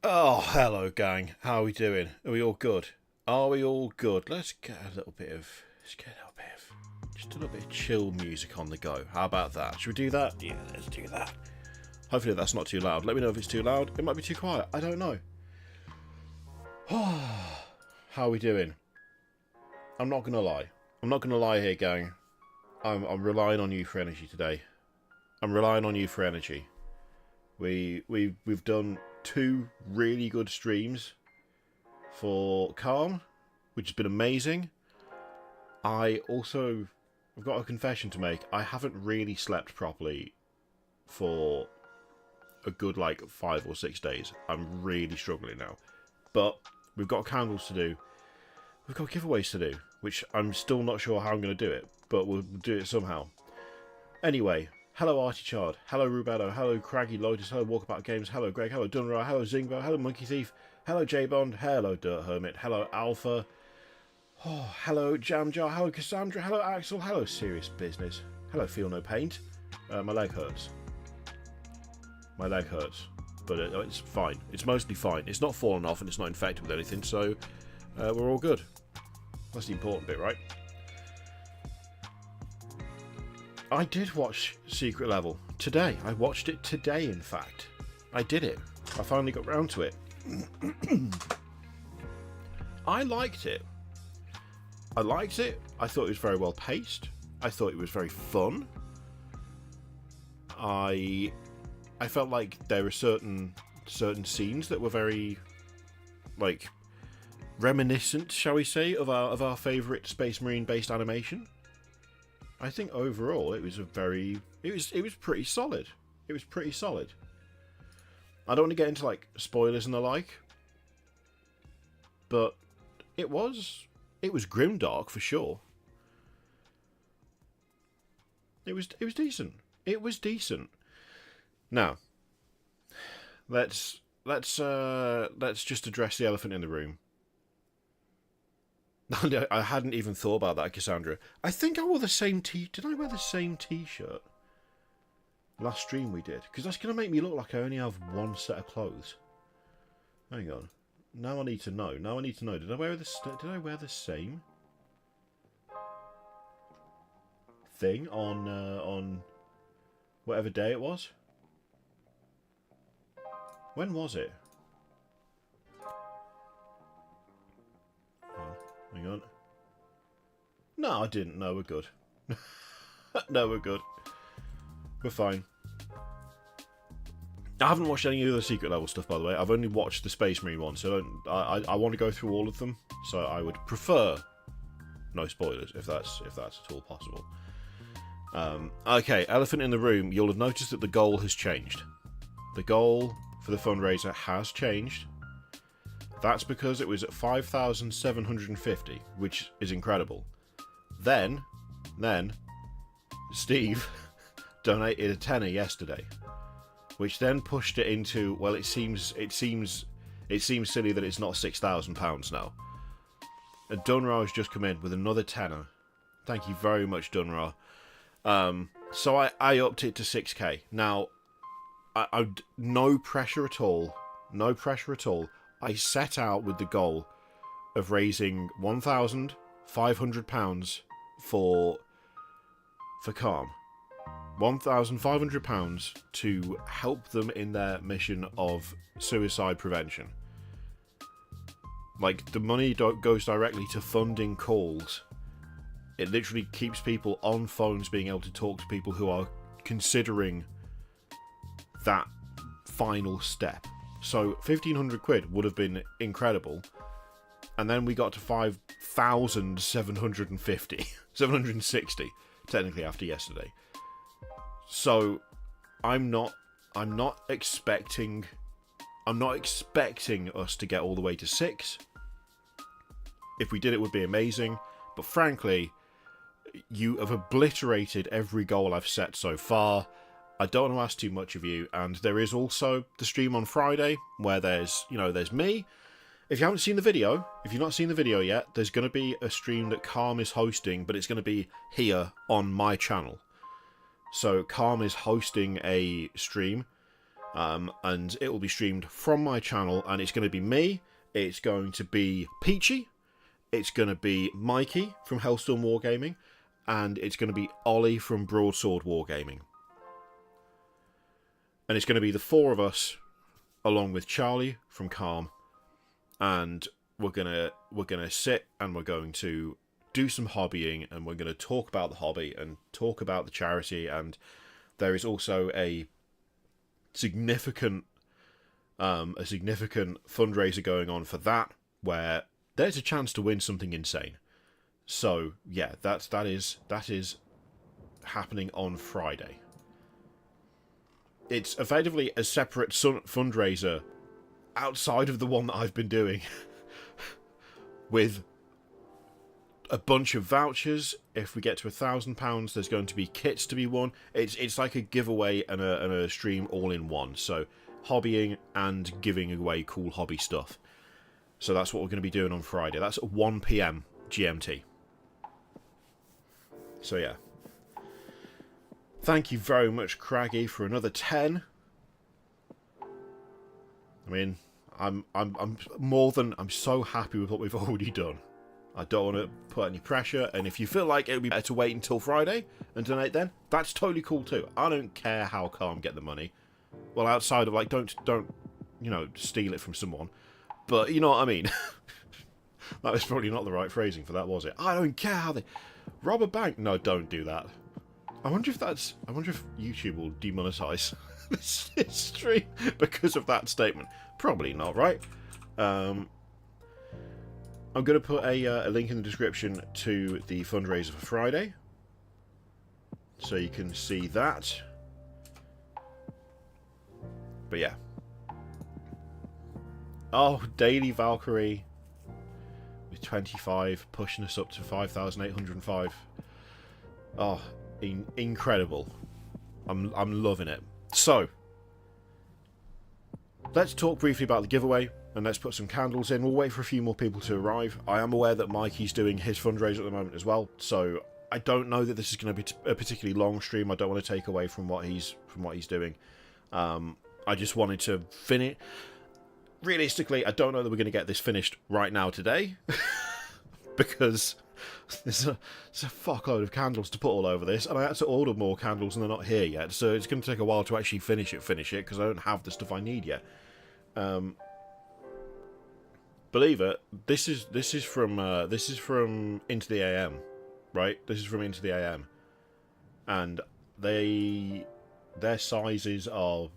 Oh, hello, gang. How are we doing? Are we all good? Are we all good? Let's get a little bit of, just a little bit of chill music on the go. How about that? Should we do that? Yeah, let's do that. Hopefully that's not too loud. Let me know if it's too loud. It might be too quiet. I don't know. How are we doing? I'm not gonna lie. I'm not gonna lie here, gang. I'm relying on you for energy today. I'm relying on you for energy. We've done 2 really good streams for Calm, which has been amazing. I've got a confession to make. I haven't really slept properly for a good 5 or 6 days. I'm really struggling now. But we've got candles to do. We've got giveaways to do, which I'm still not sure how I'm going to do it, but we'll do it somehow. Anyway, hello Artichard, hello Rubedo, hello Craggy Lotus, hello Walkabout Games, hello Greg, hello Dunra, hello Zingbo, hello Monkey Thief, hello J-Bond, hello Dirt Hermit, hello Alpha, hello Jamjar, hello Cassandra, hello Axel, hello Serious Business, hello Feel No Paint. My leg hurts. My leg hurts, but it's fine. It's mostly fine. It's not fallen off and it's not infected with anything, so we're all good. That's the important bit, right? I did watch Secret Level today. I watched it today, in fact. I did it. I finally got round to it. I liked it. I liked it. I thought it was very well paced. I thought it was very fun. I felt like there were certain scenes that were very, reminiscent, shall we say, of our favourite Space Marine based animation. I think overall it was it was pretty solid. It was pretty solid. I don't want to get into spoilers and the like, but it was grimdark for sure. It was decent. It was decent. Now, let's just address the elephant in the room. I hadn't even thought about that, Cassandra. I think I wore the same Did I wear the same t-shirt last stream we did? Because that's going to make me look like I only have one set of clothes. Hang on. Now I need to know. Did I wear the same thing on whatever day it was? When was it? Hang on. No, I didn't. No, we're good. No, we're good. We're fine. I haven't watched any of the Secret Level stuff, by the way. I've only watched the Space Marine one, so I want to go through all of them. So I would prefer no spoilers, if that's at all possible. Okay, elephant in the room. You'll have noticed that the goal has changed. The goal for the fundraiser has changed. That's because it was at 5,750, which is incredible. Then, Steve donated a tenner yesterday, which then pushed it into, well, it seems silly that it's not £6,000 now. And Dunra has just come in with another tenner. Thank you very much, Dunra. So I upped it to 6k. Now, I no pressure at all. No pressure at all. I set out with the goal of raising £1,500 for Calm. £1,500 to help them in their mission of suicide prevention. The money goes directly to funding calls. It literally keeps people on phones being able to talk to people who are considering that final step. So 1,500 quid would have been incredible, and then we got to 5,750, 760 technically after yesterday. So I'm not expecting us to get all the way to 6. If we did, it would be amazing. But frankly, you have obliterated every goal I've set so far. I don't want to ask too much of you, and there is also the stream on Friday where there's me. If you haven't seen the video, if you've not seen the video yet, there's going to be a stream that Calm is hosting, but it's going to be here on my channel. So Calm is hosting a stream and it will be streamed from my channel, and it's going to be me, it's going to be Peachy, it's going to be Mikey from Hellstorm Wargaming, and it's going to be Ollie from Broadsword Wargaming. And it's going to be the four of us, along with Charlie from Calm, and we're gonna sit and we're going to do some hobbying, and we're going to talk about the hobby and talk about the charity. And there is also a significant fundraiser going on for that, where there's a chance to win something insane. So yeah, that is happening on Friday. It's effectively a separate fundraiser outside of the one that I've been doing with a bunch of vouchers. If we get to £1,000, there's going to be kits to be won. It's like a giveaway and a stream all in one. So hobbying and giving away cool hobby stuff. So that's what we're going to be doing on Friday. That's at 1 PM GMT. So yeah. Thank you very much, Craggy, for another 10. I mean, I'm so happy with what we've already done. I don't want to put any pressure, and if you feel like it would be better to wait until Friday and donate then, that's totally cool too. I don't care how Calm get the money. Well, outside of, like, don't you know, steal it from someone. But you know what I mean. That was probably not the right phrasing for that, was it? I don't care how they rob a bank. No, don't do that. I wonder if YouTube will demonetize this stream because of that statement. Probably not, right? I'm going to put a link in the description to the fundraiser for Friday, so you can see that. But yeah. Oh, Daily Valkyrie with 25, pushing us up to 5,805. Oh, incredible. I'm loving it. So, let's talk briefly about the giveaway, and let's put some candles in. We'll wait for a few more people to arrive. I am aware that Mikey's doing his fundraiser at the moment as well, so I don't know that this is going to be a particularly long stream. I don't want to take away from what he's doing. I just wanted to finish. Realistically, I don't know that we're going to get this finished right now today, because there's a fuckload of candles to put all over this, and I had to order more candles and they're not here yet, so it's going to take a while to actually finish it, because I don't have the stuff I need yet. Believe it, this is from Into the AM, right? This is from Into the AM, and their sizes are,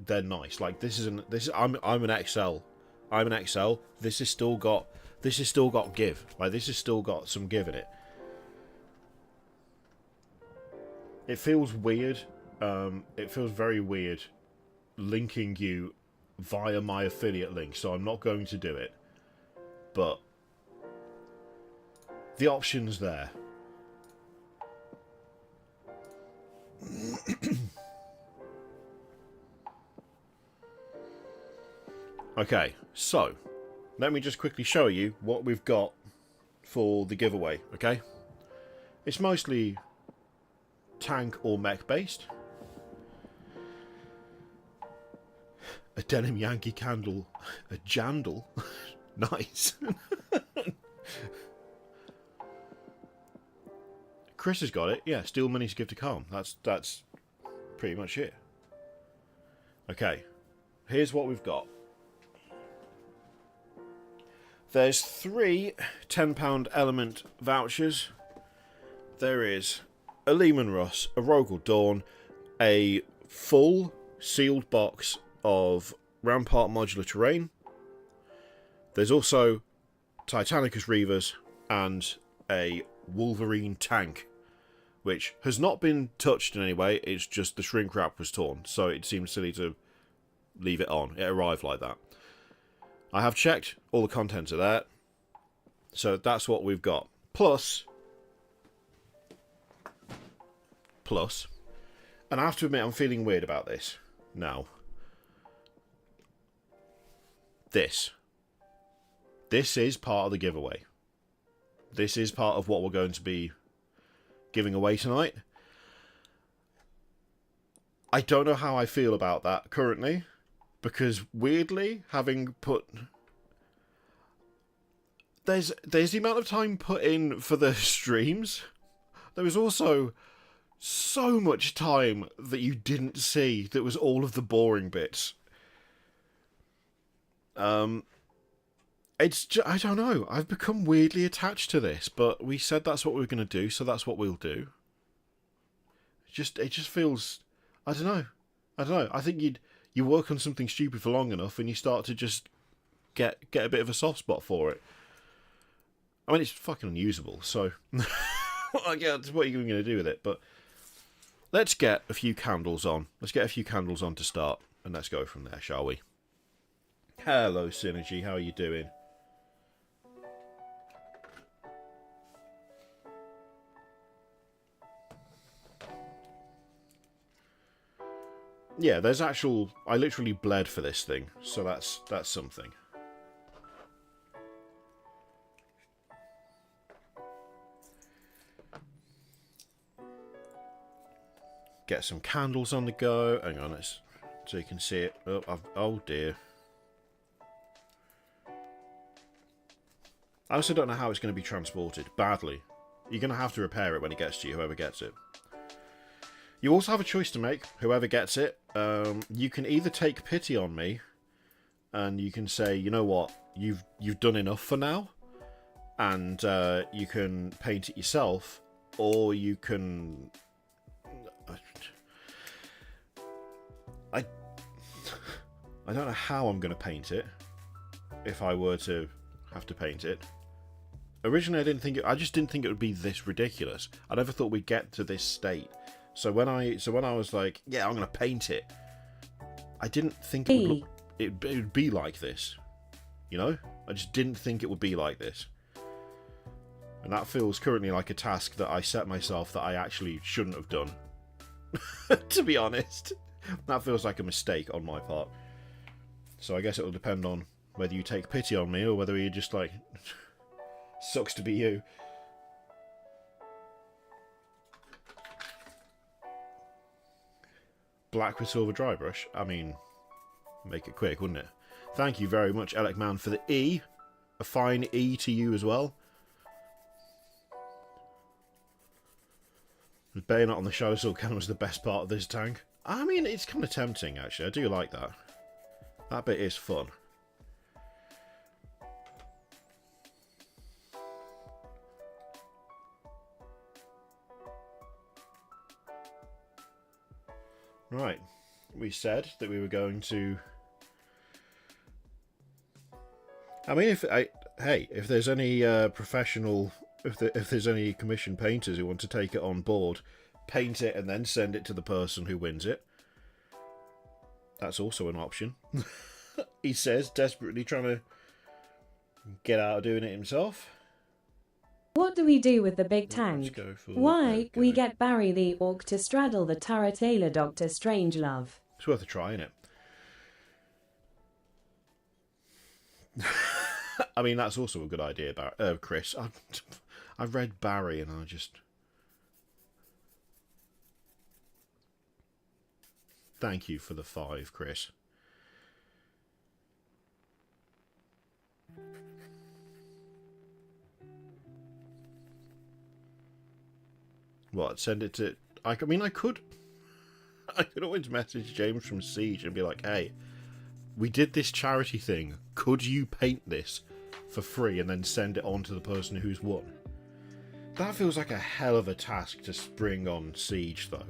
they're nice. Like, I'm an XL. I'm an XL. This has still got give. Like, this has still got some give in it. It feels weird. It feels very weird linking you via my affiliate link, so I'm not going to do it. But the option's there. Okay, so let me just quickly show you what we've got for the giveaway, okay? It's mostly tank or mech based. A denim Yankee candle. A jandal. Nice. Chris has got it. Yeah, steal money to give to Calm. That's pretty much it. Okay, here's what we've got. There's 3 £10 element vouchers. There is a Lehman Russ, a Rogel Dawn, a full sealed box of Rampart Modular Terrain. There's also Titanicus Reavers and a Wolverine tank, which has not been touched in any way. It's just the shrink wrap was torn, so it seems silly to leave it on. It arrived like that. I have checked, all the contents are there. So that's what we've got. Plus, and I have to admit I'm feeling weird about this now. This is part of the giveaway. This is part of what we're going to be giving away tonight. I don't know how I feel about that currently, because weirdly, having put... There's the amount of time put in for the streams. There was also so much time that you didn't see that was all of the boring bits. It's just, I don't know. I've become weirdly attached to this, but we said that's what we were going to do, so that's what we'll do. It just feels... I don't know. I think you work on something stupid for long enough and you start to just get a bit of a soft spot for it. I mean, it's fucking unusable, so... what are you going to do with it? But let's get a few candles on. Let's get a few candles on to start, and let's go from there, shall we? Hello, Synergy. How are you doing? Yeah, there's actual... I literally bled for this thing, so that's something. Get some candles on the go. Hang on, so you can see it. Oh dear. I also don't know how it's going to be transported. Badly. You're going to have to repair it when it gets to you, whoever gets it. You also have a choice to make, whoever gets it. You can either take pity on me, and you can say, you know what, you've done enough for now, and you can paint it yourself, or you can... I don't know how I'm going to paint it, if I were to have to paint it. Originally, I just didn't think it would be this ridiculous. I never thought we'd get to this state. So when I was like, yeah, I'm going to paint it, I didn't think it would be like this. You know? I just didn't think it would be like this. And that feels currently like a task that I set myself that I actually shouldn't have done. To be honest. That feels like a mistake on my part. So I guess it will depend on whether you take pity on me or whether you just like... sucks to be you. Black with silver dry brush? I mean, make it quick, wouldn't it? Thank you very much, Alec Man, for the E. A fine E to you as well. The bayonet on the Shadow Sword cannon was the best part of this tank. I mean, it's kind of tempting, actually. I do like that. That bit is fun. Right. We said that we were going to... I mean, if there's any professional... If there's any commissioned painters who want to take it on board, paint it and then send it to the person who wins it. That's also an option. He says, desperately trying to get out of doing it himself. What do we do with the big tank? Why, we get Barry the Orc to straddle the turret Taylor Dr. Strangelove. It's worth a try, innit? I mean, that's also a good idea, Chris. I've read Barry and I just... Thank you for the 5, Chris. What? Send it to... I mean, I could always message James from Siege and be like, hey, we did this charity thing. Could you paint this for free and then send it on to the person who's won? That feels like a hell of a task to spring on Siege, though.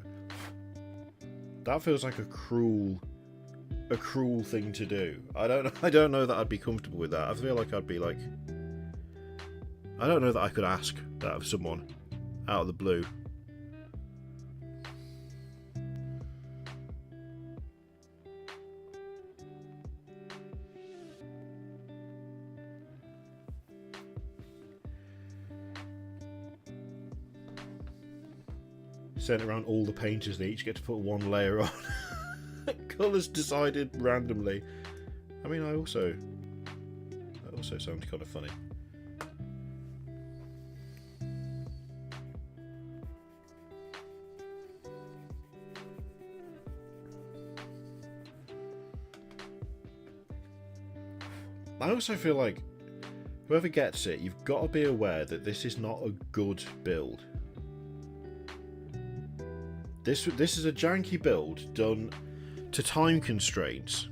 That feels like a cruel thing to do. I don't know that I'd be comfortable with that. I feel like I'd be like... I don't know that I could ask that of someone out of the blue. Sent around all the painters, they each get to put one layer on. Colours decided randomly. I mean, that also sounds kind of funny. I also feel like whoever gets it, you've got to be aware that this is not a good build. This is a janky build done to time constraints,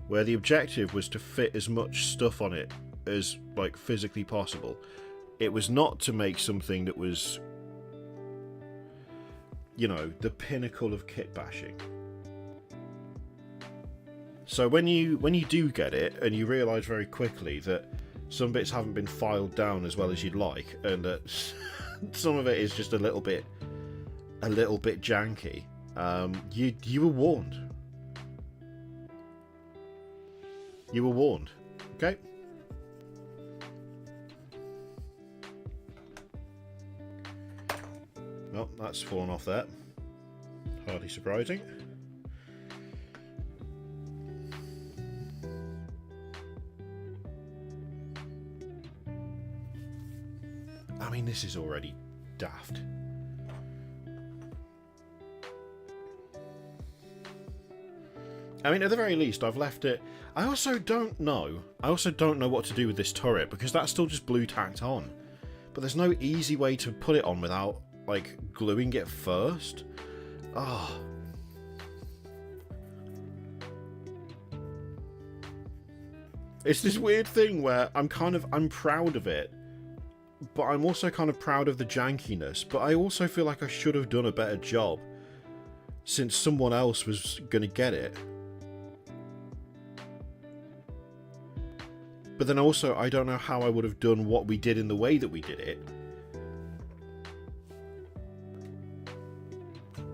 where the objective was to fit as much stuff on it as like physically possible. It was not to make something that was, you know, the pinnacle of kit bashing. So when you do get it and you realise very quickly that some bits haven't been filed down as well as you'd like, and that some of it is just a little bit janky, you were warned. You were warned. Okay. Well, that's fallen off there. Hardly surprising. I mean, this is already daft. I mean, at the very least, I've left it. I also don't know what to do with this turret, because that's still just blue tacked on. But there's no easy way to put it on without, like, gluing it first. Ah. Oh. It's this weird thing where I'm proud of it, but I'm also kind of proud of the jankiness, but I also feel like I should have done a better job, since someone else was going to get it. But then also, I don't know how I would have done what we did in the way that we did it.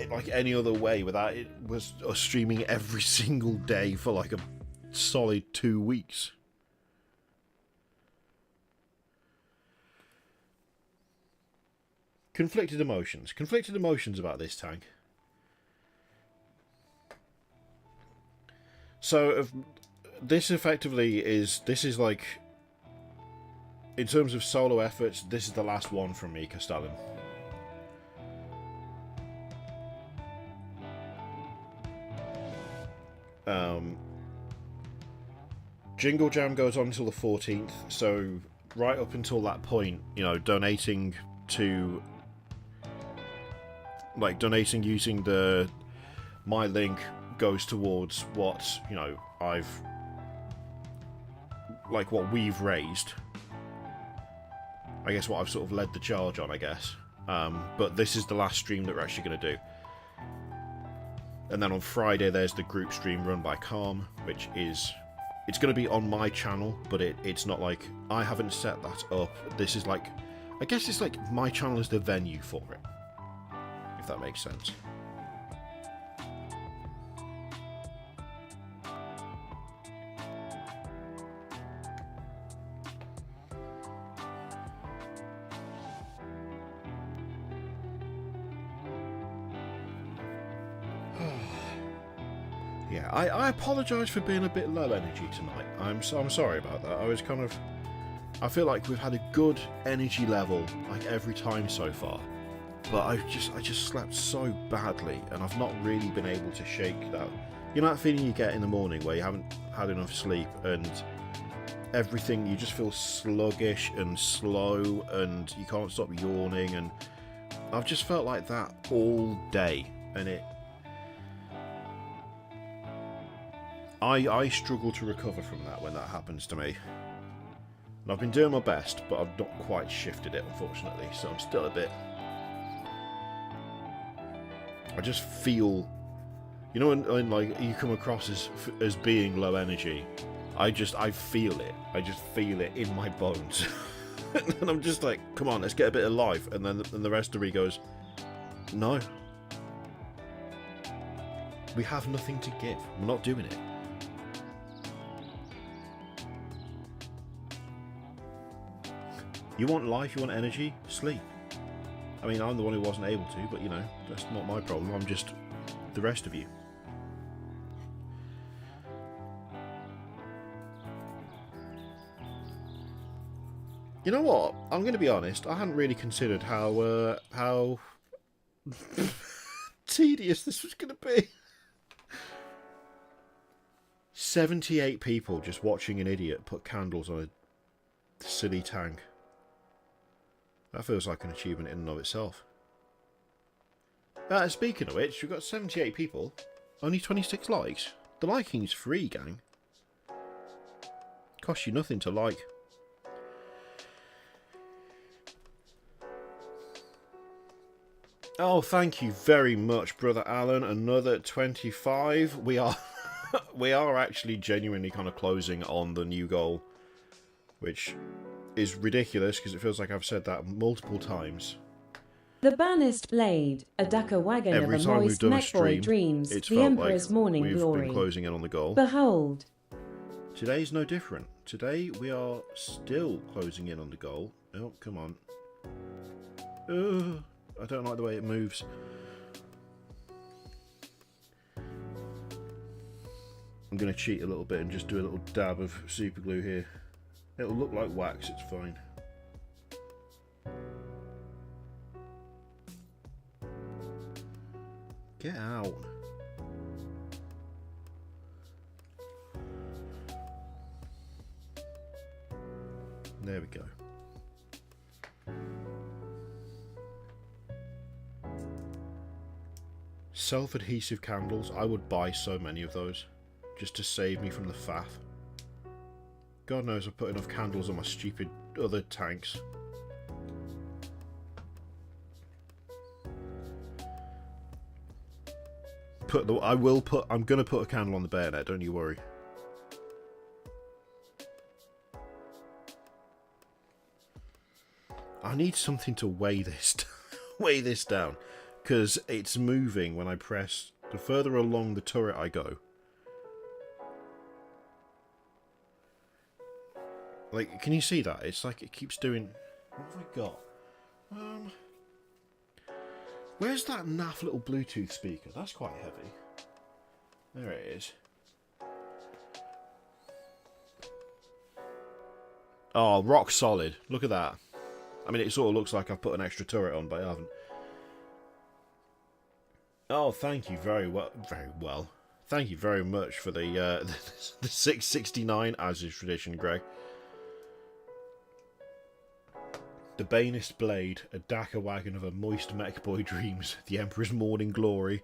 Like any other way, without it was us streaming every single day for like a solid 2 weeks. Conflicted emotions about this tank. So this effectively is like, in terms of solo efforts, this is the last one from me, Castellan. Jingle Jam goes on until the 14th, so right up until that point, you know, donating using my link goes towards what, you know, what we've raised. I guess what I've sort of led the charge on, I guess. But this is the last stream that we're actually going to do. And then on Friday there's the group stream run by Calm, which is... It's going to be on my channel, but it's not like... I haven't set that up. This is like... I guess it's like my channel is the venue for it. If that makes sense. Yeah, I apologise for being a bit low energy tonight. I'm sorry about that. I feel like we've had a good energy level like every time so far, but I just slept so badly, and I've not really been able to shake that. You know that feeling you get in the morning where you haven't had enough sleep and everything, you just feel sluggish and slow and you can't stop yawning, and I've just felt like that all day, and I struggle to recover from that when that happens to me. And I've been doing my best, but I've not quite shifted it, unfortunately, so I'm still a bit... I just feel... You know when like you come across as being low energy, I feel it. I just feel it in my bones. And I'm just like, come on, let's get a bit of life. And then the rest of me goes, no. We have nothing to give. We're not doing it. You want life, you want energy, sleep. I mean, I'm the one who wasn't able to, but you know, that's not my problem. I'm just the rest of you. You know what? I'm going to be honest. I hadn't really considered how tedious this was going to be. 78 people just watching an idiot put candles on a silly tank. That feels like an achievement in and of itself. Speaking of which, we've got 78 people, only 26 likes. The liking's free, gang. Costs you nothing to like. Oh, thank you very much, Brother Alan. Another 25. We are we are actually genuinely kind of closing on the new goal, which is ridiculous because it feels like I've said that multiple times. The Baneblade, a Dakar wagon Every of a time we've moist done a mech boy stream, dreams, it's the felt Emperor's like morning we've glory. been closing in on the goal. Behold. Today's no different. Today we are still closing in on the goal. Oh, come on. I don't like the way it moves. I'm going to cheat a little bit and just do a little dab of super glue here. It'll look like wax, it's fine. Get out. There we go. Self-adhesive candles. I would buy so many of those just to save me from the faff. God knows I've put enough candles on my stupid other tanks. I'm gonna put a candle on the bayonet, don't you worry. I need something to weigh this weigh this down, because it's moving when I press. The further along the turret I go, like, can you see that? It's like it keeps doing. What have I got? Where's that naff little Bluetooth speaker? That's quite heavy. There it is. Oh, rock solid. Look at that. I mean, it sort of looks like I've put an extra turret on, but I haven't. Oh, thank you very well. Thank you very much for the 669, as is tradition, Greg. The Baneblade, a Dakar wagon of a moist mech boy dreams, the Emperor's morning glory.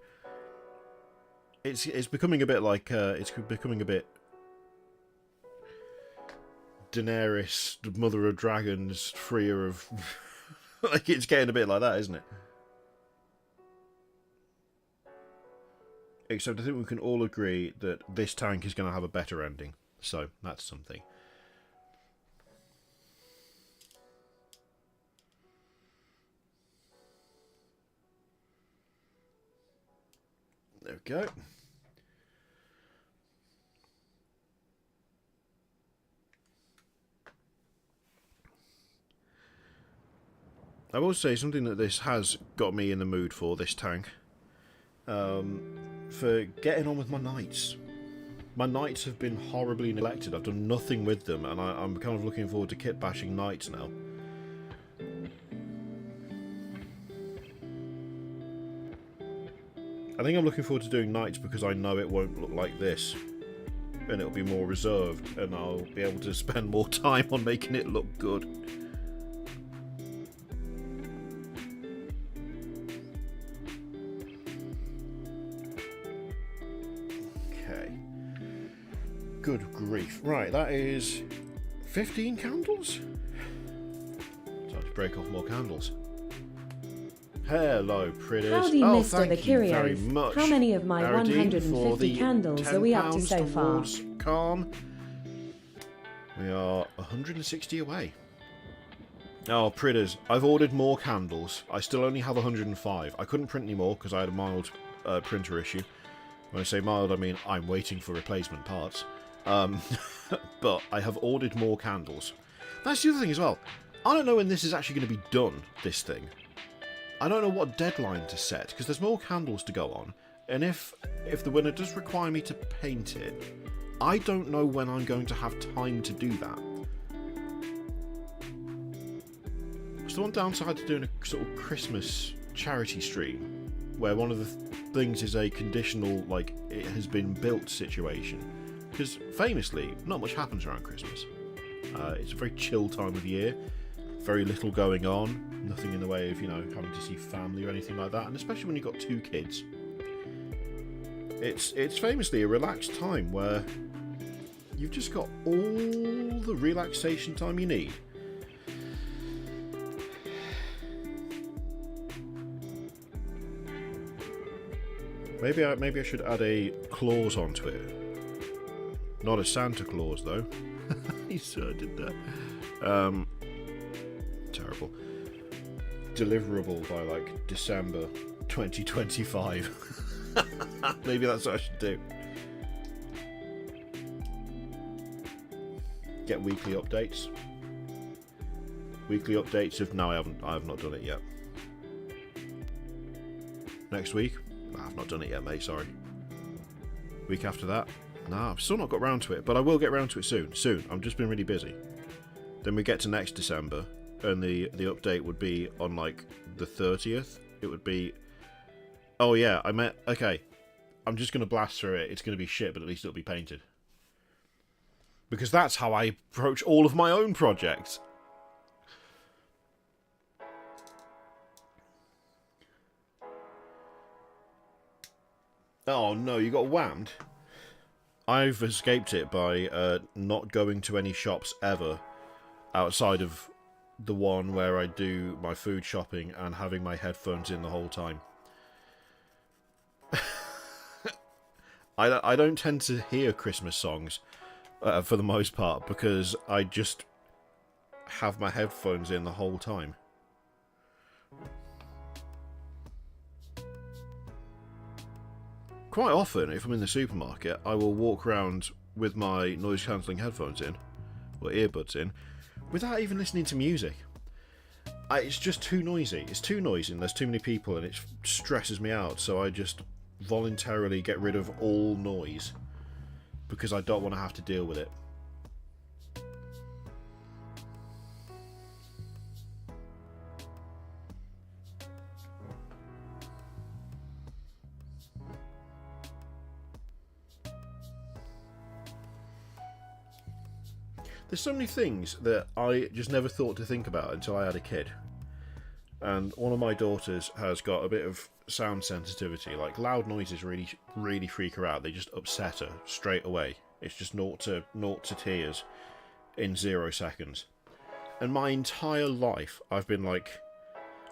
It's becoming a bit like it's becoming a bit Daenerys, the mother of dragons, freer of like, it's getting a bit like that, isn't it? Except I think we can all agree that this tank is going to have a better ending, so that's something. There we go. I will say something that this has got me in the mood for, this tank. For getting on with my knights. My knights have been horribly neglected. I've done nothing with them, and I'm kind of looking forward to kit bashing knights now. I think I'm looking forward to doing knights because I know it won't look like this. And it'll be more reserved, and I'll be able to spend more time on making it look good. Okay. Good grief. Right, that is 15 candles? Time to break off more candles. Hello, pretties. Howdy, Mr. the you very much. How many of my Baradine, 150 candles are we up to so far? Calm. We are 160 away. Oh, Pritters, I've ordered more candles. I still only have 105. I couldn't print any more because I had a mild printer issue. When I say mild, I mean I'm waiting for replacement parts. But I have ordered more candles. That's the other thing as well. I don't know when this is actually going to be done, this thing. I don't know what deadline to set, because there's more candles to go on, and if the winner does require me to paint it, I don't know when I'm going to have time to do that. It's the one downside to doing a sort of Christmas charity stream, where one of the things is a conditional, like, it has been built situation. because famously, not much happens around Christmas. It's a very chill time of year, very little going on, nothing in the way of, having to see family or anything like that, and especially when you've got 2 kids. It's famously a relaxed time where you've just got all the relaxation time you need. Maybe I should add a clause onto it. Not a Santa Claus, though. He sure did that. Terrible. Deliverable by, like, December 2025. Maybe that's what I should do. Get weekly updates. Weekly updates of... No, I have not done it yet. Next week? I've not done it yet, mate, sorry. Week after that? Nah, I've still not got round to it, but I will get round to it soon. Soon. I've just been really busy. Then we get to next December, and the update would be on, like, the 30th. It would be... Oh, yeah, okay. I'm just going to blast through it. It's going to be shit, but at least it'll be painted. Because that's how I approach all of my own projects. Oh, no, you got whammed? I've escaped it by not going to any shops ever outside of the one where I do my food shopping and having my headphones in the whole time. I don't tend to hear Christmas songs for the most part because I just have my headphones in the whole time. Quite often, if I'm in the supermarket, I will walk around with my noise-cancelling headphones in, or earbuds in, without even listening to music. It's just too noisy. It's too noisy and there's too many people and it stresses me out, so I just voluntarily get rid of all noise because I don't want to have to deal with it. There's so many things that I just never thought to think about until I had a kid. And one of my daughters has got a bit of sound sensitivity. Like, loud noises really freak her out. They just upset her straight away. It's just naught to tears in 0 seconds. And my entire life, I've been like,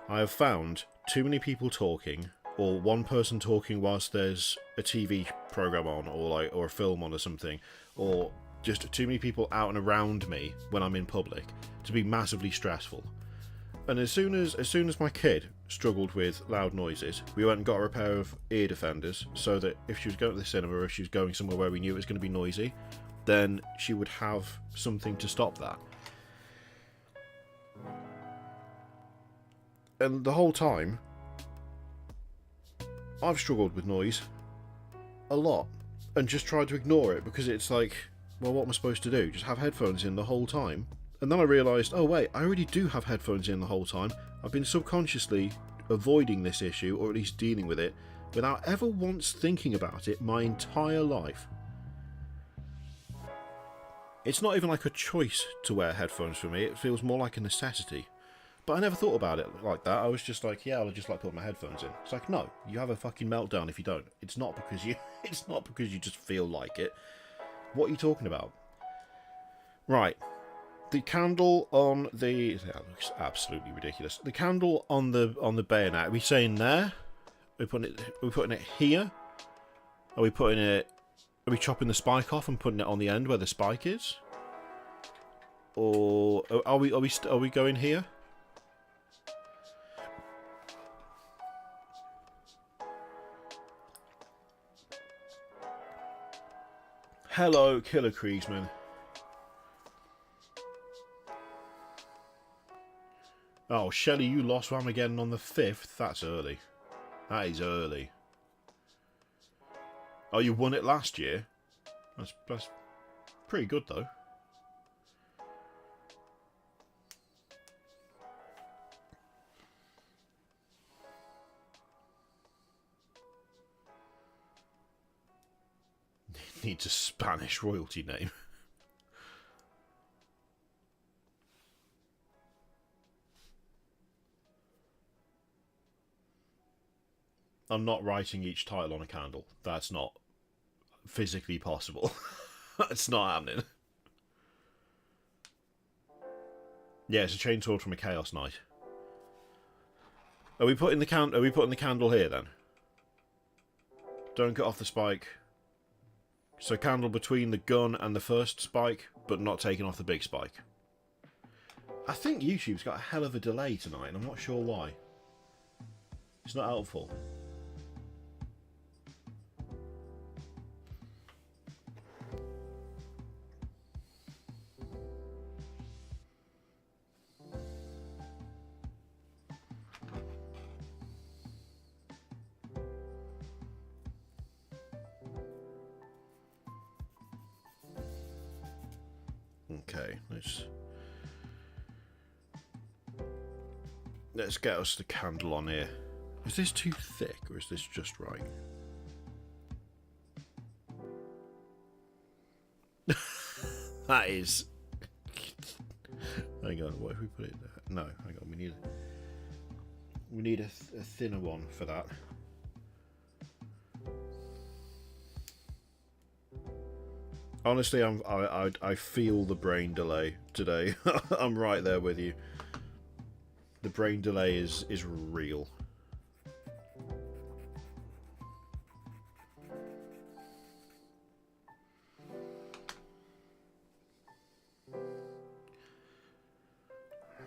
I have found too many people talking, or one person talking whilst there's a TV program on, or a film on or something, or just too many people out and around me when I'm in public to be massively stressful. And as soon as my kid struggled with loud noises, we went and got her a pair of ear defenders so that if she was going to the cinema or if she was going somewhere where we knew it was going to be noisy, then she would have something to stop that. And the whole time, I've struggled with noise a lot and just tried to ignore it because it's like, well, what am I supposed to do? Just have headphones in the whole time? And then I realised, oh wait, I already do have headphones in the whole time. I've been subconsciously avoiding this issue, or at least dealing with it, without ever once thinking about it my entire life. It's not even like a choice to wear headphones for me, it feels more like a necessity. But I never thought about it like that. I was just like, yeah, I'll just like put my headphones in. It's like, no, you have a fucking meltdown if you don't. It's not because you just feel like it. What are you talking about? Right. The candle on the... That looks absolutely ridiculous. The candle on the bayonet. Are we saying there? Are we putting it here? Are we chopping the spike off and putting it on the end where the spike is? Or are we going here? Hello, Killer Kriegsman. Oh, Shelley, you lost Armageddon on the 5th? That's early. That is early. Oh, you won it last year? That's pretty good, though. needs a Spanish royalty name. I'm not writing each title on a candle. That's not physically possible. It's not happening. Yeah, it's a chainsaw from a Chaos Knight. Are we putting the candle here then? Don't cut off the spike. So candle between the gun and the first spike, but not taking off the big spike. I think YouTube's got a hell of a delay tonight, and I'm not sure why. It's not helpful. Okay, let's get us the candle on here. Is this too thick, or is this just right? That is... Hang on, what if we put it there? No, hang on, we need a thinner one for that. Honestly, I feel the brain delay today. I'm right there with you. The brain delay is real.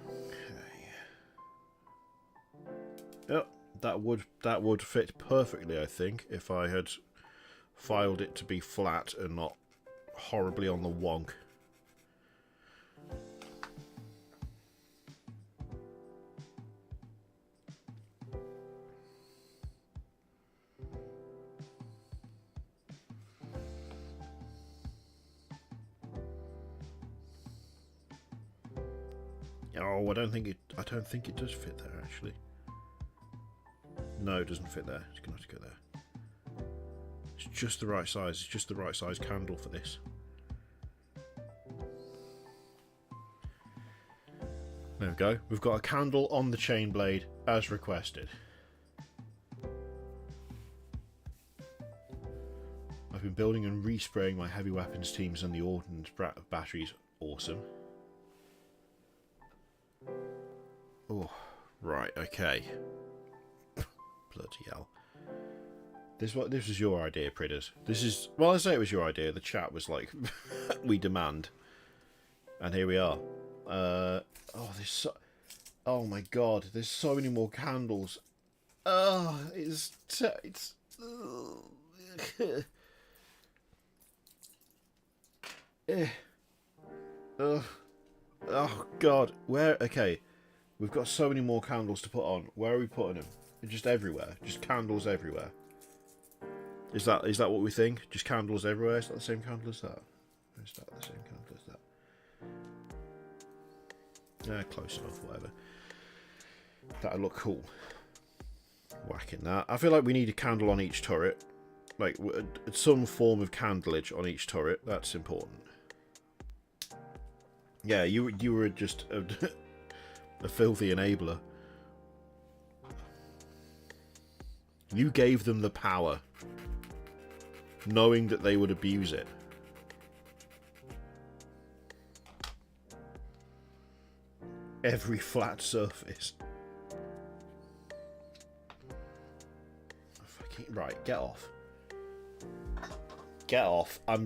Okay. Yep, that would fit perfectly, I think, if I had filed it to be flat and not horribly on the wonk. Oh, I don't think it does fit there actually. No, it doesn't fit there. It's gonna have to go there. It's just the right size. It's just the right size candle for this. There we go. We've got a candle on the chain blade as requested. I've been building and respraying my heavy weapons teams and the ordnance batteries. Awesome. Oh, right, okay. Bloody hell. This was your idea, Pridders. This is... Well, I say it was your idea. The chat was like, we demand. And here we are. Oh, there's so... Oh my god, there's so many more candles. Oh, it's... Oh god, where... Okay, we've got so many more candles to put on. Where are we putting them? Just everywhere. Just candles everywhere. Is that what we think? Just candles everywhere? Is that the same candle as that? Or is that the same candle as that? Yeah, close enough, whatever. That'll look cool. Whacking that. I feel like we need a candle on each turret. Like, some form of candleage on each turret. That's important. Yeah, you were just a filthy enabler. You gave them the power, knowing that they would abuse it. Every flat surface. Right, get off. Get off. I'm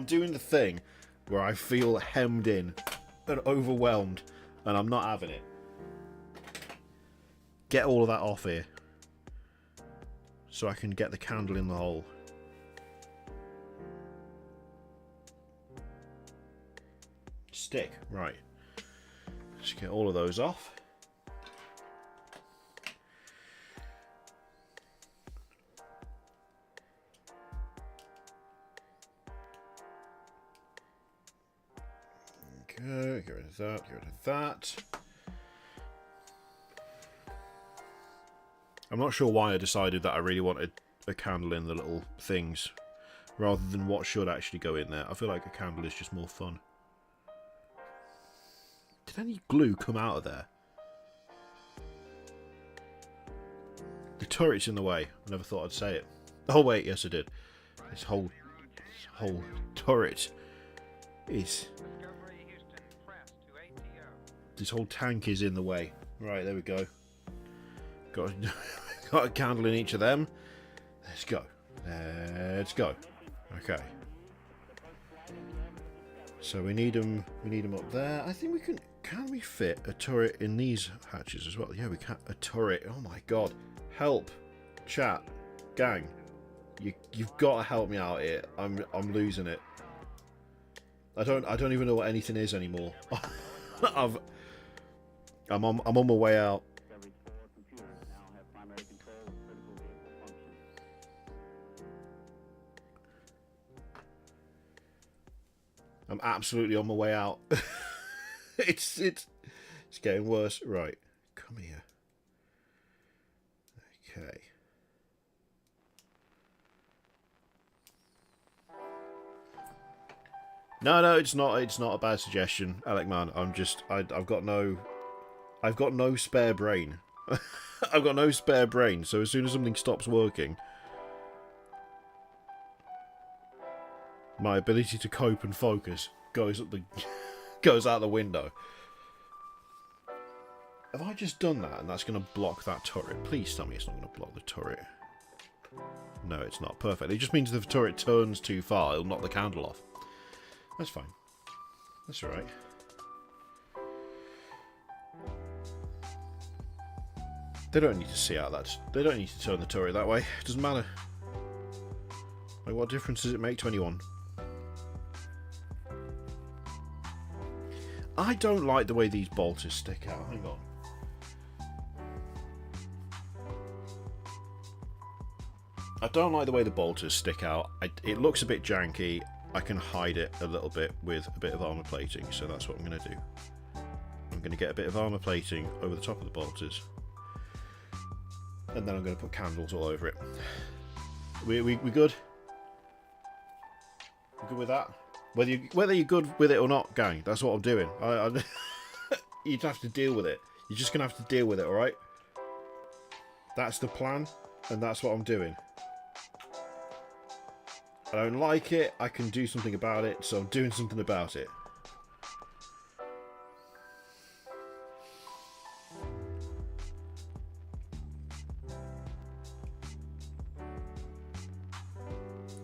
doing the thing where I feel hemmed in and overwhelmed, and I'm not having it. Get all of that off here, so I can get the candle in the hole. Stick, right. Let's get all of those off. Okay, get rid of that, get rid of that. I'm not sure why I decided that I really wanted a candle in the little things rather than what should actually go in there. I feel like a candle is just more fun. Did any glue come out of there? The turret's in the way. I never thought I'd say it. Oh wait, yes I did. This whole turret is... This whole tank is in the way. Right, there we go. Got a candle in each of them. Let's go. Let's go. Okay. So we need them. We need them up there. I think we can. Can we fit a turret in these hatches as well? Yeah, we can. A turret. Oh my god! Help, chat, gang. You've got to help me out here. I'm losing it. I don't even know what anything is anymore. I'm on my way out. I'm absolutely on my way out. it's getting worse. Right, come here. Okay. No, it's not a bad suggestion, Alec man. I've got no spare brain. I've got no spare brain, so as soon as something stops working, my ability to cope and focus goes out the window. Have I just done that and that's going to block that turret? Please tell me it's not going to block the turret. No, it's not. Perfect. It just means if the turret turns too far, it'll knock the candle off. That's fine. That's alright. They don't need to see out that. They don't need to turn the turret that way. It doesn't matter. Like, what difference does it make to anyone? I don't like the way these bolters stick out. Hang on. I don't like the way the bolters stick out. It looks a bit janky. I can hide it a little bit with a bit of armor plating, so that's what I'm going to do. I'm going to get a bit of armor plating over the top of the bolters, and then I'm going to put candles all over it. We good? We good with that? Whether you're good with it or not, gang, that's what I'm doing. You'd have to deal with it. You're just going to have to deal with it, alright? That's the plan, and that's what I'm doing. I don't like it, I can do something about it, so I'm doing something about it.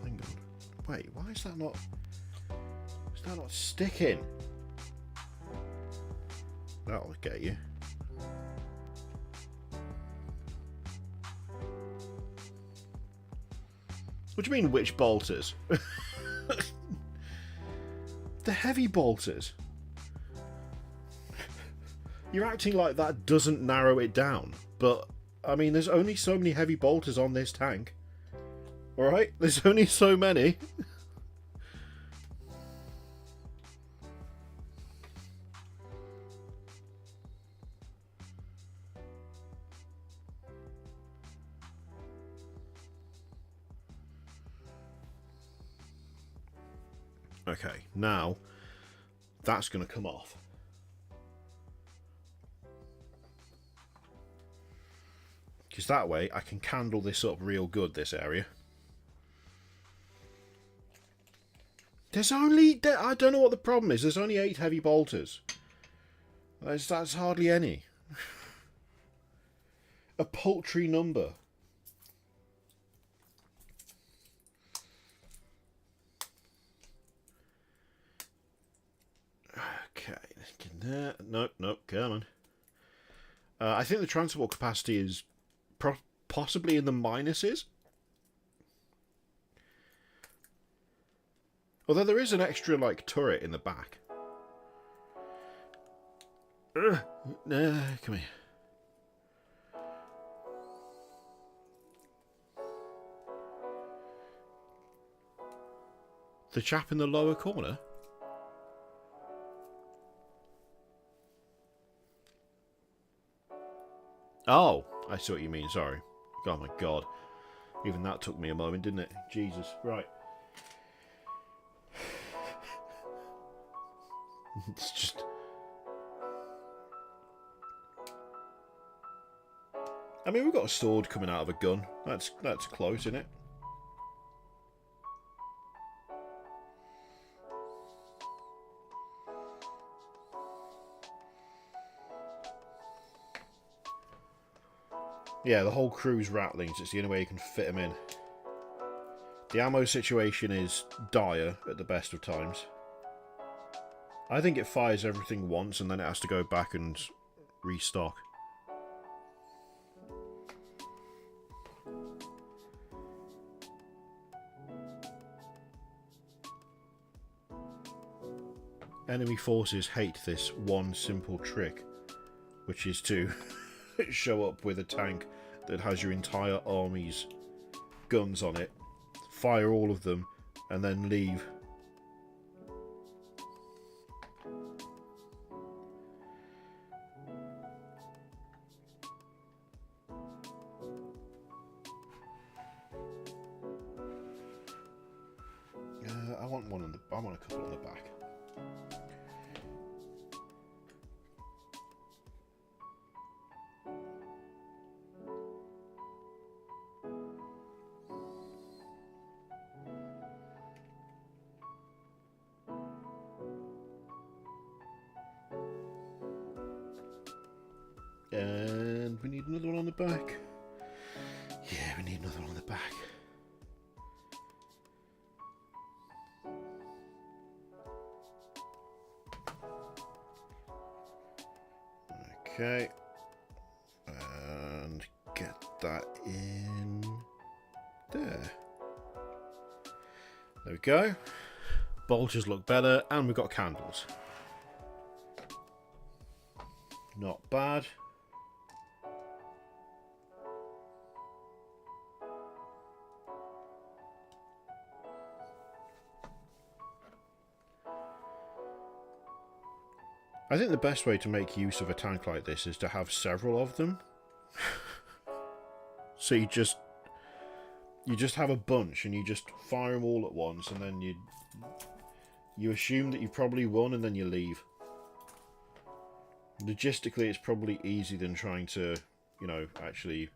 Hang on. Wait, why is that not... Is that not sticking? That'll get you. What do you mean, which bolters? The heavy bolters. You're acting like that doesn't narrow it down. But, I mean, there's only so many heavy bolters on this tank. Alright? There's only so many. Okay, now that's going to come off. Because that way I can candle this up real good, this area. There's only... I don't know what the problem is. There's only 8 heavy bolters. That's hardly any. A paltry number. Okay, let's get there. Nope, come on. I think the transport capacity is possibly in the minuses. Although there is an extra, like, turret in the back. Come here. The chap in the lower corner? Oh, I see what you mean, sorry. Oh my god. Even that took me a moment, didn't it? Jesus. Right. It's just... I mean, we've got a sword coming out of a gun. That's close, isn't it? Yeah, the whole crew's rattlings. It's the only way you can fit them in. The ammo situation is dire at the best of times. I think it fires everything once and then it has to go back and restock. Enemy forces hate this one simple trick, which is to show up with a tank that has your entire army's guns on it, fire all of them, and then leave. I want one on the. I want a couple on the back. And we need another one on the back. Yeah, we need another one on the back. Okay. And get that in there. There we go. Bolters look better, and we've got candles. Not bad. I think the best way to make use of a tank like this is to have several of them. So you just have a bunch and you just fire them all at once, and then you assume that you've probably won, and then you leave. Logistically, it's probably easier than trying to, you know, actually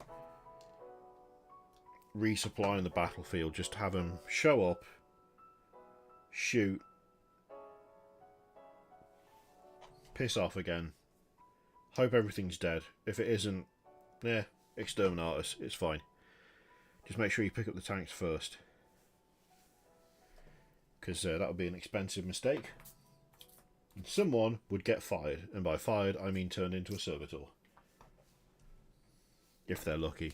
resupply on the battlefield. Just have them show up, shoot, piss off again, hope everything's dead. If it isn't, yeah, exterminate us, it's fine. Just make sure you pick up the tanks first, because that would be an expensive mistake. And someone would get fired, and by fired I mean turned into a servitor. If they're lucky.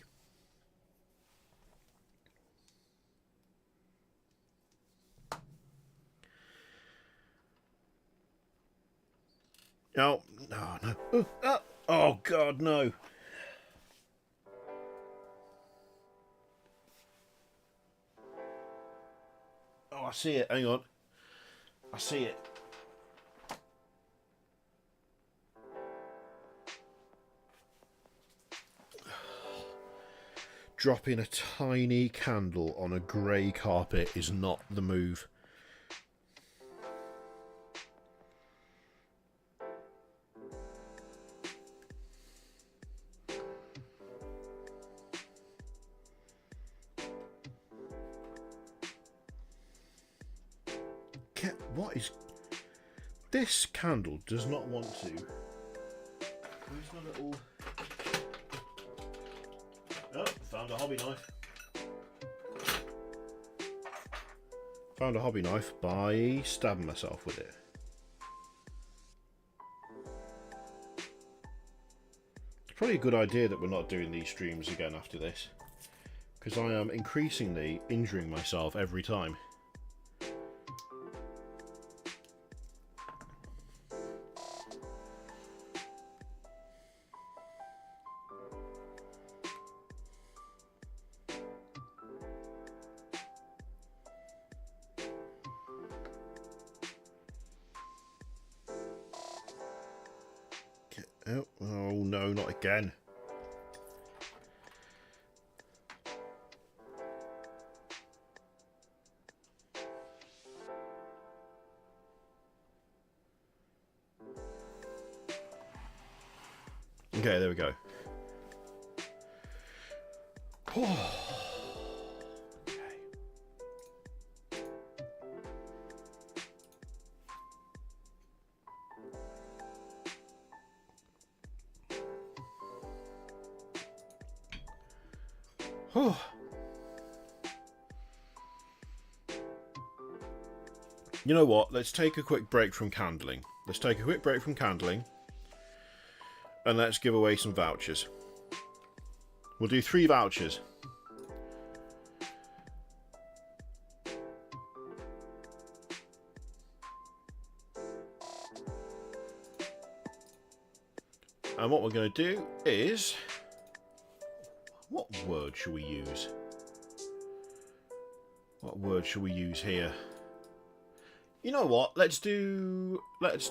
Oh, no, no. Oh, God, no. Oh, I see it. Hang on. I see it. Dropping a tiny candle on a grey carpet is not the move. What is... This candle does not want to... Where's my little... Oh, found a hobby knife. Found a hobby knife by stabbing myself with it. It's probably a good idea that we're not doing these streams again after this, because I am increasingly injuring myself every time. Oh no, not again. Okay, there we go. Oh. You know what? Let's take a quick break from candling. And let's give away some vouchers. We'll do 3 vouchers. And what we're going to do is... What word should we use? What word should we use here? You know what? Let's do let's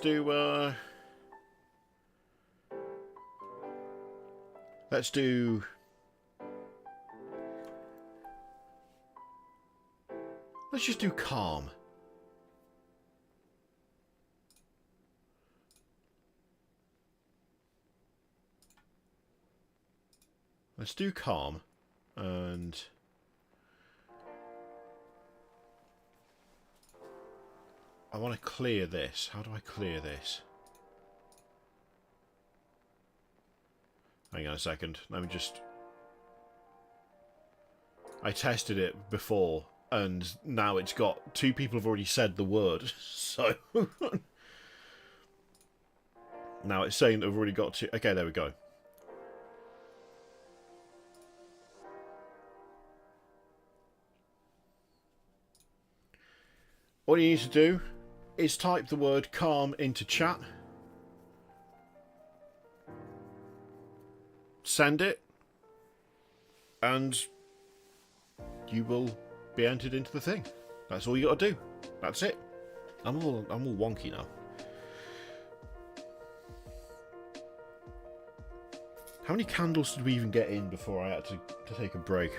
just do calm. Let's do calm, and I want to clear this. How do I clear this? Hang on a second. Let me just... I tested it before, and now it's got... 2 people have already said the word, so... now it's saying that I've already got 2... Okay, there we go. All you need to do is type the word calm into chat. Send it. And you will be entered into the thing. That's all you got to do. That's it. I'm all wonky now. How many candles did we even get in before I had to take a break?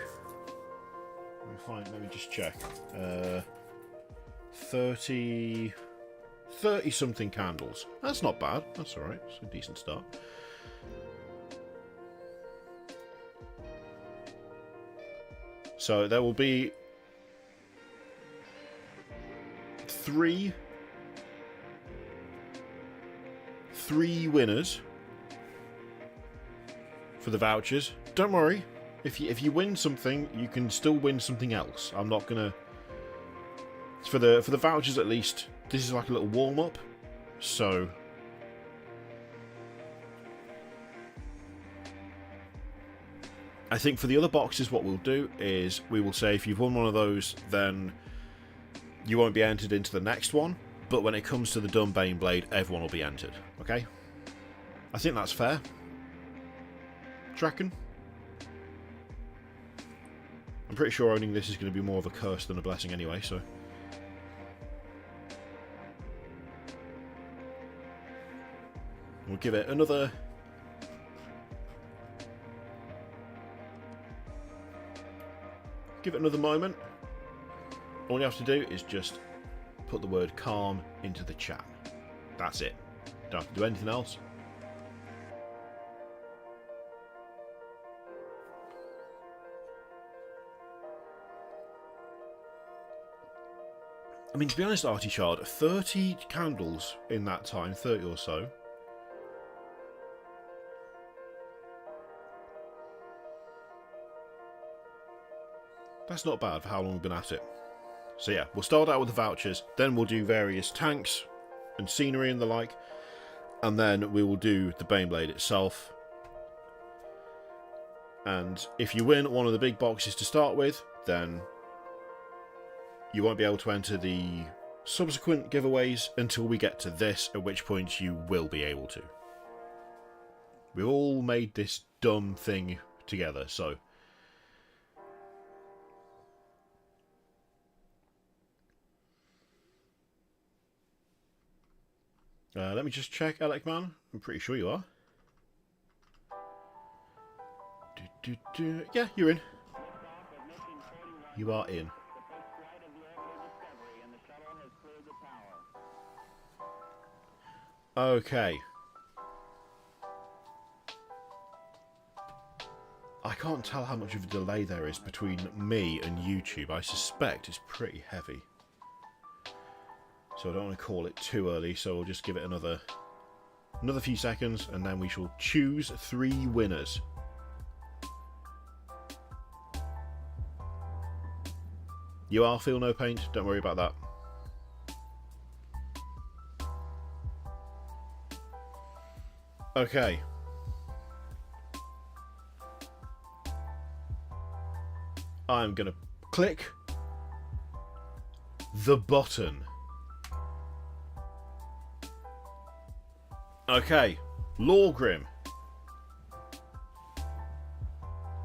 Let me just check. 30 something candles. That's not bad. That's alright. It's a decent start. So there will be 3 winners for the vouchers. Don't worry. If you win something, you can still win something else. I'm not gonna... For the vouchers at least, this is like a little warm-up, so... I think for the other boxes what we'll do is, we will say if you've won one of those, then you won't be entered into the next one, but when it comes to the done Baneblade, everyone will be entered, okay? I think that's fair. Do you reckon? I'm pretty sure owning this is going to be more of a curse than a blessing anyway, so... We'll give it another... Give it another moment. All you have to do is just put the word calm into the chat. That's it. Don't have to do anything else. I mean, to be honest, Artie Chard, 30 candles in that time, 30 or so. That's not bad for how long we've been at it. So yeah, we'll start out with the vouchers, then we'll do various tanks and scenery and the like, and then we will do the Baneblade itself. And if you win one of the big boxes to start with, then you won't be able to enter the subsequent giveaways until we get to this, at which point you will be able to. We've all made this dumb thing together, so... let me just check, Alec Man. I'm pretty sure you are. Yeah, you're in. You are in. Okay. can't tell how much of a delay there is between me and YouTube. I suspect it's pretty heavy. So I don't want to call it too early, so we'll just give it another few seconds, and then we shall choose 3 winners. You are Feel No Paint, don't worry about that. Okay. I'm going to click the button. Okay, Lorgrim,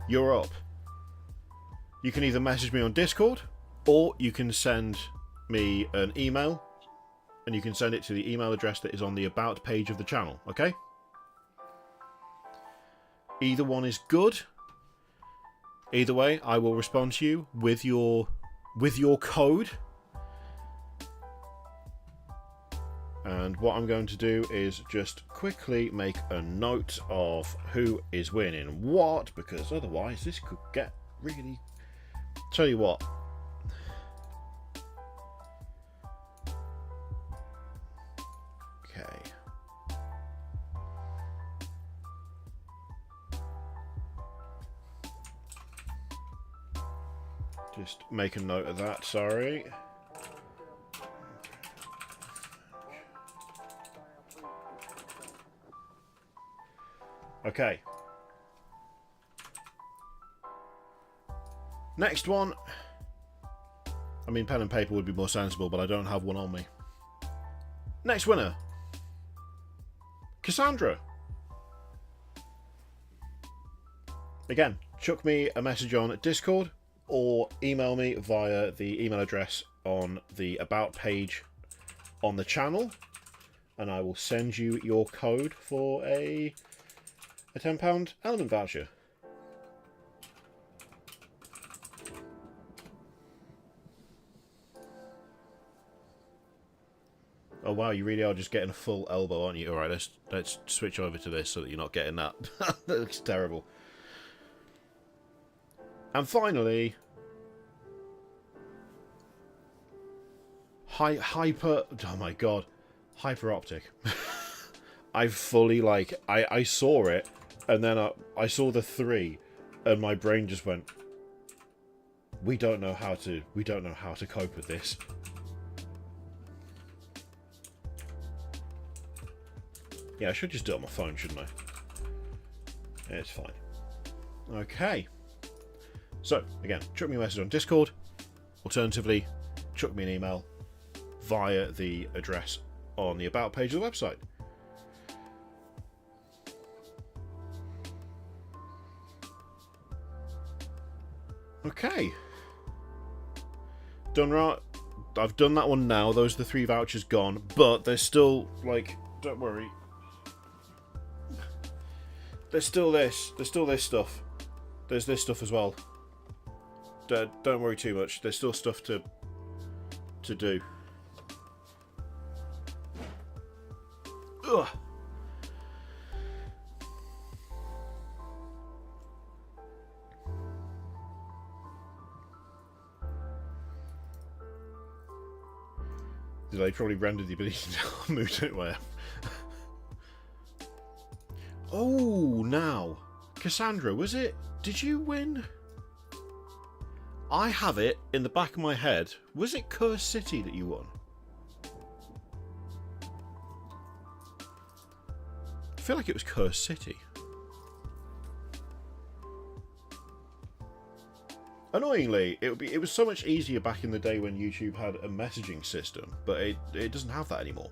you're up. You can either message me on Discord, or you can send me an email, and you can send it to the email address that is on the About page of the channel, okay? Either one is good. Either way, I will respond to you with your code. And what I'm going to do is just quickly make a note of who is winning what, because otherwise this could get really... Tell you what. Okay. Just make a note of that, sorry. Okay. Next one. I mean, pen and paper would be more sensible, but I don't have one on me. Next winner. Cassandra. Again, chuck me a message on Discord or email me via the email address on the About page on the channel, and I will send you your code for a £10 element voucher. Oh wow, you really are just getting a full elbow, aren't you? Alright, let's switch over to this so that you're not getting that. That looks terrible. And finally, hyper... Oh my god. Hyper optic. I fully, like... I saw it, and then I saw the 3, and my brain just went... We don't know how to cope with this. Yeah, I should just do it on my phone, shouldn't I? Yeah, it's fine. Okay. So, again, chuck me a message on Discord. Alternatively, chuck me an email via the address on the About page of the website. Okay. Done right. I've done that one now. Those are the 3 vouchers gone. But there's still, like, don't worry. There's still this. There's still this stuff. There's this stuff as well. Don't worry too much. There's still stuff to do. Ugh. They probably rendered the ability to move to where. Oh, now. Cassandra, was it? Did you win? I have it in the back of my head. Was it Curse City that you won? I feel like it was Curse City. Annoyingly, it was so much easier back in the day when YouTube had a messaging system, but it doesn't have that anymore.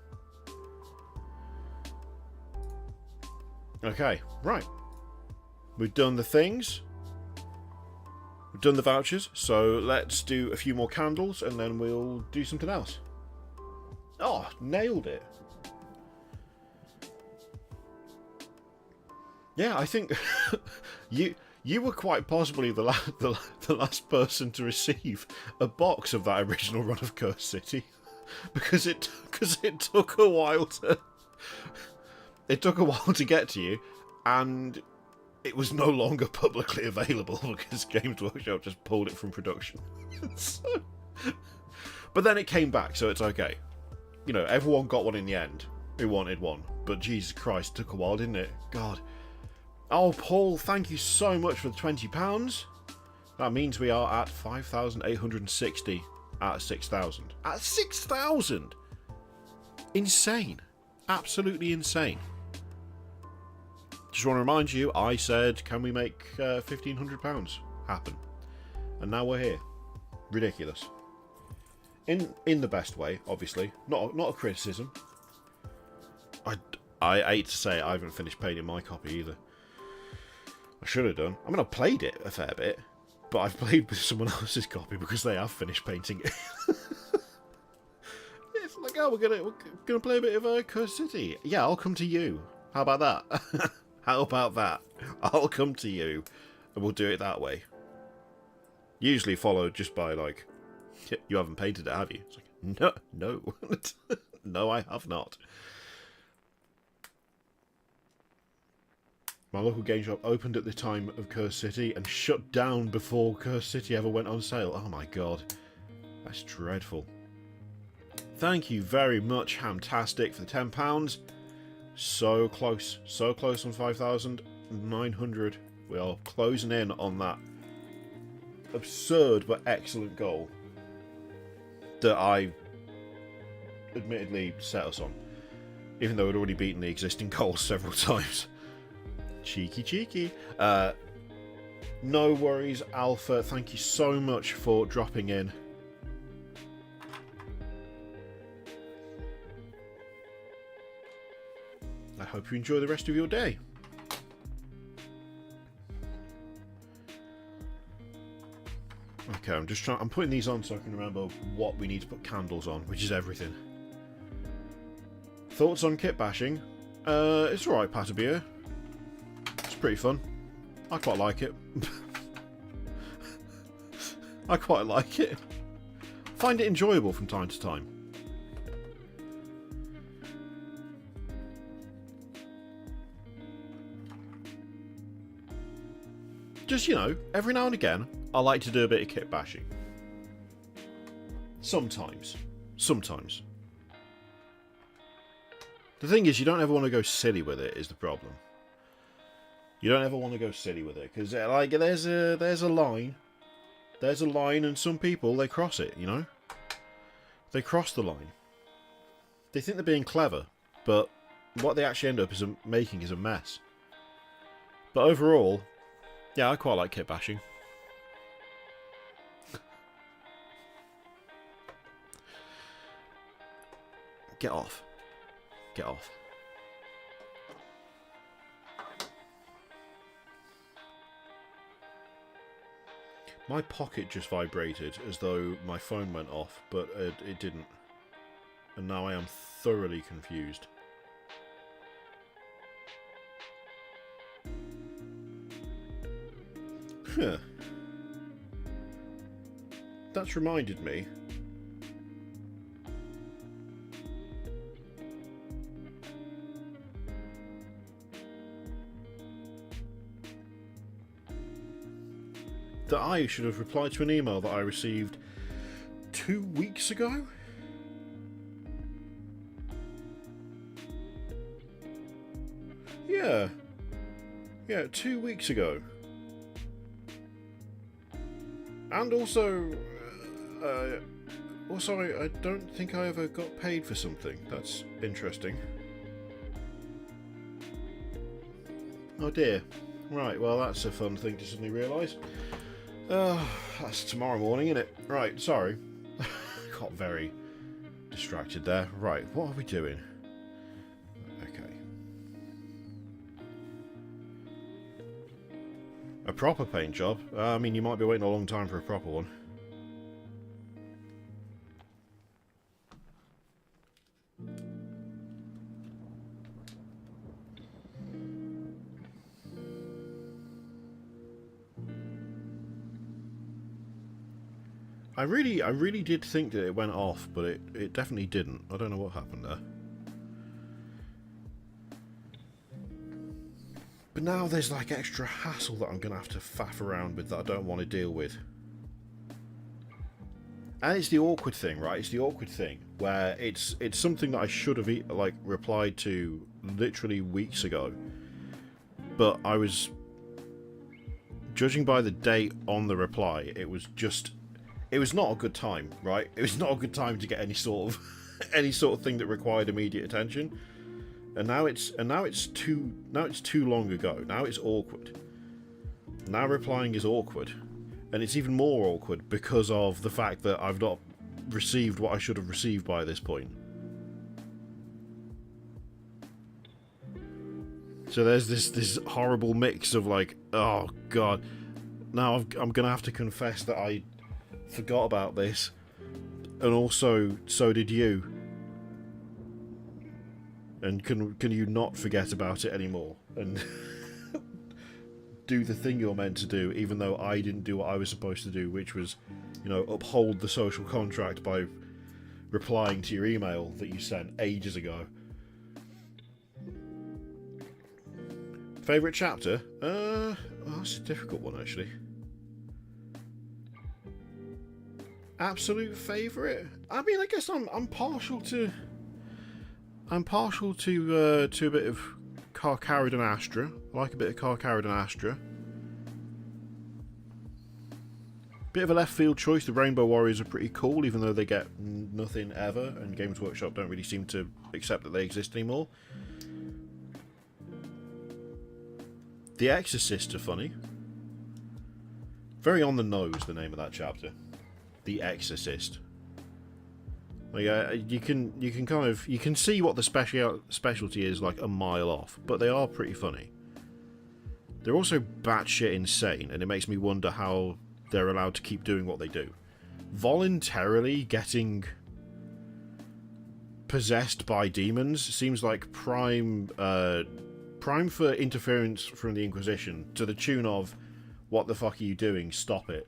Okay, right. We've done the things. We've done the vouchers, so let's do a few more candles and then we'll do something else. Oh, nailed it. Yeah, I think you were quite possibly the last person to receive a box of that original run of Curse City, because it took a while to get to you, and it was no longer publicly available because Games Workshop just pulled it from production. So, but then it came back, so it's okay. You know, everyone got one in the end who wanted one. But Jesus Christ, it took a while, didn't it? God. Oh, Paul, thank you so much for the £20. That means we are at 5,860 out of 6,000. At 6,000! Insane. Absolutely insane. Just want to remind you, I said, can we make £1,500 happen? And now we're here. Ridiculous. In the best way, obviously. Not a criticism. I hate to say it, I haven't finished painting my copy either. I should have done. I mean, I've played it a fair bit, but I've played with someone else's copy because they have finished painting it. It's like, oh, we're gonna play a bit of Curse City. Yeah, I'll come to you. How about that? How about that? I'll come to you, and we'll do it that way. Usually followed just by like, you haven't painted it, have you? It's like, no, no, I have not. My local game shop opened at the time of Curse City and shut down before Curse City ever went on sale. Oh my god. That's dreadful. Thank you very much, Hamtastic, for the £10. So close on 5,900. We are closing in on that absurd but excellent goal that I admittedly set us on. Even though I'd already beaten the existing goals several times. Cheeky. No worries, Alpha. Thank you so much for dropping in. I hope you enjoy the rest of your day. Okay, I'm putting these on so I can remember what we need to put candles on, which is everything. Thoughts on kit bashing? It's alright, Patabia. Pretty fun. I quite like it. I quite like it. Find it enjoyable from time to time. Just, you know, every now and again, I like to do a bit of kit bashing. Sometimes. The thing is, you don't ever want to go silly with it, is the problem. You don't ever want to go silly with it, because like there's a line, and some people, they cross it, you know. They cross the line. They think they're being clever, but what they actually end up making is a mess. But overall, yeah, I quite like kit bashing. Get off. My pocket just vibrated as though my phone went off, but it didn't. And now I am thoroughly confused. Huh. That's reminded me. That I should have replied to an email that I received 2 weeks ago? Yeah, 2 weeks ago. And also, I don't think I ever got paid for something. That's interesting. Oh dear. Right, well that's a fun thing to suddenly realise. That's tomorrow morning, isn't it? Right, sorry. Got very distracted there. Right, what are we doing? Okay. A proper paint job? I mean, you might be waiting a long time for a proper one. I really did think that it went off, but it definitely didn't. I don't know what happened there. But now there's like extra hassle that I'm going to have to faff around with that I don't want to deal with. And it's the awkward thing, right? It's the awkward thing where it's something that I should have like replied to literally weeks ago. But I was, judging by the date on the reply, it was not a good time, right? It was not a good time to get any sort of thing that required immediate attention. And now it's too long ago. Now it's awkward. Now replying is awkward. And it's even more awkward because of the fact that I've not received what I should have received by this point. So there's this horrible mix of like, oh god, now I'm gonna have to confess that I forgot about this, and also so did you. And can you not forget about it anymore and do the thing you're meant to do, even though I didn't do what I was supposed to do, which was, you know, uphold the social contract by replying to your email that you sent ages ago. Favourite chapter? That's a difficult one, actually. Absolute favourite? I mean, I guess I'm partial to a bit of Carcarad and Astra. I like a bit of Carcarad and Astra. Bit of a left field choice. The Rainbow Warriors are pretty cool, even though they get nothing ever, and Games Workshop don't really seem to accept that they exist anymore. The Exorcist are funny. Very on the nose, the name of that chapter. The Exorcist. Like, you can see what the specialty is like a mile off, but they are pretty funny. They're also batshit insane, and it makes me wonder how they're allowed to keep doing what they do. Voluntarily getting possessed by demons seems like prime for interference from the Inquisition, to the tune of, "What the fuck are you doing? Stop it."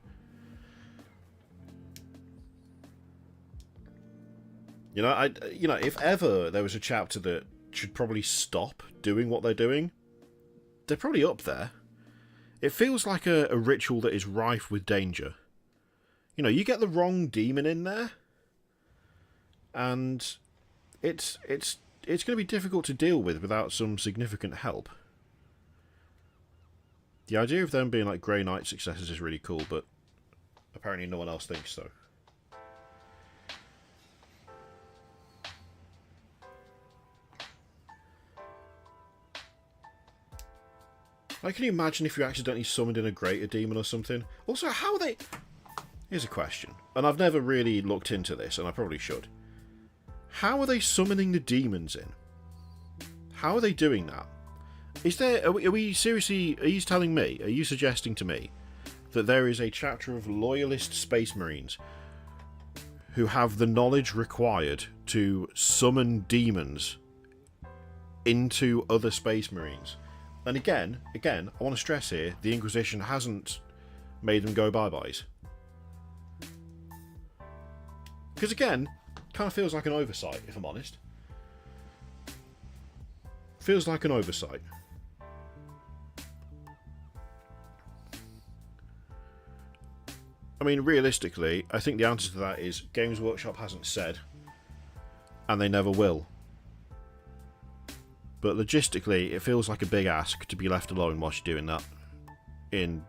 You know, if ever there was a chapter that should probably stop doing what they're doing, they're probably up there. It feels like a ritual that is rife with danger. You know, you get the wrong demon in there, and it's going to be difficult to deal with without some significant help. The idea of them being like Grey Knight successors is really cool, but apparently no one else thinks so. Like, can you imagine if you accidentally summoned in a greater demon or something? Also, how are they... Here's a question, and I've never really looked into this, and I probably should. How are they summoning the demons in? How are they doing that? Is there... Are we seriously... Are you telling me, are you suggesting to me that there is a chapter of loyalist space marines who have the knowledge required to summon demons into other space marines? And again, I want to stress here, the Inquisition hasn't made them go bye-byes. Because again, kind of feels like an oversight, if I'm honest. Feels like an oversight. I mean, realistically, I think the answer to that is Games Workshop hasn't said, and they never will. But logistically, it feels like a big ask to be left alone whilst you're doing that in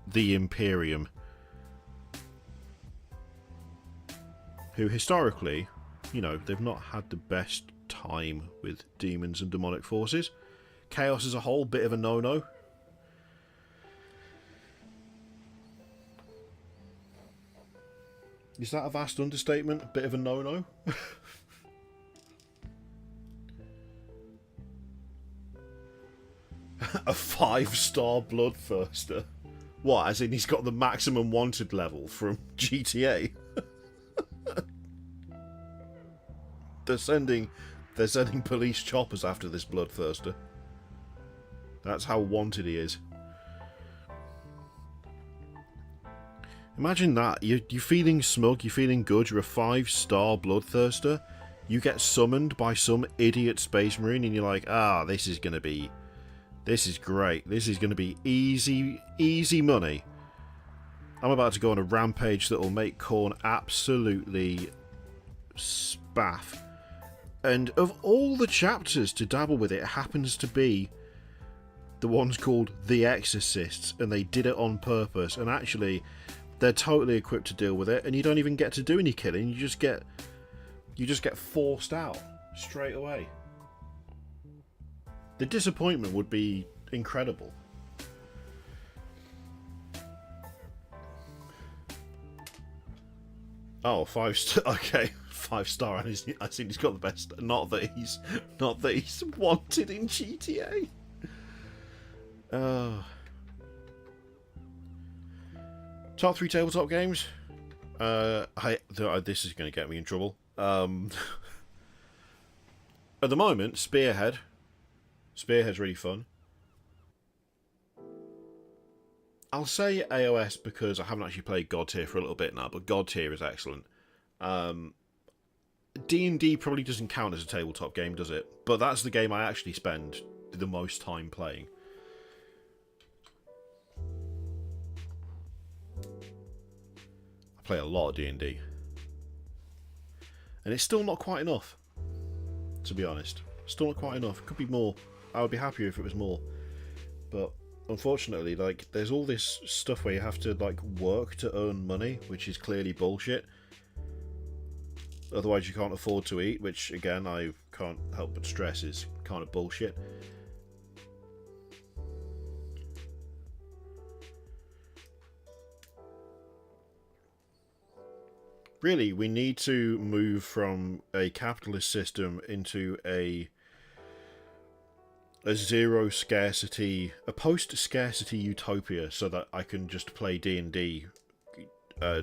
the Imperium, who historically, you know, they've not had the best time with demons and demonic forces. Chaos as a whole, bit of a no-no. Is that a vast understatement? A bit of a no-no? A 5-star Bloodthirster. What, as in he's got the maximum wanted level from GTA? They're sending police choppers after this Bloodthirster. That's how wanted he is. Imagine that. You're feeling smug, you're feeling good, you're a 5-star Bloodthirster. You get summoned by some idiot space marine and you're like, this is going to be This is great. This is going to be easy money. I'm about to go on a rampage that will make Khorne absolutely spaff. And of all the chapters to dabble with, it happens to be the one's called The Exorcists, and they did it on purpose. And actually, they're totally equipped to deal with it, and you don't even get to do any killing. You just get forced out straight away. The disappointment would be incredible. Oh, 5 star. Okay, 5 star, and I think he's got the best. Not that he's wanted in GTA. Top 3 tabletop games. This is going to get me in trouble. At the moment, Spearhead. Spearhead's really fun. I'll say AOS because I haven't actually played God Tier for a little bit now, but God Tier is excellent. D&D probably doesn't count as a tabletop game, does it? But that's the game I actually spend the most time playing. I play a lot of D&D. And it's still not quite enough, to be honest. Still not quite enough. It could be more. I would be happier if it was more. But unfortunately, like, there's all this stuff where you have to, like, work to earn money, which is clearly bullshit. Otherwise you can't afford to eat, which, again, I can't help but stress is kind of bullshit. Really, we need to move from a capitalist system into a zero scarcity, a post-scarcity utopia, so that I can just play D&D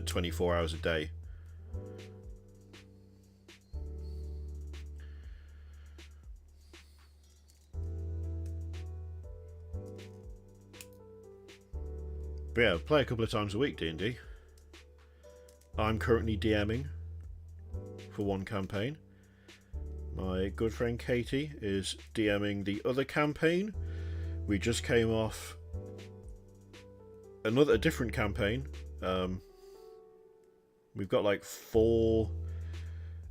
24 hours a day. But yeah, play a couple of times a week D&D. I'm currently DMing for one campaign. My good friend Katie is DMing the other campaign. We just came off a different campaign. We've got like 4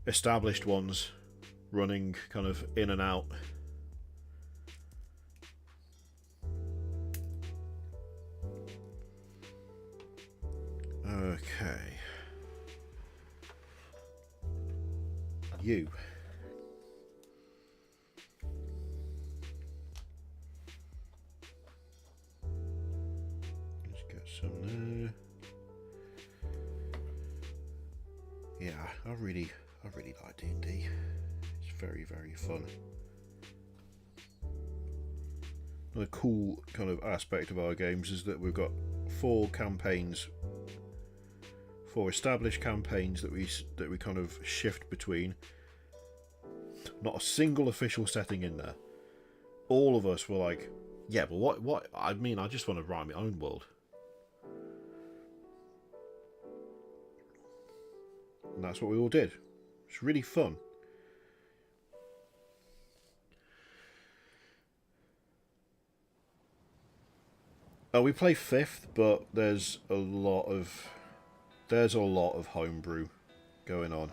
established ones running kind of in and out. Okay. You. Let's get some there. Yeah, I really like D&D. It's very, very fun. Another cool kind of aspect of our games is that we've got 4 campaigns, 4 established campaigns that we kind of shift between. Not a single official setting in there. All of us were like, yeah, but what? I mean, I just want to write my own world. And that's what we all did. It's really fun. We play 5th, but there's a lot of homebrew going on.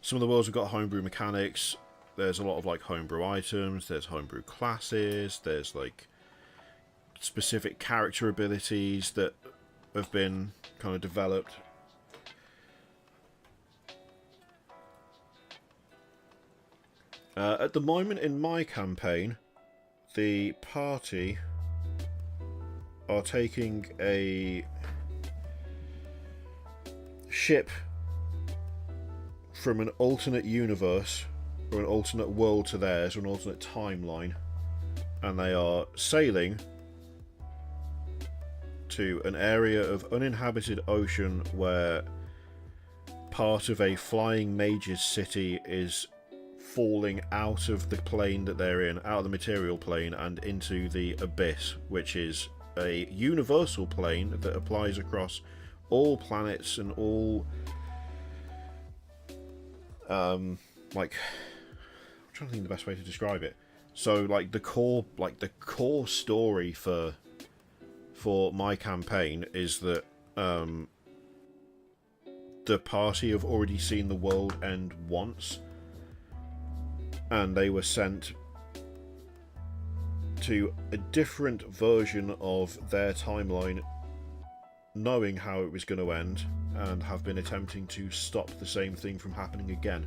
Some of the worlds have got homebrew mechanics. There's a lot of like homebrew items. There's homebrew classes. There's like specific character abilities that have been kind of developed. At the moment in my campaign, the party are taking a ship from an alternate universe or an alternate world to theirs, or an alternate timeline, and they are sailing to an area of uninhabited ocean where part of a flying mage's city is falling out of the plane that they're in, out of the material plane, and into the abyss, which is a universal plane that applies across all planets and all like, I'm trying to think of the best way to describe it. So like the core story for my campaign is that the party have already seen the world end once, and they were sent to a different version of their timeline, knowing how it was going to end, and have been attempting to stop the same thing from happening again.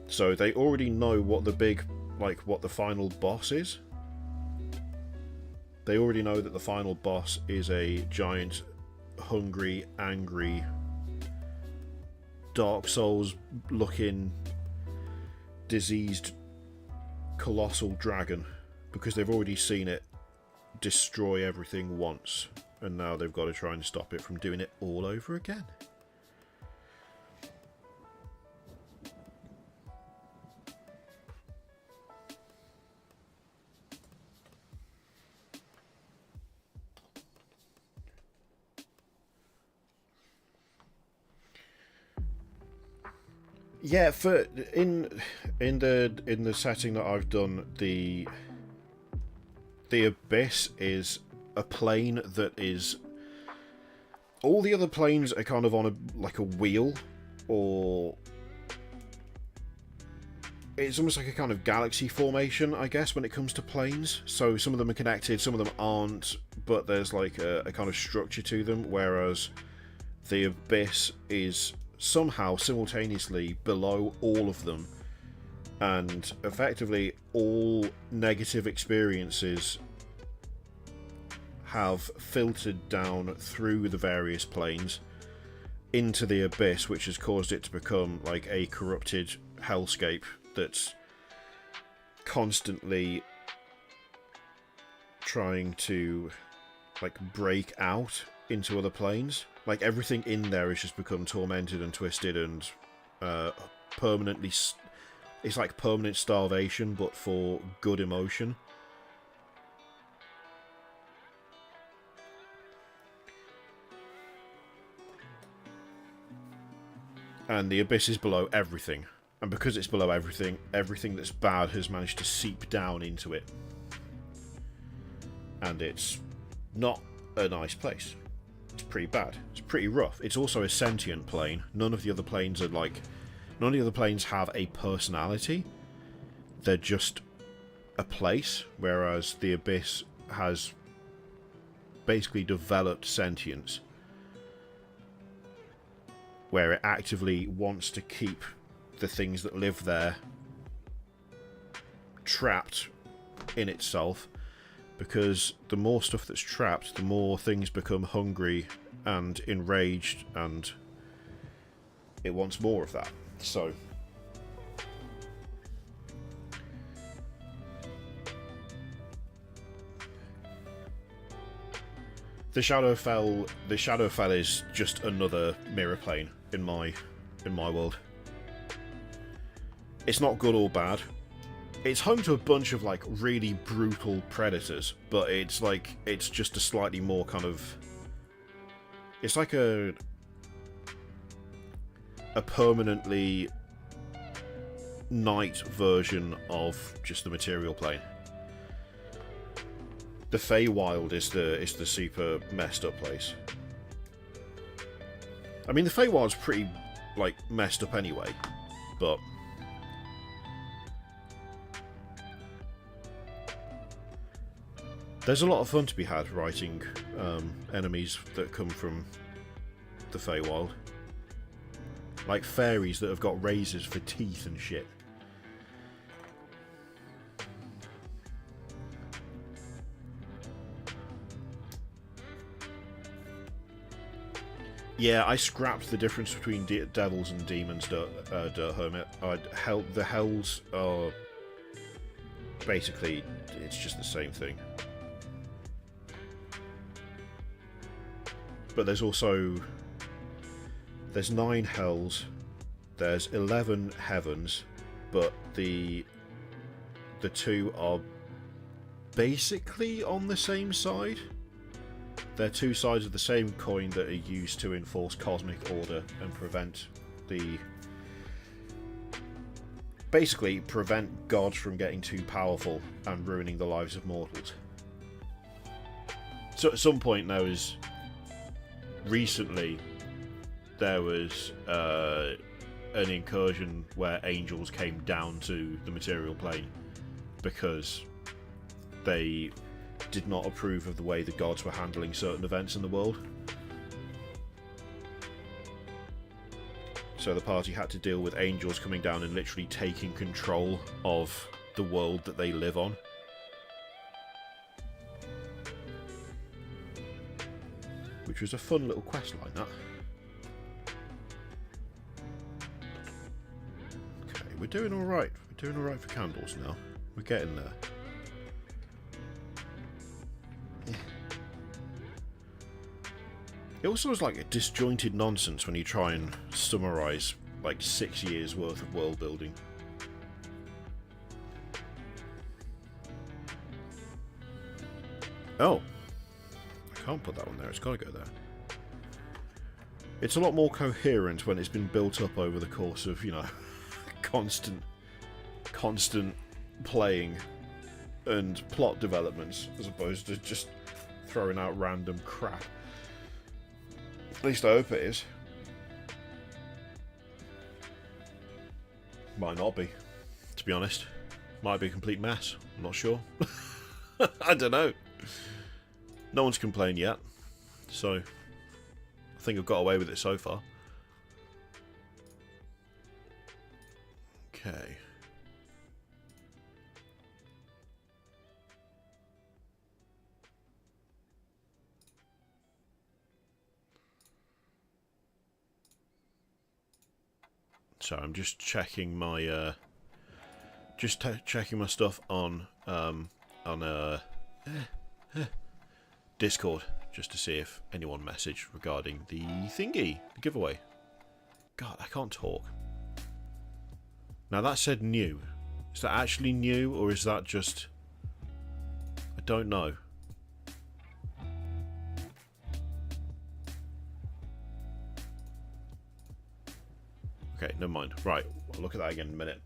So they already know what what the final boss is. They already know that the final boss is a giant, hungry, angry, Dark Souls looking, diseased, colossal dragon, because they've already seen it destroy everything once, and now they've got to try and stop it from doing it all over again. Yeah, for in the setting that I've done, the Abyss is a plane that is, all the other planes are kind of on a wheel, or it's almost like a kind of galaxy formation, I guess, when it comes to planes. So some of them are connected, some of them aren't, but there's like a kind of structure to them, whereas the Abyss is somehow simultaneously below all of them, and effectively all negative experiences have filtered down through the various planes into the Abyss, which has caused it to become like a corrupted hellscape that's constantly trying to like break out into other planes. Like, everything in there has just become tormented and twisted and permanently... It's like permanent starvation, but for good emotion. And the Abyss is below everything. And because it's below everything, everything that's bad has managed to seep down into it. And it's not a nice place. It's pretty bad. It's pretty rough. It's also a sentient plane. None of the other planes have a personality. They're just a place, whereas the Abyss has basically developed sentience, where it actively wants to keep the things that live there trapped in itself. Because the more stuff that's trapped, the more things become hungry and enraged, and it wants more of that. So the Shadowfell is just another mirror plane in my world. It's not good or bad. It's home to a bunch of like really brutal predators, but it's just a slightly more kind of, it's like a permanently night version of just the material plane. The Feywild is the super messed up place. I mean, the Feywild's pretty like messed up anyway, but there's a lot of fun to be had writing enemies that come from the Feywild. Like fairies that have got razors for teeth and shit. Yeah, I scrapped the difference between devils and demons, Dirt Hermit. The hells are basically, it's just the same thing. But there's 9 hells, there's 11 heavens, but the 2 are basically on the same side. They're 2 sides of the same coin that are used to enforce cosmic order and prevent the basically prevent gods from getting too powerful and ruining the lives of mortals. So at some point recently there was an incursion where angels came down to the material plane because they did not approve of the way the gods were handling certain events in the world. So the party had to deal with angels coming down and literally taking control of the world that they live on. Which was a fun little quest line, that. Okay, we're doing alright. We're doing alright for candles now. We're getting there. Yeah. It also is like a disjointed nonsense when you try and summarise like 6 years worth of world building. Oh. I can't put that one there, it's got to go there. It's a lot more coherent when it's been built up over the course of, you know, constant playing and plot developments, as opposed to just throwing out random crap. At least I hope it is. Might not be, to be honest. Might be a complete mess, I'm not sure. I don't know. No one's complained yet, so I think I've got away with it so far. Okay. So I'm just checking my checking my stuff on Discord, just to see if anyone messaged regarding the thingy, the giveaway. God, I can't talk. Now that said new. Is that actually new, or is that just... I don't know. Okay, never mind. Right, I'll look at that again in a minute.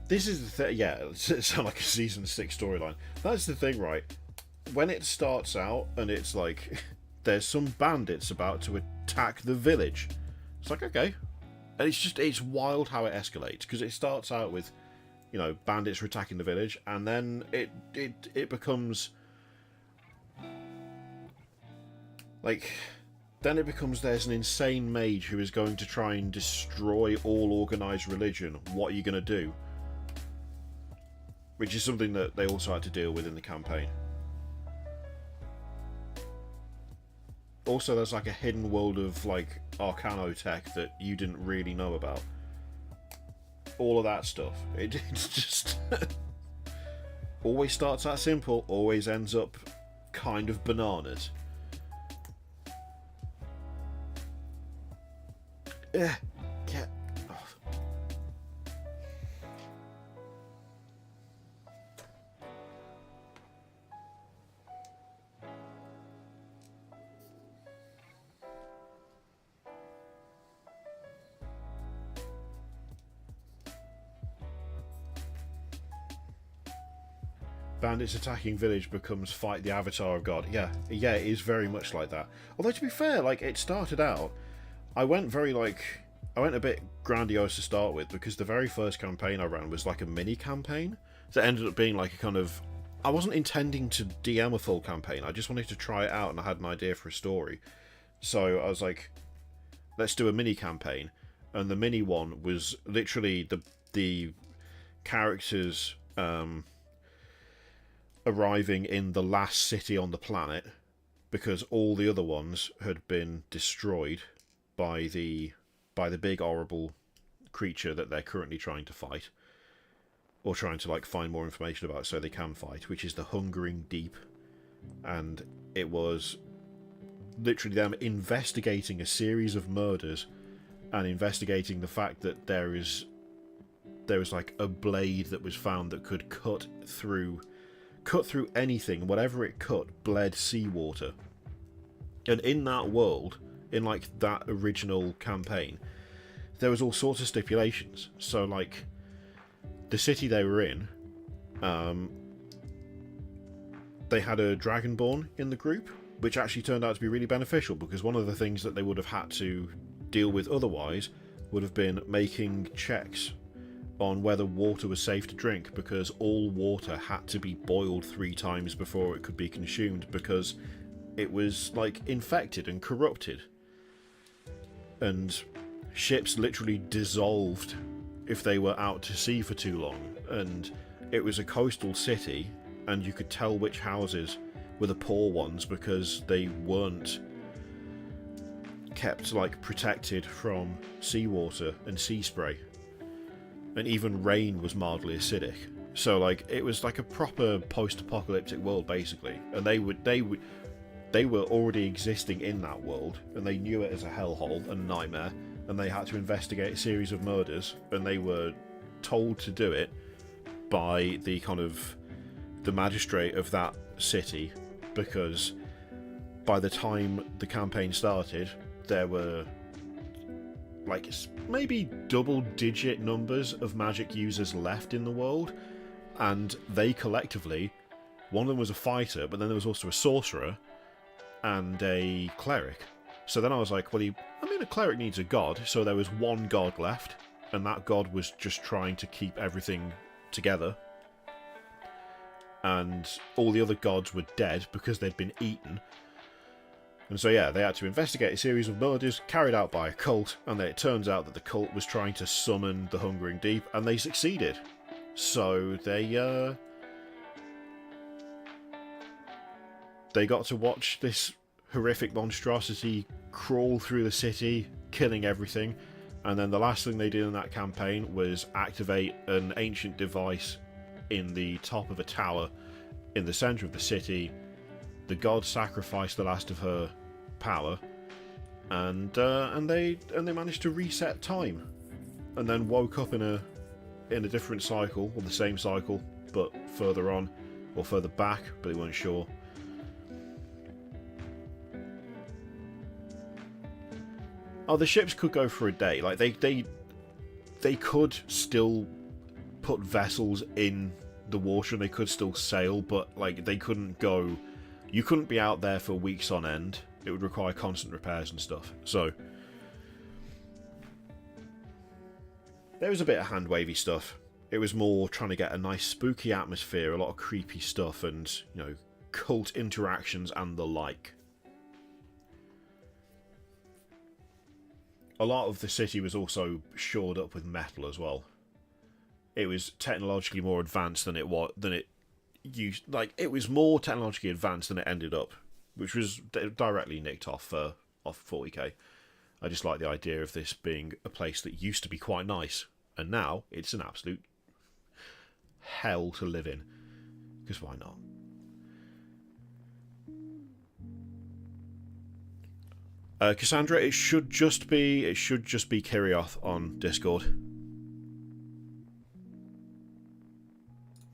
This is the thing, yeah, it sounds like a season 6 storyline. That's the thing, right? When it starts out and it's like, there's some bandits about to attack the village. It's like, okay. And it's wild how it escalates, because it starts out with, you know, bandits are attacking the village, and then it becomes... like... Then it becomes there's an insane mage who is going to try and destroy all organised religion. What are you going to do? Which is something that they also had to deal with in the campaign. Also, there's like a hidden world of like arcanotech that you didn't really know about. All of that stuff. It's just... always starts out simple, always ends up kind of bananas. Yeah. Bandits attacking village becomes fight the avatar of God. Yeah, it is very much like that. Although to be fair, like it started out, I went a bit grandiose to start with, because the very first campaign I ran was like a mini campaign that ended up being like a kind of... I wasn't intending to DM a full campaign, I just wanted to try it out and I had an idea for a story. So I was like, let's do a mini campaign. And the mini one was literally the characters arriving in the last city on the planet, because all the other ones had been destroyed by the big horrible creature that they're currently trying to fight, or trying to like find more information about so they can fight, which is the Hungering Deep. And it was literally them investigating a series of murders and investigating the fact that there was like a blade that was found that could cut through anything. Whatever it cut bled seawater. And in that world, in like that original campaign, there was all sorts of stipulations. So like the city they were in, they had a dragonborn in the group, which actually turned out to be really beneficial, because one of the things that they would have had to deal with otherwise would have been making checks on whether water was safe to drink, because all water had to be boiled 3 times before it could be consumed, because it was like infected and corrupted, and ships literally dissolved if they were out to sea for too long. And it was a coastal city, and you could tell which houses were the poor ones because they weren't kept like protected from seawater and sea spray, and even rain was mildly acidic. So like it was like a proper post-apocalyptic world basically, and they were already existing in that world, and they knew it as a hellhole and nightmare, and they had to investigate a series of murders, and they were told to do it by the kind of the magistrate of that city, because by the time the campaign started there were like maybe double-digit numbers of magic users left in the world, and they collectively, one of them was a fighter, but then there was also a sorcerer and a cleric. So then I was like, well, a cleric needs a god, so there was one god left, and that god was just trying to keep everything together, and all the other gods were dead because they'd been eaten. And so yeah, they had to investigate a series of murders carried out by a cult, and then it turns out that the cult was trying to summon the Hungering Deep, and they succeeded. So they got to watch this horrific monstrosity crawl through the city, killing everything, and then the last thing they did in that campaign was activate an ancient device in the top of a tower in the centre of the city. The god sacrificed the last of her power, and they managed to reset time, and then woke up in a different cycle, or the same cycle but further on or further back, but they weren't sure. Oh, the ships could go for a day. Like they could still put vessels in the water and they could still sail, but like they couldn't go. You couldn't be out there for weeks on end. It would require constant repairs and stuff. So there was a bit of hand wavy stuff. It was more trying to get a nice spooky atmosphere, a lot of creepy stuff, and cult interactions and the like. A lot of the city was also shored up with metal as well. It was technologically more advanced than it used. Like, it was more technologically advanced than it ended up, which was directly nicked off 40k. I just like the idea of this being a place that used to be quite nice, and now it's an absolute hell to live in. Because why not? Cassandra, it should just be Kirioth on Discord.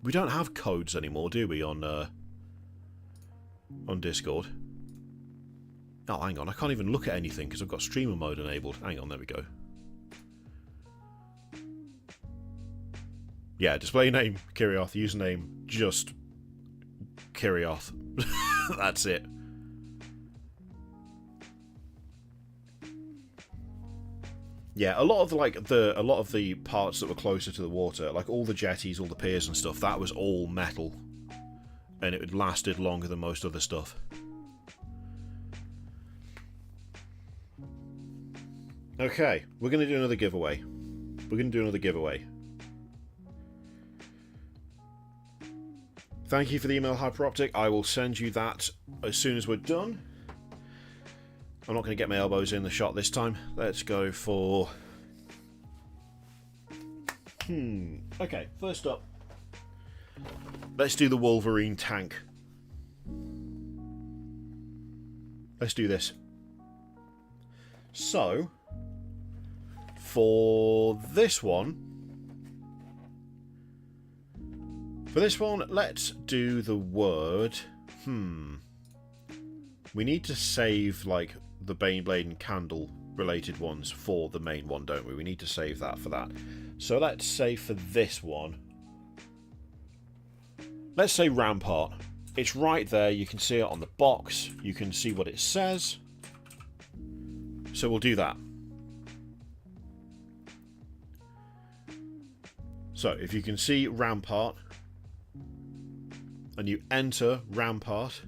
We don't have codes anymore, do we, on Discord? Oh, hang on, I can't even look at anything because I've got streamer mode enabled. Hang on, there we go. Yeah, display name Kirioth, username just Kirioth. That's it. Yeah, a lot of the parts that were closer to the water, like all the jetties, all the piers and stuff, that was all metal, and it lasted longer than most other stuff. Okay, we're going to do another giveaway. Thank you for the email, Hyperoptic. I will send you that as soon as we're done. I'm not going to get my elbows in the shot this time. Let's go for... Okay, first up. Let's do the Wolverine tank. Let's do this. So, for this one, let's do the word... We need to save, like, the Baneblade and Candle related ones for the main one, don't we? We need to save that for that. So let's say for this one, let's say Rampart. It's right there. You can see it on the box. You can see what it says. So we'll do that. So if you can see Rampart and you enter Rampart,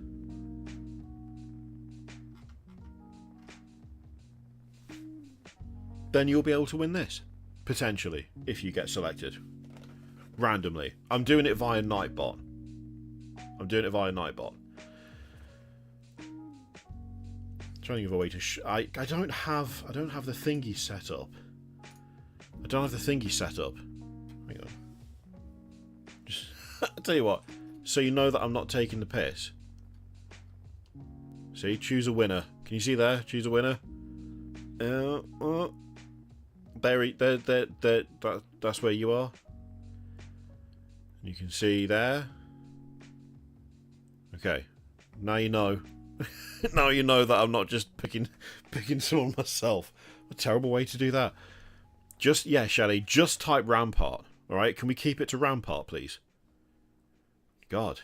then you'll be able to win this, potentially, if you get selected. Randomly. I'm doing it via Nightbot. Trying to give a way to I don't have the thingy set up. Hang on. Just I'll tell you what. So you know that I'm not taking the piss. See, choose a winner. Can you see there? Choose a winner. That's where you are. You can see there. Okay. Now you know. Now you know that I'm not just picking someone myself. A terrible way to do that. Just, yeah, Shelley, just type Rampart. Alright, can we keep it to Rampart, please? God.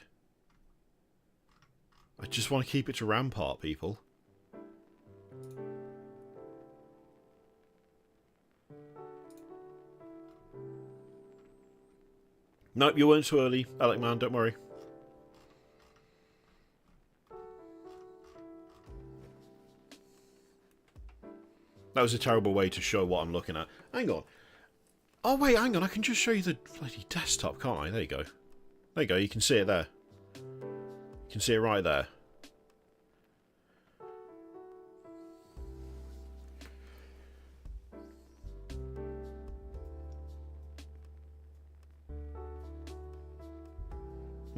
I just want to keep it to Rampart, people. Nope, you weren't too early, Alec Man, don't worry. That was a terrible way to show what I'm looking at. Hang on. Oh, wait, hang on. I can just show you the bloody desktop, can't I? There you go. There you go. You can see it there. You can see it right there.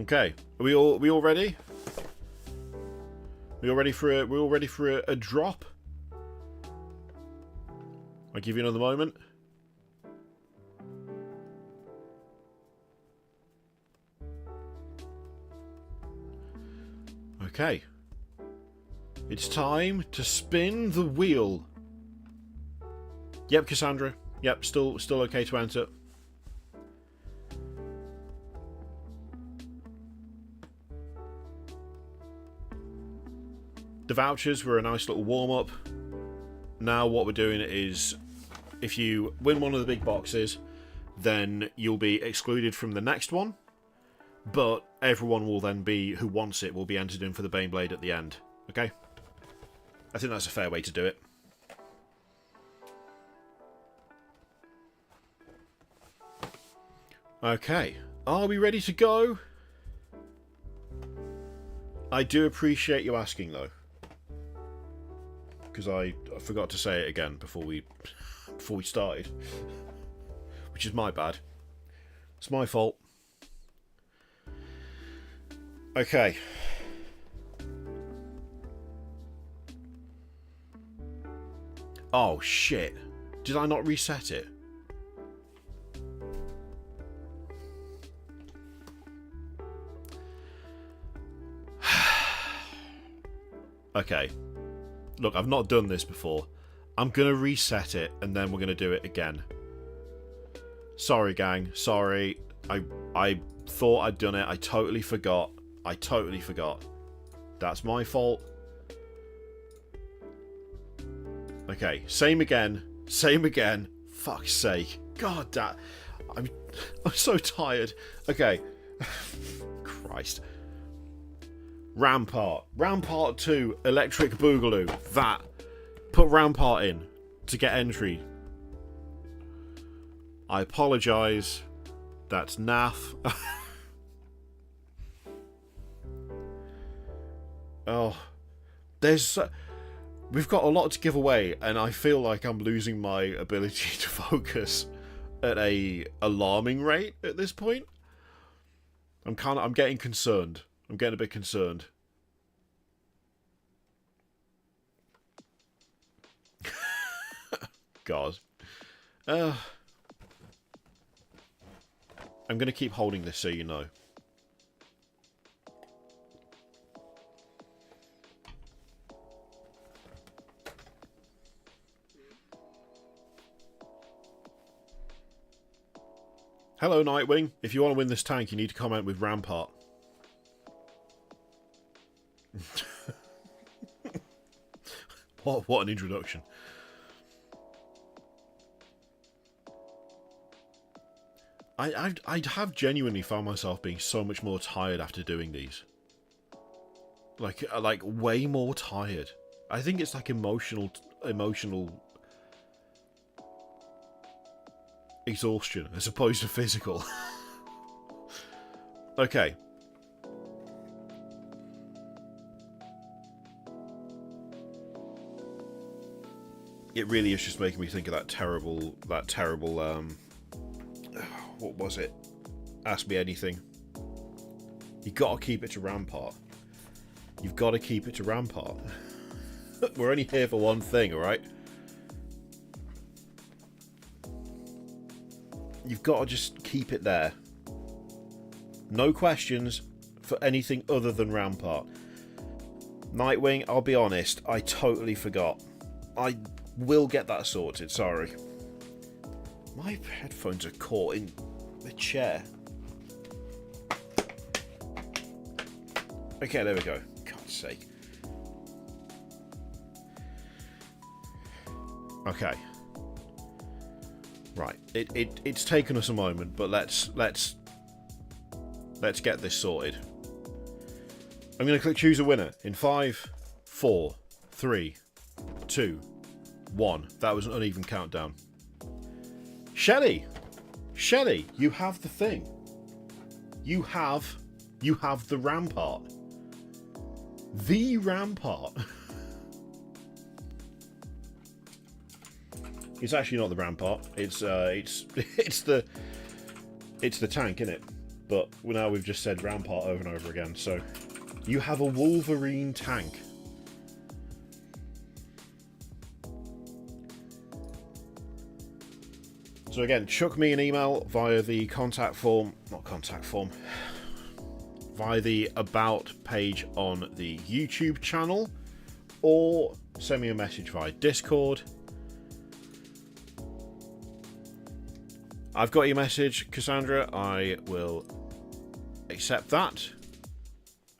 Okay. Are we all ready? We all ready for a drop? I'll give you another moment. Okay. It's time to spin the wheel. Yep, Cassandra. Yep, still okay to enter. The vouchers were a nice little warm-up. Now what we're doing is, if you win one of the big boxes, then you'll be excluded from the next one. But everyone will then be, who wants it, will be entered in for the Baneblade at the end. Okay? I think that's a fair way to do it. Okay. Are we ready to go? I do appreciate you asking, though. Because I forgot to say it again before we started. Which is my bad. It's my fault. Okay. Oh, shit. Did I not reset it? Okay. Look, I've not done this before. I'm going to reset it, and then we're going to do it again. Sorry, gang. Sorry. I thought I'd done it. I totally forgot. That's my fault. Okay, same again. Fuck's sake. God damn. I'm so tired. Okay. Christ. Rampart 2 Electric Boogaloo. That. Put Rampart in to get entry. I apologise. That's naff. Oh, we've got a lot to give away, and I feel like I'm losing my ability to focus at a alarming rate at this point. I'm getting concerned. I'm getting a bit concerned. God. I'm going to keep holding this so you know. Hello, Nightwing. If you want to win this tank, you need to comment with Rampart. What an introduction. I have genuinely found myself being so much more tired after doing these. Like way more tired. I think it's like emotional exhaustion as opposed to physical. Okay. It really is just making me think of that terrible what was it? Ask Me Anything. You gotta keep it to Rampart. You've got to keep it to Rampart. We're only here for one thing, alright? You've got to just keep it there. No questions for anything other than Rampart. Nightwing, I'll be honest, I totally forgot. I will get that sorted, sorry. My headphones are caught in the chair. Okay, there we go. God's sake. Okay. Right. It's taken us a moment, but let's get this sorted. I'm going to click choose a winner in 5, 4, 3, 2, 1. That was an uneven countdown. Shelley, you have the thing. You have the Rampart. The Rampart. It's actually not the Rampart. It's the tank, innit? But now we've just said Rampart over and over again. So you have a Wolverine tank. So again, chuck me an email via the via the About page on the YouTube channel, or send me a message via Discord. I've got your message, Cassandra. I will accept that,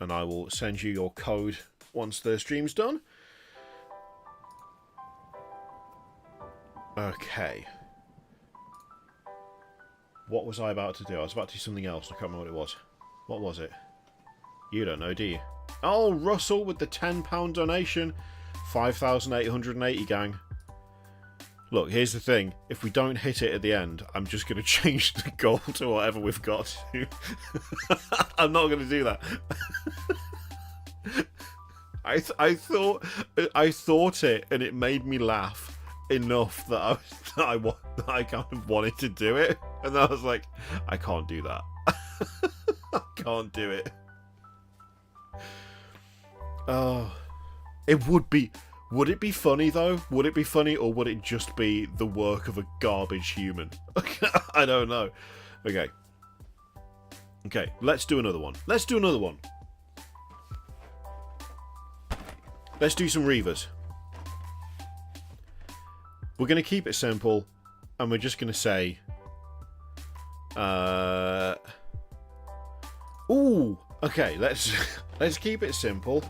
and I will send you your code once the stream's done. Okay. What was I about to do? I was about to do something else. I can't remember what it was. What was it? You don't know, do you? Oh, Russell with the £10 donation. 5,880, gang. Look, here's the thing. If we don't hit it at the end, I'm just going to change the goal to whatever we've got to. I'm not going to do that. I thought it, and it made me laugh enough that I kind of wanted to do it. And then I was like, I can't do that. I can't do it. Oh, would it be funny though? Would it be funny, or would it just be the work of a garbage human? I don't know. Okay, let's do another one. Let's do some Reavers. We're going to keep it simple, and we're just going to say... Ooh! Okay, let's keep it simple,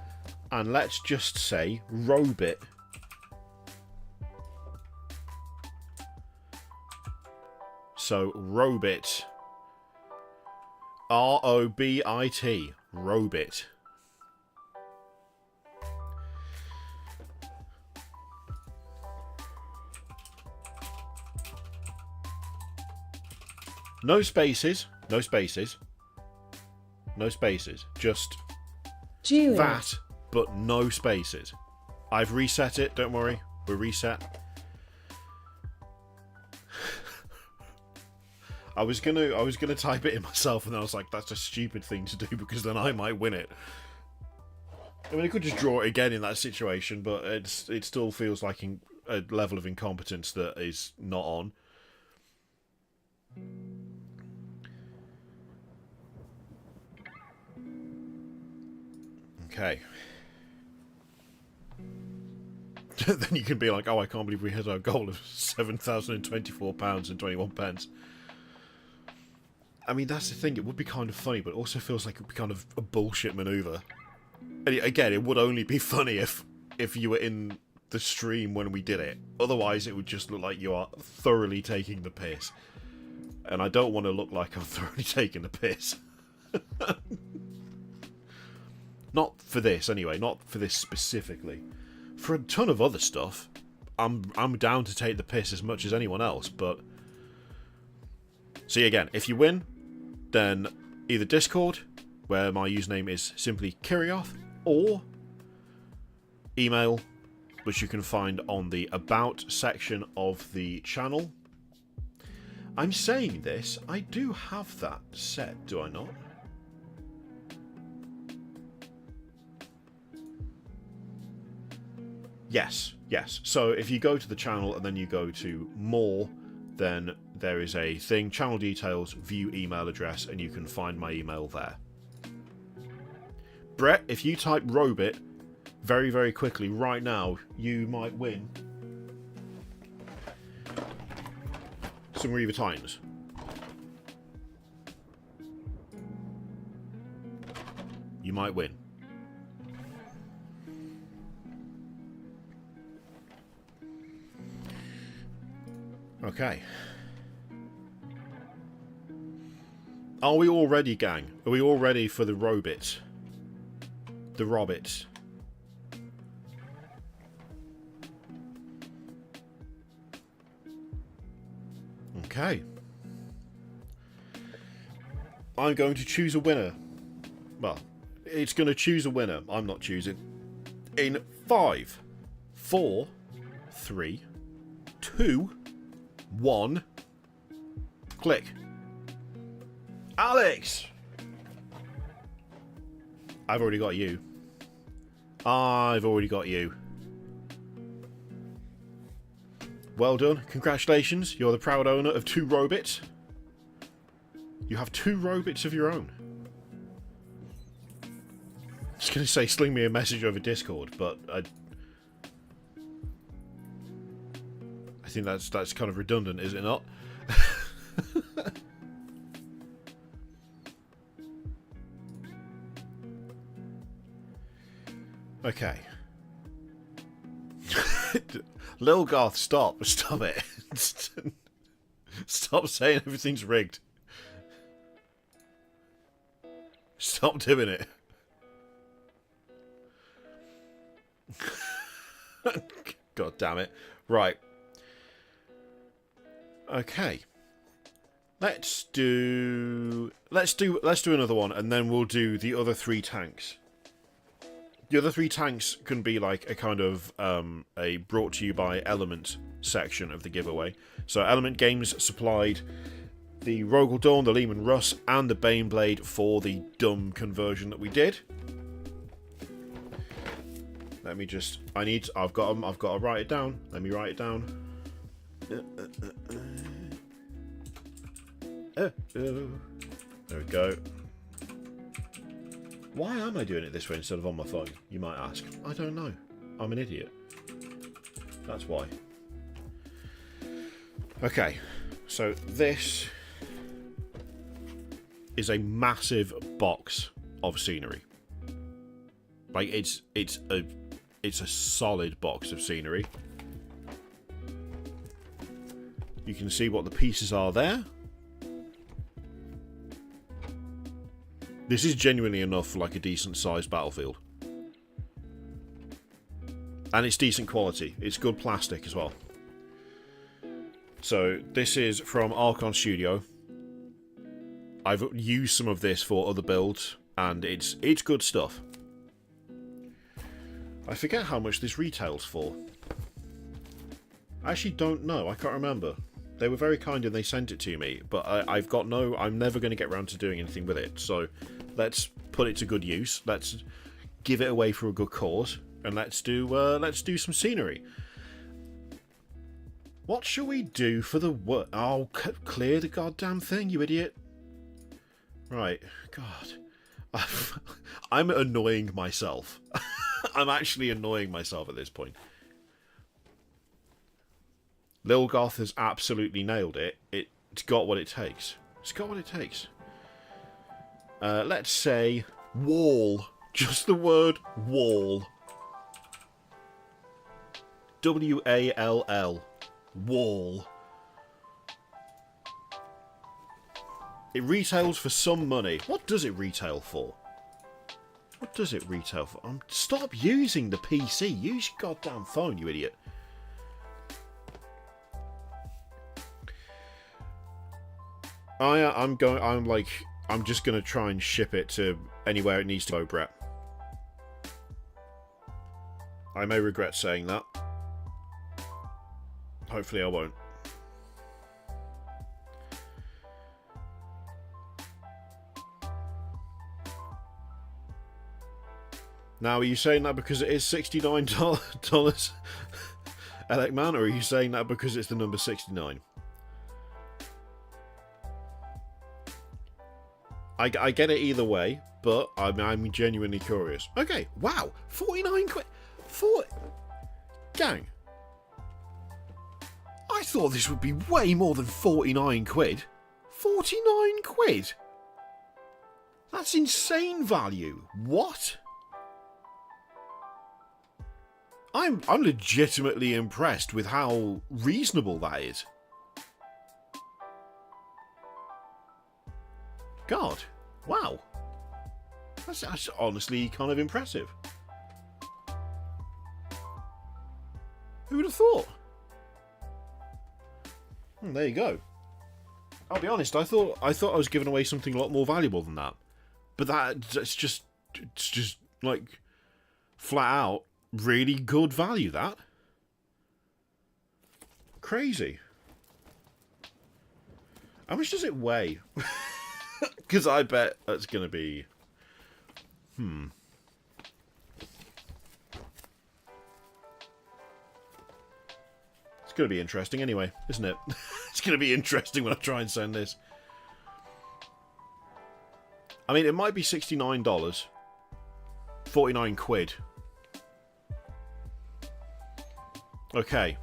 and let's just say Robit. So, Robit. R-O-B-I-T. Robit. No spaces. No spaces. No spaces. Just Juliet. that, but no spaces. I've reset it. Don't worry. We're reset. I was gonna type it in myself, and then I was like, that's a stupid thing to do because then I might win it. I mean, I could just draw it again in that situation, but it still feels like a level of incompetence that is not on. Okay. Then you can be like, oh, I can't believe we hit our goal of £7,024.21. I mean, that's the thing. It would be kind of funny, but it also feels like it would be kind of a bullshit maneuver. And again, it would only be funny if you were in the stream when we did it. Otherwise, it would just look like you are thoroughly taking the piss. And I don't want to look like I'm thoroughly taking the piss. Not for this, anyway. Not for this specifically. For a ton of other stuff, I'm down to take the piss as much as anyone else, but... See, again, if you win, then either Discord, where my username is simply Kirioth, or email, which you can find on the About section of the channel. I'm saying this, I do have that set, do I not? Yes, yes. So if you go to the channel and then you go to more, then there is a thing, channel details, view email address, and you can find my email there. Brett, if you type Robit very, very quickly right now, you might win some Reaver Titans. You might win. Okay. Are we all ready, gang? Are we all ready for the Robit? The Robbits. Okay. I'm going to choose a winner. Well, it's going to choose a winner. I'm not choosing. In 5, 4, 3, 2, 1. Click. Alex! I've already got you. I've already got you. Well done. Congratulations. You're the proud owner of 2 Robits. You have 2 Robits of your own. I was going to say sling me a message over Discord, but I think that's kind of redundant, is it not? Okay. Lil Garth, stop it. Stop saying everything's rigged. Stop doing it. God damn it. Right. Okay. Let's do another one, and then we'll do the other 3 tanks. The other 3 tanks can be like a kind of a brought to you by Element section of the giveaway. So Element Games supplied the Rogel Dawn, the Lehman Russ, and the Baneblade for the dumb conversion that we did. Let me just... I've got to write it down. Let me write it down. There we go. Why am I doing it this way instead of on my phone, you might ask? I don't know. I'm an idiot. That's why. Okay, so this is a massive box of scenery. Like, it's a solid box of scenery. You can see what the pieces are there. This is genuinely enough for like a decent sized battlefield. And it's decent quality. It's good plastic as well. So this is from Archon Studio. I've used some of this for other builds, and it's good stuff. I forget how much this retails for. I actually don't know. I can't remember. They were very kind and they sent it to me, but I'm never going to get around to doing anything with it. So let's put it to good use. Let's give it away for a good cause, and let's do some scenery. What shall we do for the what? Oh, clear the goddamn thing, you idiot! Right, God, I'm annoying myself. I'm actually annoying myself at this point. Lil Goth has absolutely nailed it. It's got what it takes. It's got what it takes. Let's say wall. Just the word wall. W-A-L-L. Wall. It retails for some money. What does it retail for? What does it retail for? Stop using the PC. Use your goddamn phone, you idiot. I'm just gonna try and ship it to anywhere it needs to go, Brett. I may regret saying that. Hopefully I won't. Now, are you saying that because it is $69, Alec Man, or are you saying that because it's the number 69? I get it either way, but I'm genuinely curious. Okay, wow, 49 quid. Gang. I thought this would be way more than 49 quid. 49 quid? That's insane value. What? I'm legitimately impressed with how reasonable that is. God. Wow. That's honestly kind of impressive. Who would have thought? There you go. I'll be honest, I thought I was giving away something a lot more valuable than that. But it's just like flat out really good value, that. Crazy. How much does it weigh? Because I bet that's going to be... It's going to be interesting anyway, isn't it? It's going to be interesting when I try and send this. I mean, it might be $69. 49 quid. Okay.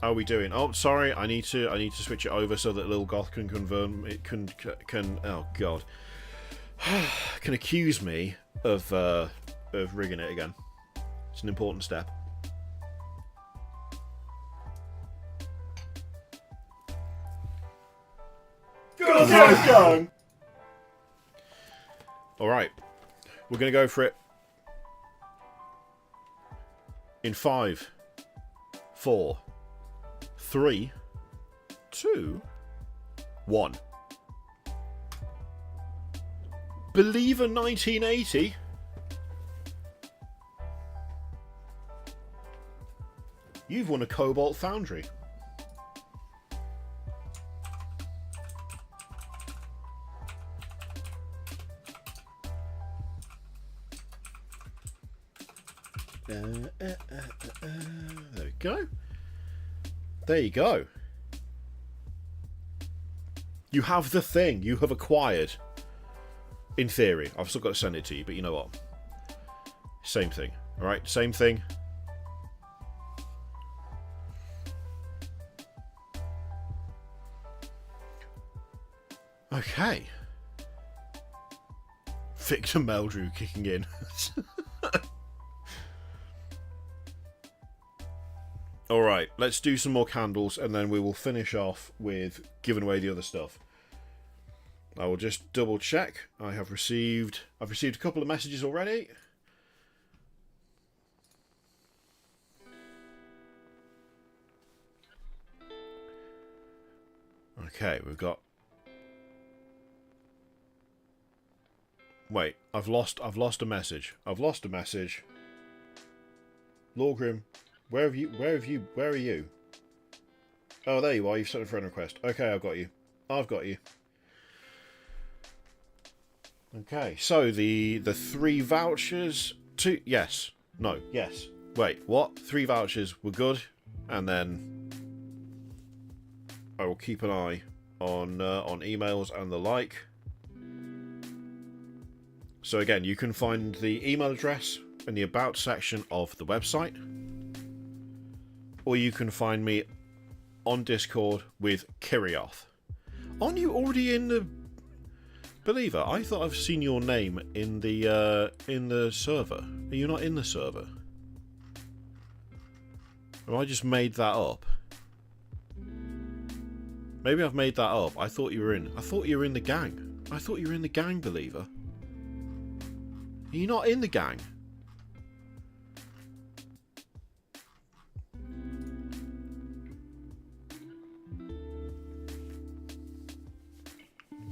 How are we doing? Oh, sorry. I need to switch it over so that Lil Goth can confirm. It can. Oh God. Can accuse me of rigging it again. It's an important step. Go. All right. We're gonna go for it. In 5, 4, 3, 2, 1. Believer 1980. You've won a Cobalt Foundry. There we go. There you go. You have the thing. You have acquired. In theory. I've still got to send it to you, but you know what? Same thing. Alright, same thing. Okay. Victor Meldrew kicking in. Alright, let's do some more candles and then we will finish off with giving away the other stuff. I will just double check. I've received a couple of messages already. Okay, we've got... Wait, I've lost a message. Lorgrim, where are you? Oh, there you are. You've sent a friend request. Okay, I've got you. Okay, so the 3 vouchers... Yes. Wait, what? 3 vouchers were good, and then I will keep an eye on emails and the like. So again, you can find the email address in the About section of the website, or you can find me on Discord with Kirioth. Aren't you already in the... Believer, I thought I've seen your name in the server. Are you not in the server? Or I just made that up? Maybe I've made that up. I thought you were in. I thought you were in the gang. I thought you were in the gang, Believer. Are you not in the gang?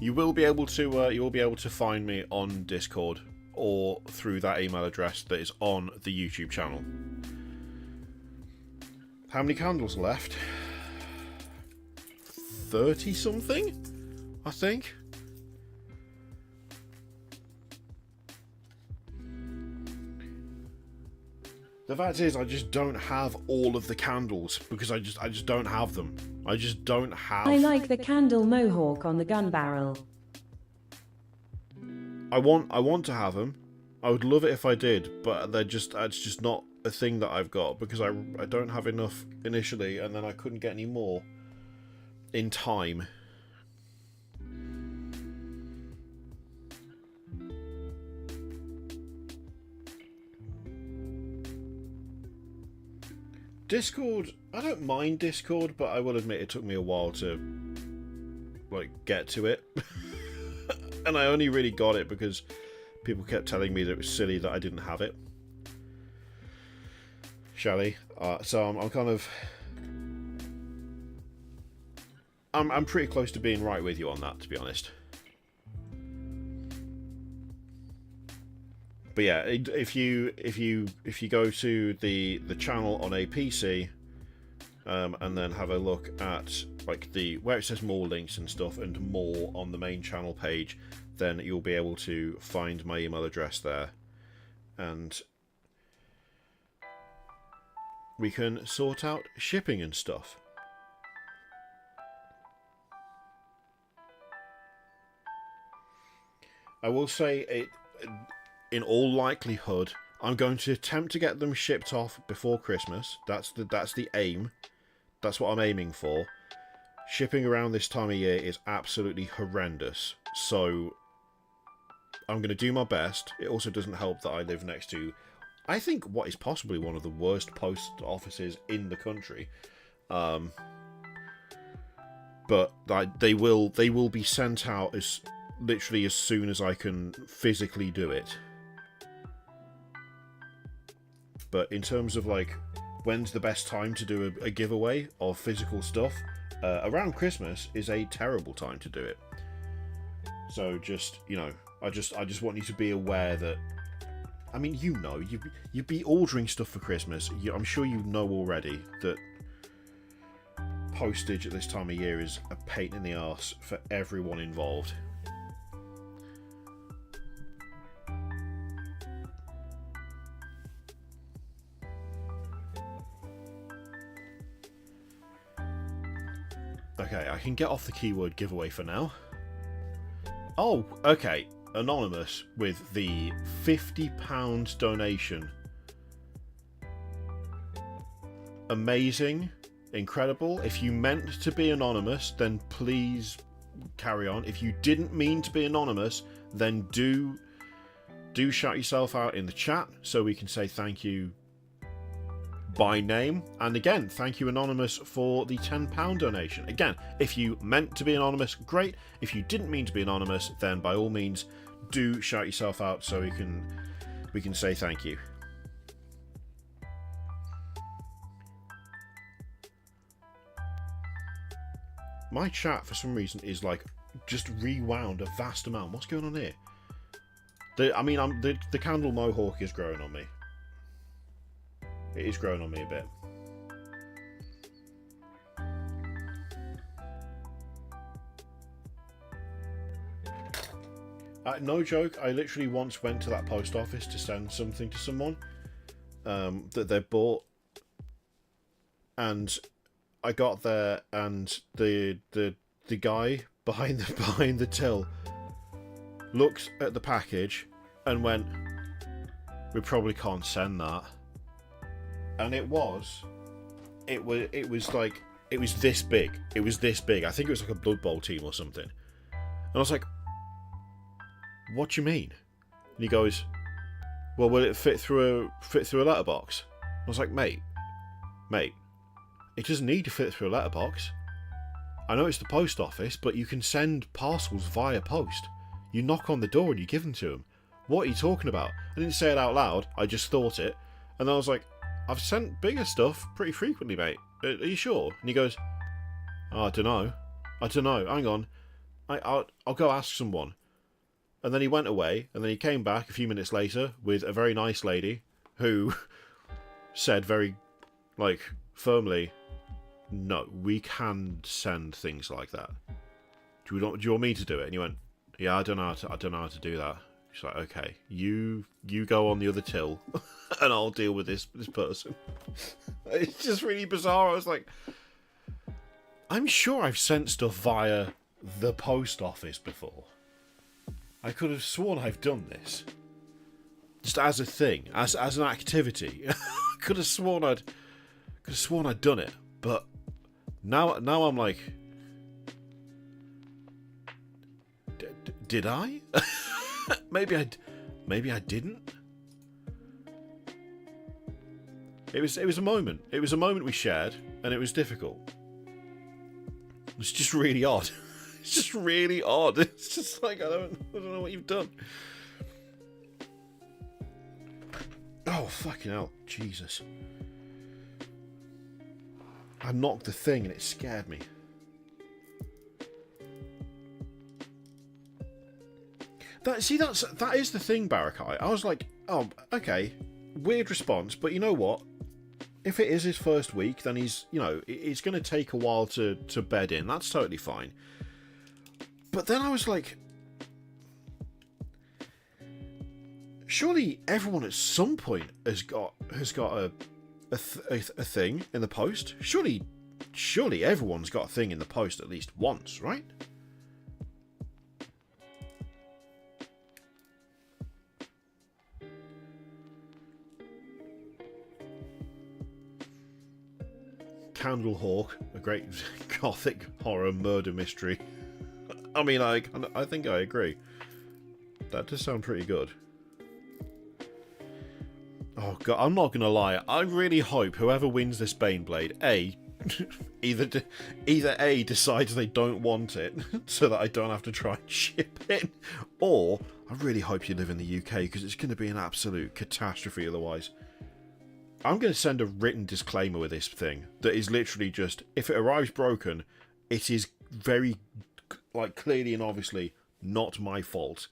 You will be able to find me on Discord or through that email address that is on the YouTube channel. How many candles left? 30 something, I think. The fact is, I just don't have all of the candles because I just don't have them. I just don't have. I like the candle mohawk on the gun barrel. I want to have them. I would love it if I did, but it's just not a thing that I've got because I don't have enough initially, and then I couldn't get any more in time. Discord, I don't mind Discord, but I will admit it took me a while to get to it. And I only really got it because people kept telling me that it was silly that I didn't have it. Shally. So I'm kind of... I'm pretty close to being right with you on that, to be honest. But yeah, if you go to the channel on a PC, and then have a look at where it says more links and stuff and more on the main channel page, then you'll be able to find my email address there, and we can sort out shipping and stuff. I will say it. In all likelihood, I'm going to attempt to get them shipped off before Christmas. That's the aim. That's what I'm aiming for. Shipping around this time of year is absolutely horrendous. So I'm going to do my best. It also doesn't help that I live next to, I think, what is possibly one of the worst post offices in the country. But they will be sent out literally as soon as I can physically do it. But in terms of when's the best time to do a giveaway of physical stuff, around Christmas is a terrible time to do it. So just, I just want you to be aware that, I mean, you'd be ordering stuff for Christmas. I'm sure you know already that postage at this time of year is a pain in the arse for everyone involved. Okay, I can get off the keyword giveaway for now. Oh, okay. Anonymous with the £50 donation. Amazing. Incredible. If you meant to be anonymous, then please carry on. If you didn't mean to be anonymous, then do shout yourself out in the chat so we can say thank you by name. And again, thank you Anonymous for the £10 donation. Again, if you meant to be anonymous, great. If you didn't mean to be anonymous, then by all means do shout yourself out so we can say thank you. My chat for some reason is just rewound a vast amount. What's going on here? The candle mohawk is growing on me. It is growing on me a bit. No joke, I literally once went to that post office to send something to someone that they bought, and I got there and the guy behind the till looked at the package and went, "We probably can't send that." And it was this big. It was this big. I think it was like a Blood Bowl team or something. And I was like, what do you mean? And he goes, well, will it fit through a letterbox? I was like, mate, it doesn't need to fit through a letterbox. I know it's the post office, but you can send parcels via post. You knock on the door and you give them to them. What are you talking about? I didn't say it out loud, I just thought it. And I was like, I've sent bigger stuff pretty frequently, mate. Are you sure? And he goes, oh, I don't know. Hang on. I'll go ask someone. And then he went away, and then he came back a few minutes later with a very nice lady who said very, firmly, no, we can send things like that. Do you want me to do it? And he went, yeah, I don't know how to do that. She's like, okay, you go on the other till, and I'll deal with this person. It's just really bizarre. I was like, I'm sure I've sent stuff via the post office before. I could have sworn I've done this. Just as a thing, as an activity. I could have sworn I'd done it. But now I'm like, did I? Maybe I didn't. It was a moment. It was a moment we shared, and it was difficult. It's just really odd. It's just really odd. It's just like, I don't know what you've done. Oh, fucking hell. Jesus. I knocked the thing and it scared me. That is the thing, Barakai. I was like, oh, okay. Weird response, but you know what? If it is his first week, then it's going to take a while to bed in. That's totally fine. But then I was like, surely everyone at some point has got a thing in the post. Surely everyone's got a thing in the post at least once, right? Candlehawk, a great gothic horror murder mystery. I mean, I think I agree. That does sound pretty good. Oh god, I'm not gonna lie. I really hope whoever wins this Baneblade, either A, decides they don't want it, so that I don't have to try and ship it, or I really hope you live in the UK, because it's going to be an absolute catastrophe otherwise. I'm going to send a written disclaimer with this thing that is literally just, if it arrives broken, it is very, clearly and obviously not my fault.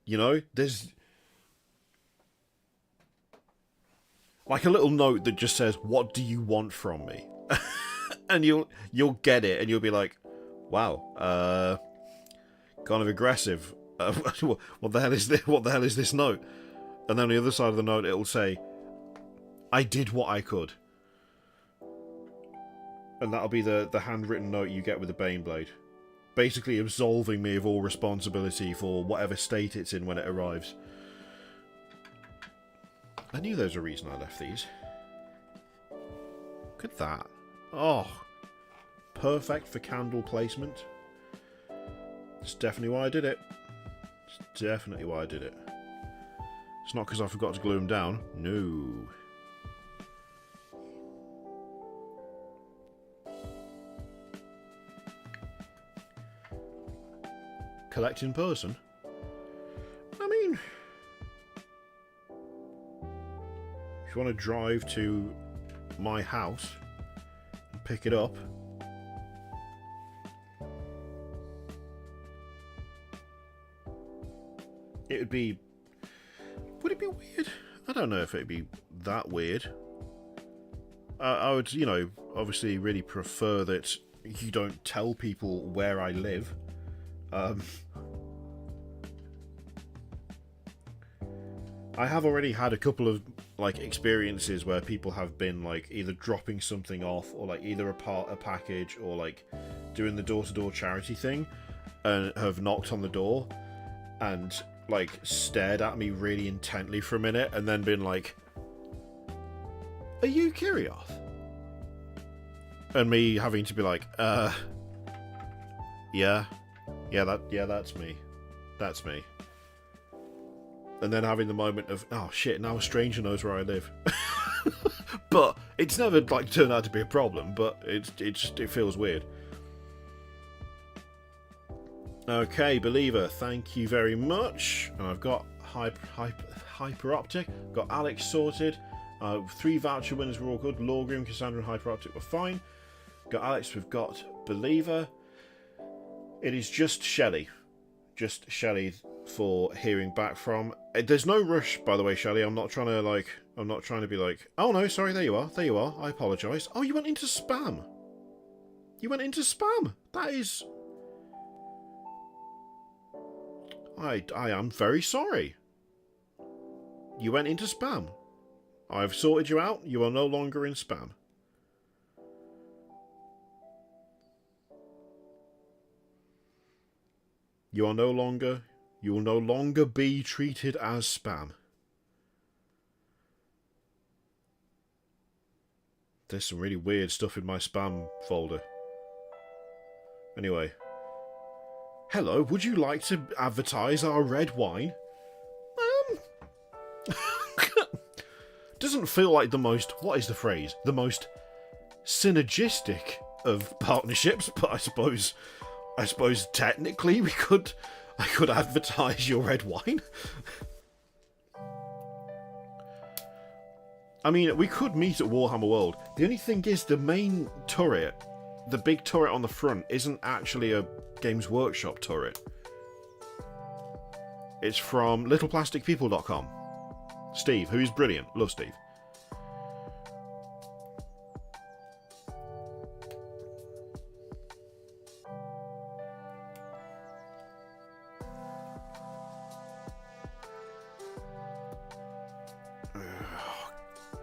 You know, there's a little note that just says, "What do you want from me?" And you'll get it, and you'll be like, "Wow, kind of aggressive. What the hell is this? What the hell is this note?" And then on the other side of the note, it'll say, "I did what I could." And that'll be the handwritten note you get with the Baneblade. Basically absolving me of all responsibility for whatever state it's in when it arrives. I knew there was a reason I left these. Look at that. Oh, perfect for candle placement. It's definitely why I did it. It's definitely why I did it. It's not because I forgot to glue them down. No. Collect in person? I mean, if you want to drive to my house and pick it up, it would be... Would it be weird? I don't know if it'd be that weird. I would, obviously really prefer that you don't tell people where I live. I have already had a couple of experiences where people have been either dropping something off, or either a package, or doing the door-to-door charity thing, and have knocked on the door and stared at me really intently for a minute, and then been like, "Are you Kirioth?" And me having to be like, yeah, that's me. That's me. and then having the moment of, oh shit, now a stranger knows where I live. But it's never like turned out to be a problem, but it feels weird. Okay, Believer, thank you very much. And I've got Hyper Optic, got Alex sorted. 3 voucher winners were all good. Lawgrim, Cassandra, and Hyper Optic were fine. Got Alex, we've got Believer. It is just Shelley. Just Shelley for hearing back from. There's no rush, by the way, Shelley. I'm not trying to be like, oh no, sorry, there you are. There you are. I apologise. Oh, you went into spam. You went into spam. That is... I am very sorry. You went into spam. I've sorted you out. You are no longer in spam. You will no longer be treated as spam. There's some really weird stuff in my spam folder. Anyway. Hello, would you like to advertise our red wine? Doesn't feel like the most, what is the phrase? The most synergistic of partnerships, but I suppose technically I could advertise your red wine. I mean, we could meet at Warhammer World. The only thing is, the main turret, the big turret on the front, isn't actually a Games Workshop turret. It's from littleplasticpeople.com. Steve, who's brilliant. Love Steve.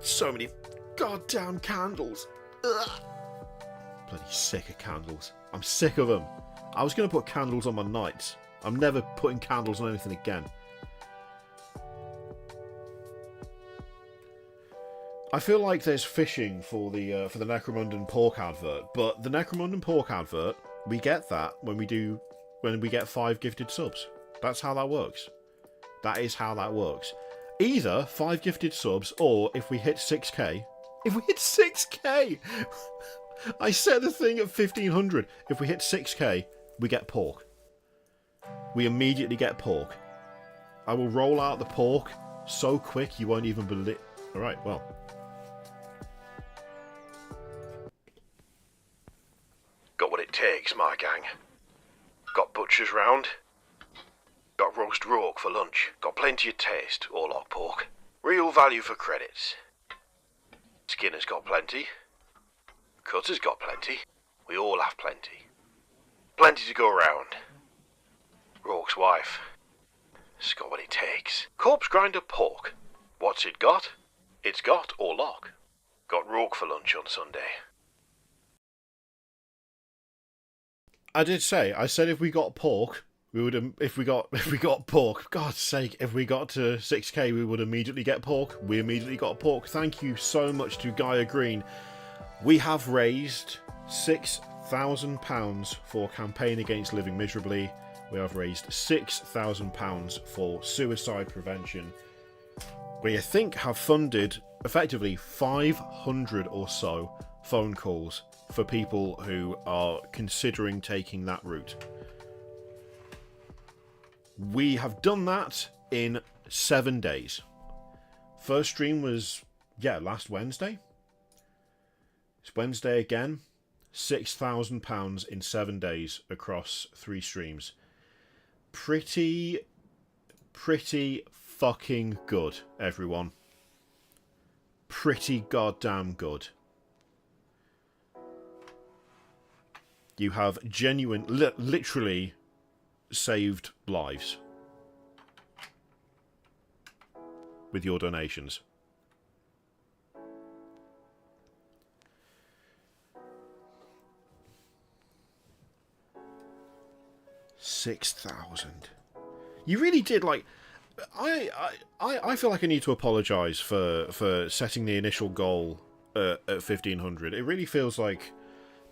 So many goddamn candles. Ugh. Bloody sick of candles. I'm sick of them. I was going to put candles on my nights. I'm never putting candles on anything again. I feel like there's fishing for the Necromundan pork advert, but the Necromundan pork advert, we get that when we get 5 gifted subs. That's how that works. That is how that works. Either 5 gifted subs, or if we hit 6k. If we hit 6k! I set the thing at 1500. If we hit 6k, we get pork. We immediately get pork. I will roll out the pork so quick you won't even believe... Alright, well. Got what it takes, my gang. Got butchers round. Got roast rourke for lunch. Got plenty of taste, Orlock pork. Real value for credits. Skinner's got plenty. Cutter's got plenty. We all have plenty. Plenty to go around. Rourke's wife. It's got what it takes. Corpse grinder pork. What's it got? It's got Orlock. Got rourke for lunch on Sunday. I said if we got pork, we would, if we got pork, God's sake, if we got to 6k, we would immediately get pork. We immediately got pork. Thank you so much to Gaia Green. We have raised £6,000 for Campaign Against Living Miserably. We have raised £6,000 for suicide prevention. We, I think, have funded effectively 500 or so phone calls for people who are considering taking that route. We have done that in 7 days. First stream was, last Wednesday. It's Wednesday again. £6,000 in 7 days across 3 streams. Pretty fucking good, everyone. Pretty goddamn good. You have literally saved lives with your donations. $6,000. You really did, like... I feel like I need to apologise for setting the initial goal at 1,500. It really feels like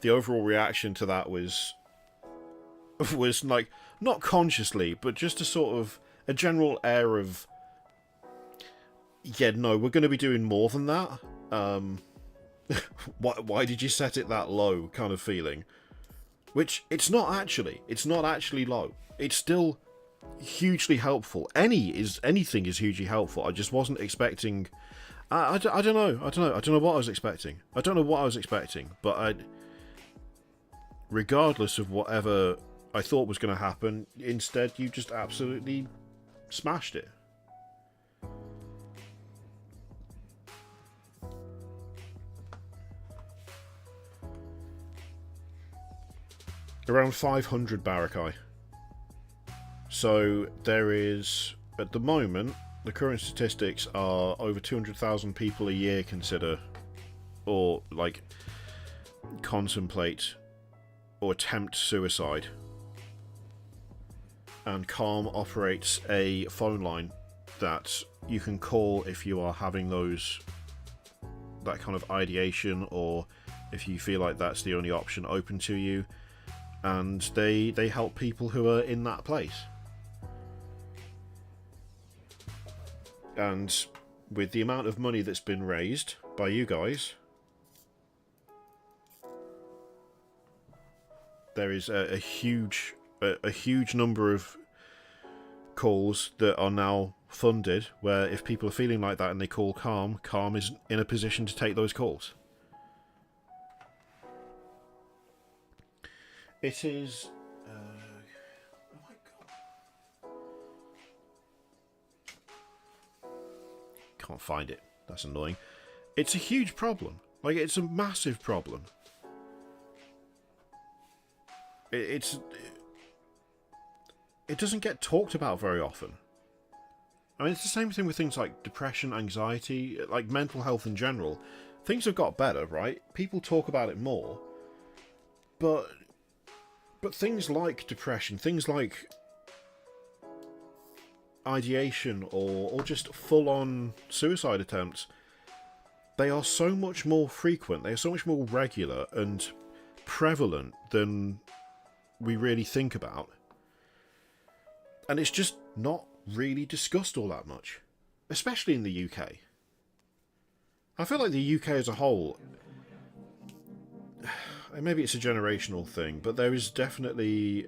the overall reaction to that was like, not consciously, but just a sort of a general air of yeah, no, we're going to be doing more than that. Why did you set it that low kind of feeling? Which, it's not actually. It's not actually low. It's still hugely helpful. Anything is hugely helpful. I just wasn't expecting... I don't know. I don't know what I was expecting. But regardless of whatever I thought was going to happen, instead you just absolutely smashed it. Around 500 Barakai. So there is, at the moment, the current statistics are over 200,000 people a year consider, or like contemplate or attempt suicide. And Calm operates a phone line that you can call if you are having that kind of ideation, or if you feel like that's the only option open to you. And they help people who are in that place. And with the amount of money that's been raised by you guys, there is a huge number of calls that are now funded, where if people are feeling like that and they call Calm is in a position to take those calls. It is... oh my god. Can't find it. That's annoying. It's a huge problem. Like, it's a massive problem. It doesn't get talked about very often. I mean, it's the same thing with things like depression, anxiety, like mental health in general. Things have got better, right? People talk about it more. But things like depression, things like ideation or just full-on suicide attempts, they are so much more frequent, they are so much more regular and prevalent than we really think about. And it's just not really discussed all that much, especially in the UK. I feel like the UK as a whole... maybe it's a generational thing, but there is definitely...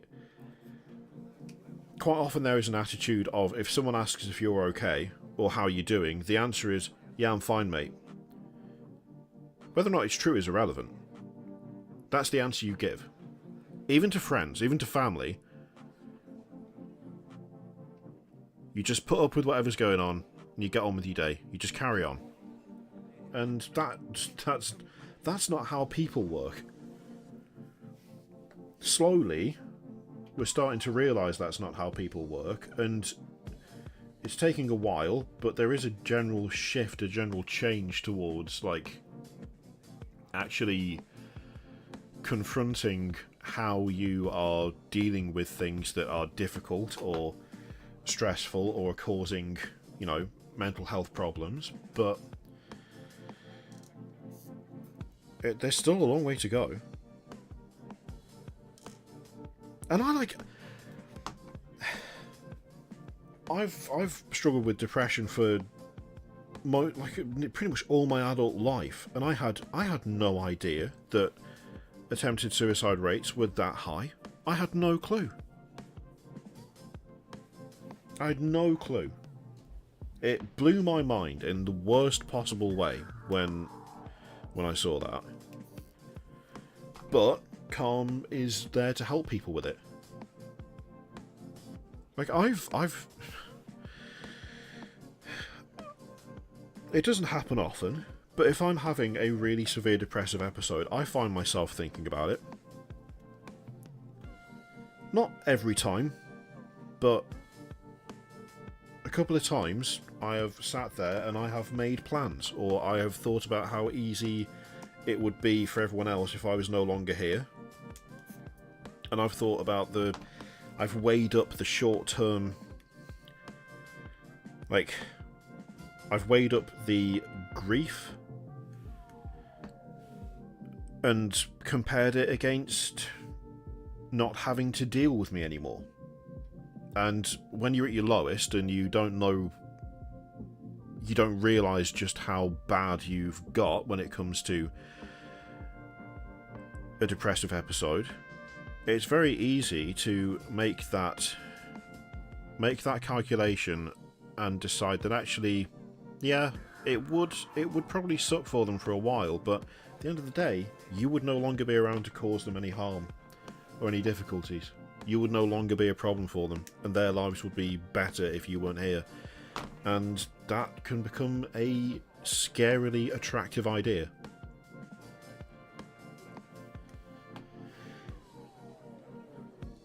quite often there is an attitude of, if someone asks if you're okay, or how you're doing, the answer is, yeah, I'm fine, mate. Whether or not it's true is irrelevant. That's the answer you give. Even to friends, even to family. You just put up with whatever's going on, and you get on with your day. You just carry on. And that's not how people work. Slowly, we're starting to realise that's not how people work, and it's taking a while, but there is a general shift, a general change towards, like, actually confronting how you are dealing with things that are difficult or stressful or causing, you know, mental health problems, but there's still a long way to go. And I've struggled with depression for pretty much all my adult life, and I had no idea that attempted suicide rates were that high. I had no clue. I had no clue. It blew my mind in the worst possible way when I saw that. But Calm is there to help people with it. Like, it doesn't happen often, but if I'm having a really severe depressive episode, I find myself thinking about it. Not every time, but a couple of times I have sat there and I have made plans, or I have thought about how easy it would be for everyone else if I was no longer here. And I've thought about I've weighed up the short-term... like, I've weighed up the grief and compared it against not having to deal with me anymore. And when you're at your lowest and you don't know you don't realise just how bad you've got when it comes to a depressive episode. It's very easy to make that calculation and decide that actually, yeah, it would probably suck for them for a while, but at the end of the day, you would no longer be around to cause them any harm or any difficulties. You would no longer be a problem for them, and their lives would be better if you weren't here. And that can become a scarily attractive idea.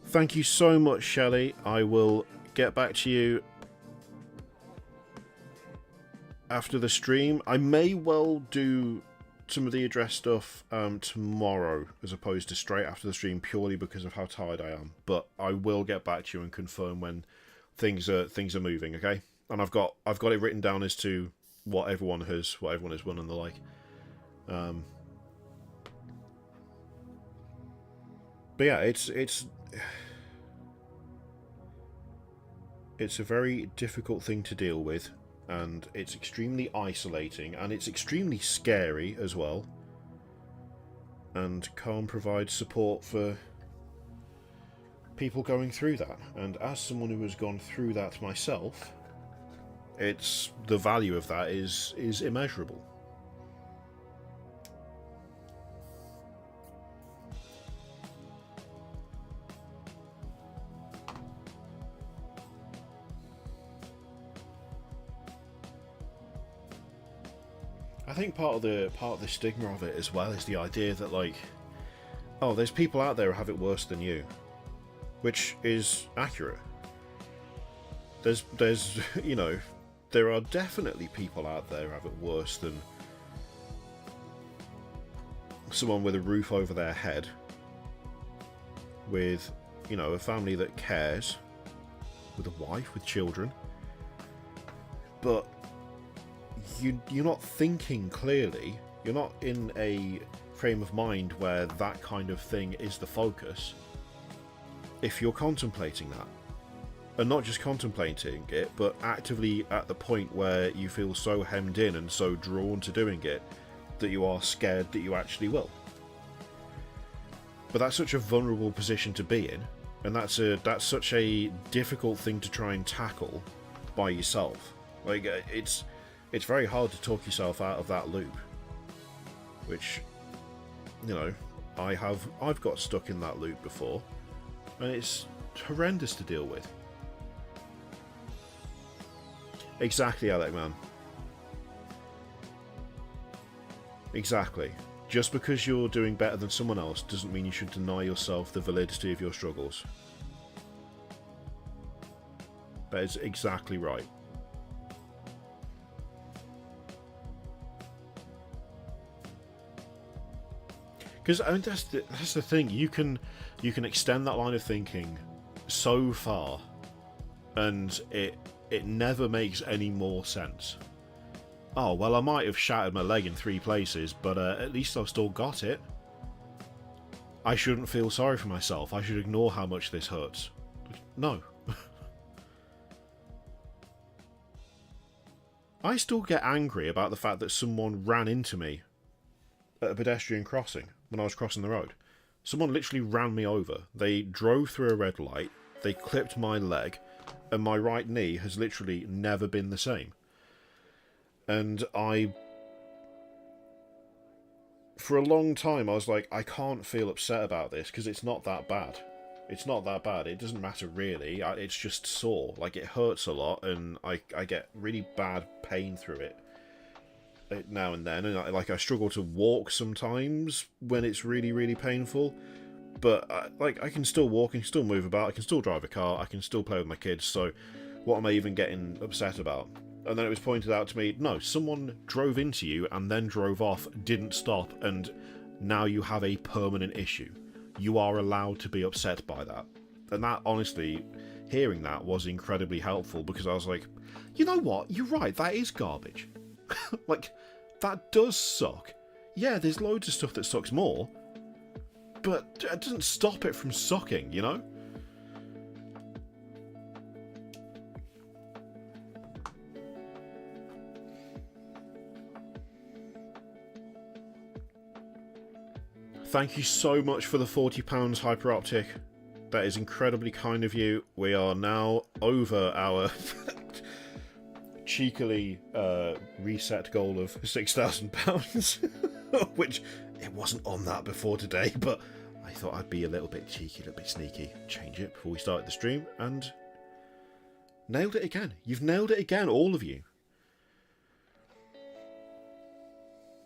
Thank you so much, Shelley. I will get back to you after the stream. I may well do some of the address stuff tomorrow as opposed to straight after the stream, purely because of how tired I am. But I will get back to you and confirm when things are moving, okay? And I've got it written down as to what everyone has won and the like. But yeah, it's a very difficult thing to deal with, and it's extremely isolating, and it's extremely scary as well. And Calm provides support for people going through that. And as someone who has gone through that myself, the value of that is immeasurable. I think part of the stigma of it as well is the idea that, like, oh, there's people out there who have it worse than you, which is accurate. There's you know, there are definitely people out there who have it worse than someone with a roof over their head, with, you know, a family that cares, with a wife, with children, but you're not thinking clearly. You're not in a frame of mind where that kind of thing is the focus. If you're contemplating that, and not just contemplating it, but actively at the point where you feel so hemmed in and so drawn to doing it that you are scared that you actually will. But that's such a vulnerable position to be in, and that's such a difficult thing to try and tackle by yourself. Like, it's very hard to talk yourself out of that loop, which, you know, I've got stuck in that loop before, and it's horrendous to deal with. Exactly, Alec, man. Exactly. Just because you're doing better than someone else doesn't mean you should deny yourself the validity of your struggles. That is exactly right. Because I mean, that's the thing. You can extend that line of thinking so far, and it never makes any more sense. Oh, well, I might have shattered my leg in 3 places, but at least I've still got it. I shouldn't feel sorry for myself. I should ignore how much this hurts. No. I still get angry about the fact that someone ran into me at a pedestrian crossing when I was crossing the road. Someone literally ran me over. They drove through a red light, they clipped my leg, and my right knee has literally never been the same. And for a long time I was like, I can't feel upset about this because it's not that bad. It's not that bad. It doesn't matter really. It's just sore. Like, it hurts a lot, and I get really bad pain through it now and then, and I struggle to walk sometimes when it's really, really painful. But I can still walk, I can still move about, I can still drive a car, I can still play with my kids. So what am I even getting upset about? And then it was pointed out to me, no, someone drove into you and then drove off, didn't stop, and now you have a permanent issue. You are allowed to be upset by that. And that, honestly, hearing that was incredibly helpful, because I was like, you know what, you're right, that is garbage. Like, that does suck. Yeah, there's loads of stuff that sucks more, but it doesn't stop it from sucking, you know? Thank you so much for the £40 Hyperoptic. That is incredibly kind of you. We are now over our cheekily reset goal of £6,000, which it wasn't on that before today, but I thought I'd be a little bit cheeky, a little bit sneaky, change it before we started the stream, and nailed it again. You've nailed it again, all of you.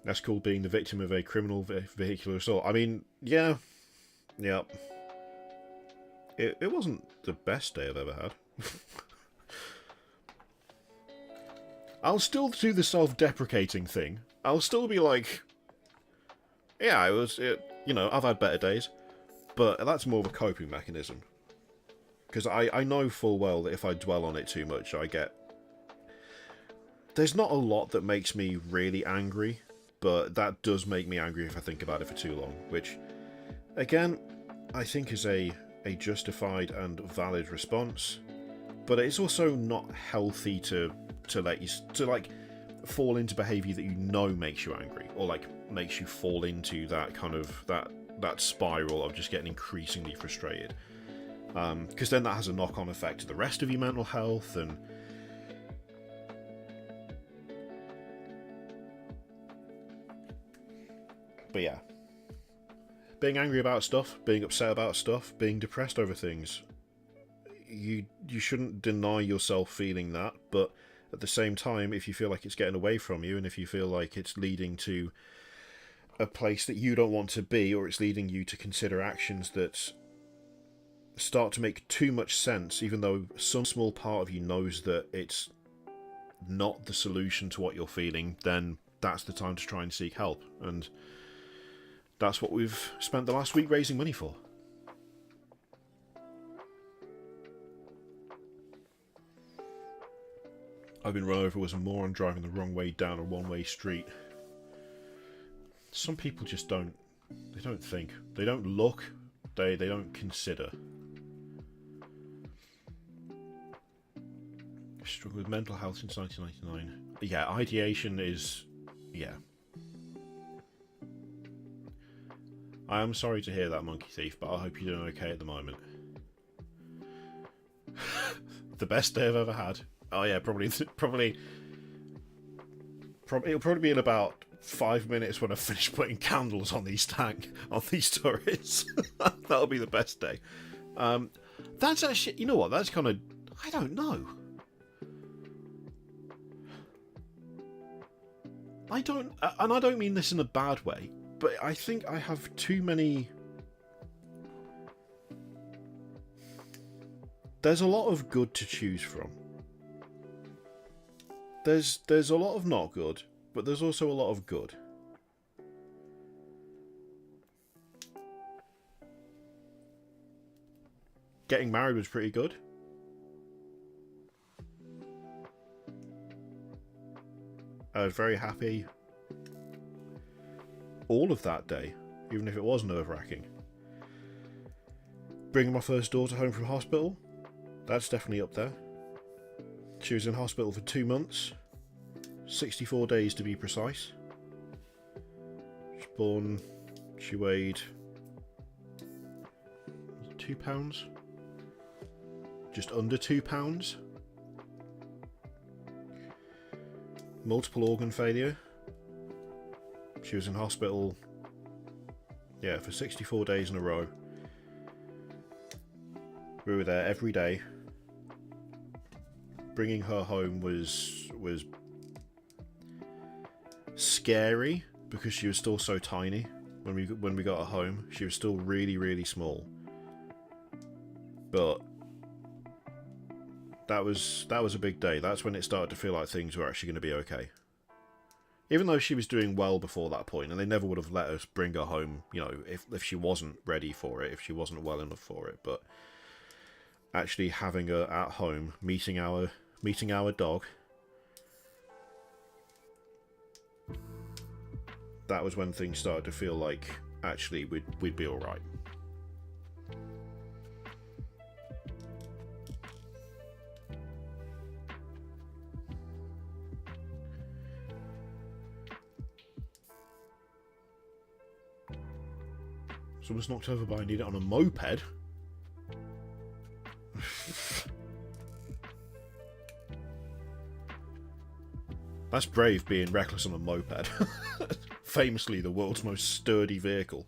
That's called being the victim of a criminal vehicular assault. I mean, yeah. It wasn't the best day I've ever had. I'll still do the self-deprecating thing. I'll still be like, yeah, I've had better days. But that's more of a coping mechanism. Because I know full well that if I dwell on it too much, there's not a lot that makes me really angry, but that does make me angry if I think about it for too long, which, again, I think is a justified and valid response, but it's also not healthy to fall into behaviour that you know makes you angry, or like makes you fall into that kind of that spiral of just getting increasingly frustrated, because then that has a knock-on effect to the rest of your mental health. But yeah, being angry about stuff, being upset about stuff, being depressed over things, you shouldn't deny yourself feeling that, but at the same time, if you feel like it's getting away from you, and if you feel like it's leading to a place that you don't want to be, or it's leading you to consider actions that start to make too much sense, even though some small part of you knows that it's not the solution to what you're feeling, then that's the time to try and seek help. And that's what we've spent the last week raising money for. I've been run over as a moron driving the wrong way down a one-way street. Some people just don't think. They don't look. They don't consider. Struggled with mental health since 1999. Yeah, ideation is... yeah. I am sorry to hear that, Monkey Thief, but I hope you're doing okay at the moment. The best day I've ever had. Oh yeah, probably it'll probably be in about 5 minutes when I finish putting candles on these turrets. That'll be the best day. That's actually, you know what? That's kind of, I don't know. I don't mean this in a bad way, but I think I have too many... There's a lot of good to choose from. There's a lot of not good, but there's also a lot of good. Getting married was pretty good. I was very happy all of that day, even if it was nerve-wracking. Bringing my first daughter home from hospital, that's definitely up there. She was in hospital for 2 months, 64 days to be precise. She was born, she weighed 2 pounds, just under 2 pounds. Multiple organ failure. She was in hospital, yeah, for 64 days in a row. We were there every day. Bringing her home was scary because she was still so tiny when we got her home. She was still really, really small. But that was a big day. That's when it started to feel like things were actually going to be okay. Even though she was doing well before that point, and they never would have let us bring her home, you know, if she wasn't ready for it, if she wasn't well enough for it. But actually having her at home, meeting our dog, that was when things started to feel like actually we'd be all right. Someone's knocked over by an idiot on a moped. That's brave, being reckless on a moped. Famously the world's most sturdy vehicle.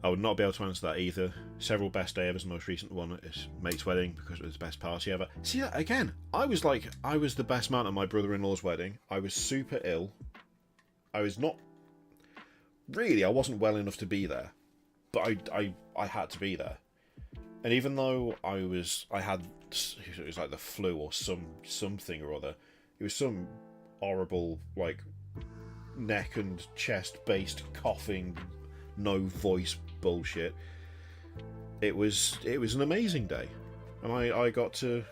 I would not be able to answer that either. Several best day ever's the most recent one is mate's wedding because it was the best party ever. See that again? I was the best man at my brother-in-law's wedding. I was super ill. I was not really. I wasn't well enough to be there, but I had to be there. And even though I had, it was like the flu or something or other. It was some horrible like neck and chest based coughing, no voice bullshit. It was an amazing day, and I got to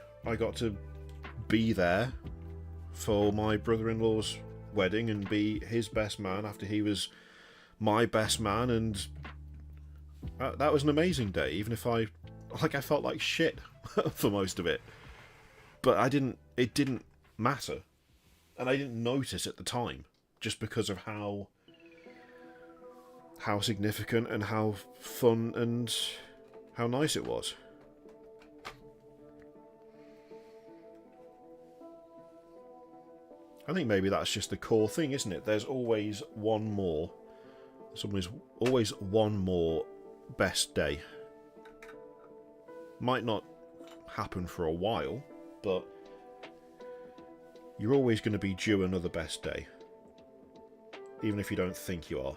be there for my brother-in-law's wedding and be his best man after he was my best man, and that was an amazing day. Even if I felt like shit for most of it, but it didn't matter, and I didn't notice at the time just because of how significant and how fun and how nice it was. I think maybe that's just the core thing, isn't it? There's always one more. There's always one more best day. Might not happen for a while, but you're always going to be due another best day. Even if you don't think you are.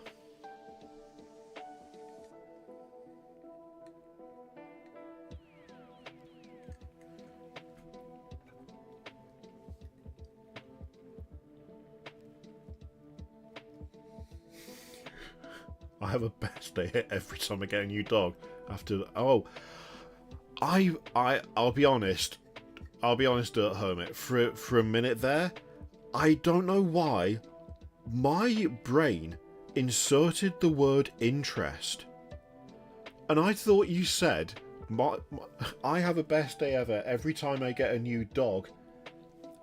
I have a best day every time I get a new dog. I'll be honest. I'll be honest, Dirt Hermit. For a minute there, I don't know why my brain inserted the word interest, and I thought you said I have a best day ever every time I get a new dog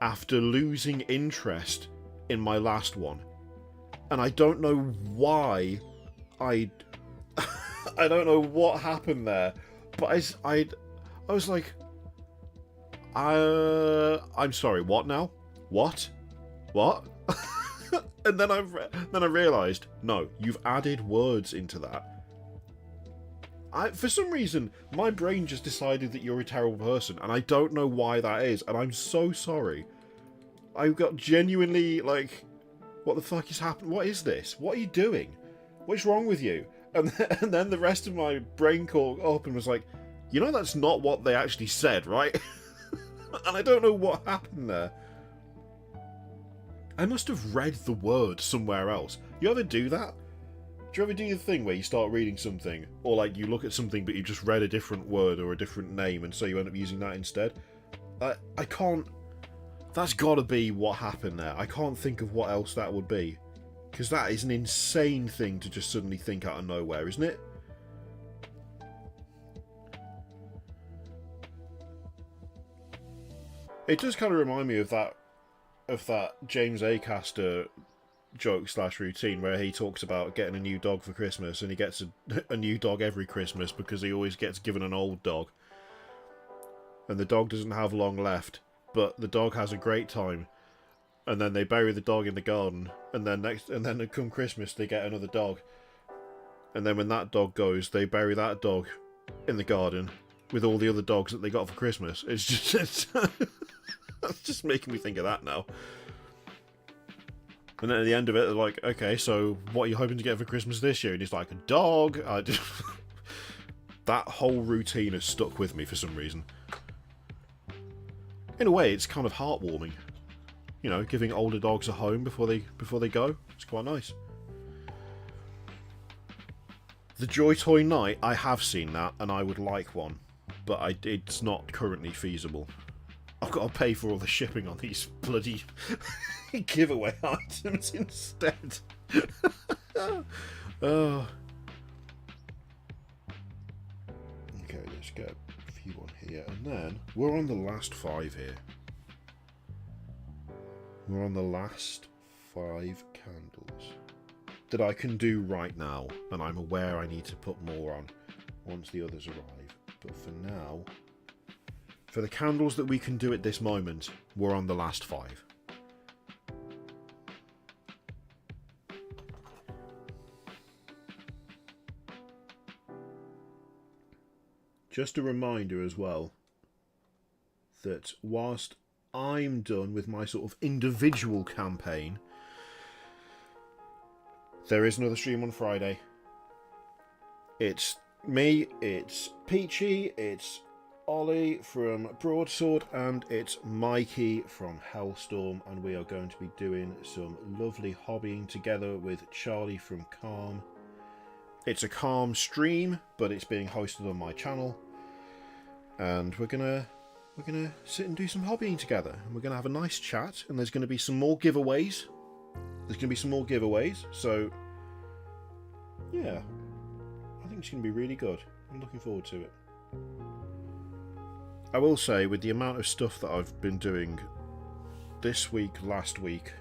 after losing interest in my last one, and I don't know why. I don't know what happened there, but I was like, I'm sorry, what now? What? And then I realised, no, you've added words into that. For some reason, my brain just decided that you're a terrible person, and I don't know why that is, and I'm so sorry. I got genuinely like, what the fuck is happening? What is this? What are you doing? What's wrong with you? And then the rest of my brain caught up and was like, you know that's not what they actually said, right? And I don't know what happened there. I must have read the word somewhere else. You ever do that? Do you ever do the thing where you start reading something, or like you look at something but you just read a different word or a different name and so you end up using that instead? I can't... That's gotta be what happened there. I can't think of what else that would be. Because that is an insane thing to just suddenly think out of nowhere, isn't it? It does kind of remind me of that James Acaster joke / routine where he talks about getting a new dog for Christmas, and he gets a new dog every Christmas because he always gets given an old dog. And the dog doesn't have long left, but the dog has a great time. And then they bury the dog in the garden, and then come Christmas they get another dog. And then when that dog goes, they bury that dog in the garden with all the other dogs that they got for Christmas. It's just that's just making me think of that now. And then at the end of it, they're like, okay, so what are you hoping to get for Christmas this year? And he's like, a dog. That whole routine has stuck with me for some reason. In a way, it's kind of heartwarming. You know, giving older dogs a home before they go. It's quite nice. The Joy Toy Night, I have seen that, and I would like one, but it's not currently feasible. I've got to pay for all the shipping on these bloody giveaway items instead. Oh. Okay, let's get a few on here, and then we're on the last 5 here. We're on the last 5k. candles that I can do right now, and I'm aware I need to put more on once the others arrive. But for now, for the candles that we can do at this moment, we're on the last 5. Just a reminder as well that whilst I'm done with my sort of individual campaign, there is another stream on Friday. It's me, it's Peachy, it's Ollie from Broadsword, and it's Mikey from Hellstorm, and we are going to be doing some lovely hobbying together with Charlie from Calm. It's a Calm stream, but it's being hosted on my channel, and we're gonna sit and do some hobbying together, and we're gonna have a nice chat, and there's gonna be some more giveaways. So yeah, I think it's gonna be really good. I'm looking forward to it. I will say, with the amount of stuff that I've been doing this week, last week,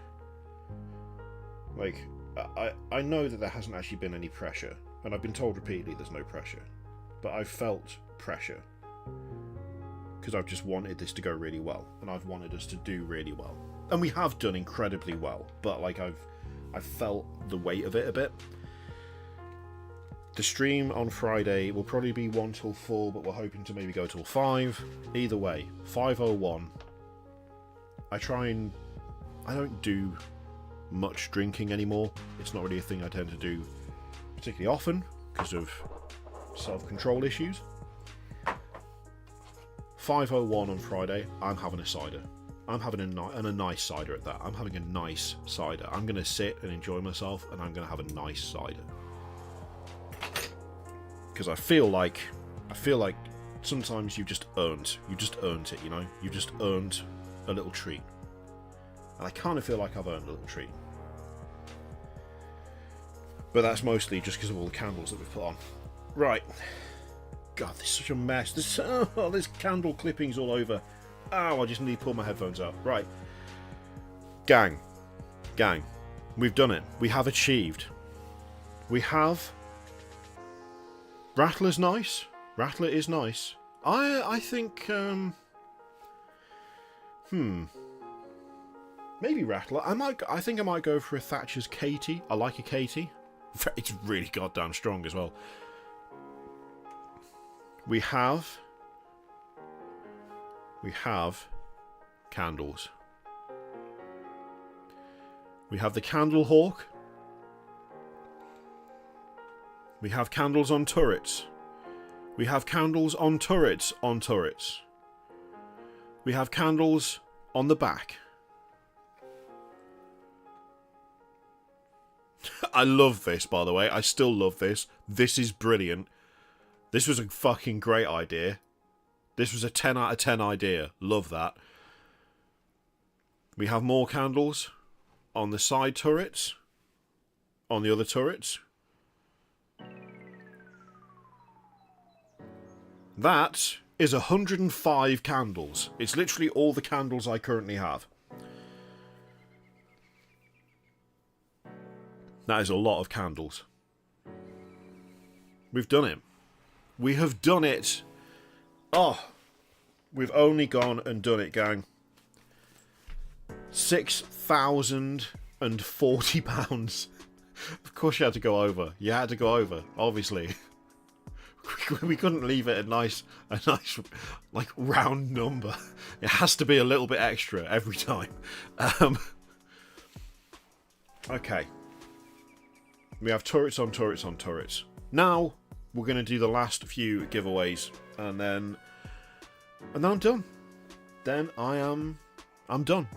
like, I know that there hasn't actually been any pressure, and I've been told repeatedly there's no pressure, but I've felt pressure because I've just wanted this to go really well, and I've wanted us to do really well, and we have done incredibly well, but like I've felt the weight of it a bit. The stream on Friday will probably be 1 till 4, but we're hoping to maybe go till 5. Either way, 5:01. I don't do much drinking anymore. It's not really a thing I tend to do particularly often because of self-control issues. 5:01 on Friday, I'm having a cider. I'm having a nice cider at that. I'm having a nice cider. I'm going to sit and enjoy myself, and I'm going to have a nice cider. Because I feel like sometimes you've just earned it, you know? You've just earned a little treat. And I kind of feel like I've earned a little treat. But that's mostly just because of all the candles that we've put on. Right. God, this is such a mess. There's candle clippings all over. Oh, I just need to pull my headphones out. Right. Gang. We've done it. We have achieved. We have... Rattler's nice. Rattler is nice. I think, maybe Rattler. I think I might go for a Thatcher's Katie. I like a Katie. It's really goddamn strong as well. We have candles. We have the Candle Hawk. We have candles on turrets. We have candles on turrets on turrets. We have candles on the back. I love this, by the way. I still love this. This is brilliant. This was a fucking great idea. This was a 10 out of 10 idea. Love that. We have more candles on the side turrets. On the other turrets. That is 105 candles. It's literally all the candles I currently have. That is a lot of candles. We've done it. We have done it. Oh, we've only gone and done it, gang. £6,040. Of course you had to go over. You had to go over, obviously. We couldn't leave it a nice like round number. It has to be a little bit extra every time. Okay. We have turrets on turrets on turrets. Now we're going to do the last few giveaways, and then I'm done. Then I'm done.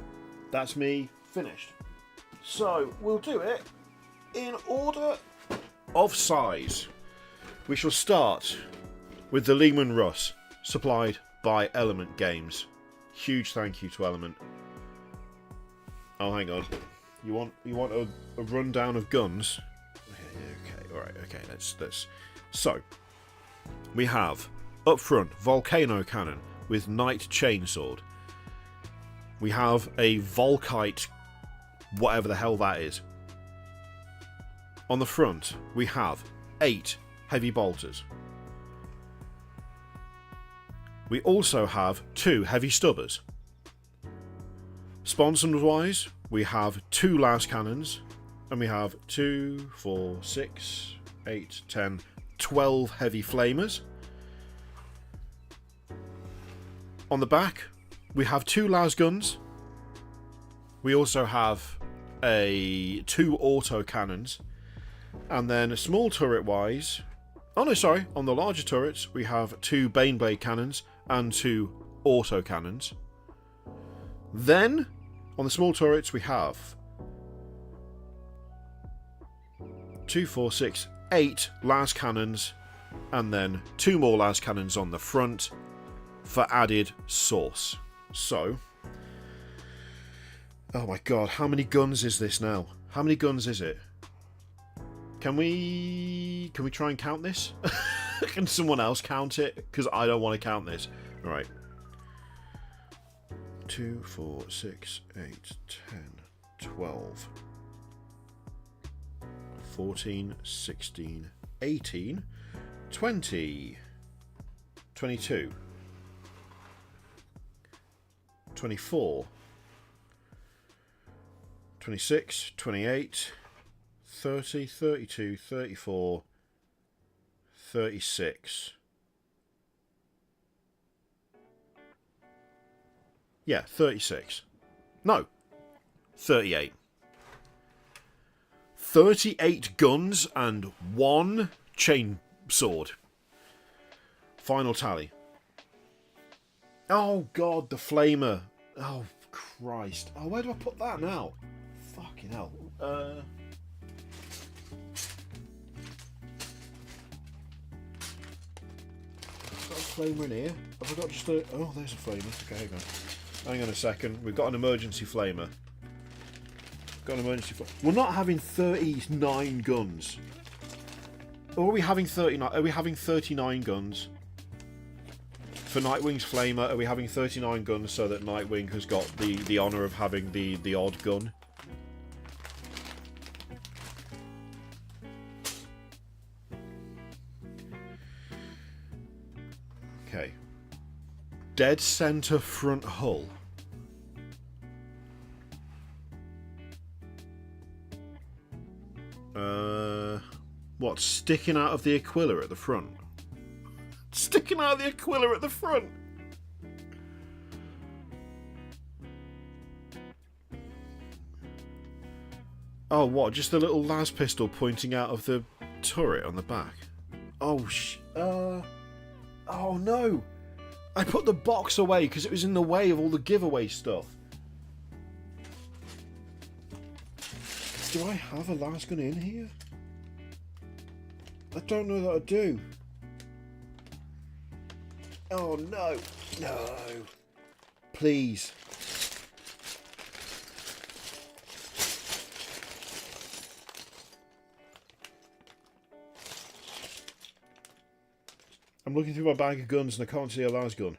That's me finished. So we'll do it in order of size. We shall start with the Lehman Russ, supplied by Element Games. Huge thank you to Element. Oh, hang on. You want a rundown of guns? Okay, alright, okay, let's... So, we have, up front, Volcano Cannon with Knight Chainsword. We have a Volkite, whatever the hell that is. On the front, we have 8 heavy bolters. We also have 2 heavy stubbers. Sponsons-wise, we have 2 las cannons, and we have 2, 4, 6, 8, 10, 12 heavy flamers. On the back, we have 2 las guns. We also have 2 auto cannons. And then small turret wise, on the larger turrets, we have 2 Baneblade cannons and 2 auto cannons. Then, on the small turrets, we have 2, 4, 6, 8 las cannons, and then 2 more las cannons on the front for added sauce. So, oh my god, how many guns is this now? How many guns is it? Can we try and count this? Can someone else count it? Because I don't want to count this. Alright. 2, 4, 6, 8, 10, 12, 14, 16, 18, 20, 22, 24, 26, 28, 30, 32, 34, 36. Yeah, 36. No, 38. 38 guns and 1 chain sword. Final tally. Oh god, the flamer. Oh Christ. Oh, where do I put that now? Fucking hell. Got a flamer in here? Have I got just a... Oh, there's a flamer. Okay, hang on a second. We've got an emergency flamer. We're not having 39 guns. Or are we having 39? Are we having 39 guns? For Nightwing's flamer, are we having 39 guns so that Nightwing has got the honour of having the odd gun? Okay. Dead centre front hull. What, sticking out of the Aquila at the front? Sticking out of the Aquila at the front! Oh, what, just a little las pistol pointing out of the turret on the back? Oh, oh no! I put the box away because it was in the way of all the giveaway stuff. Do I have a las gun in here? I don't know that I do. Oh no. No. Please. I'm looking through my bag of guns and I can't see a las gun.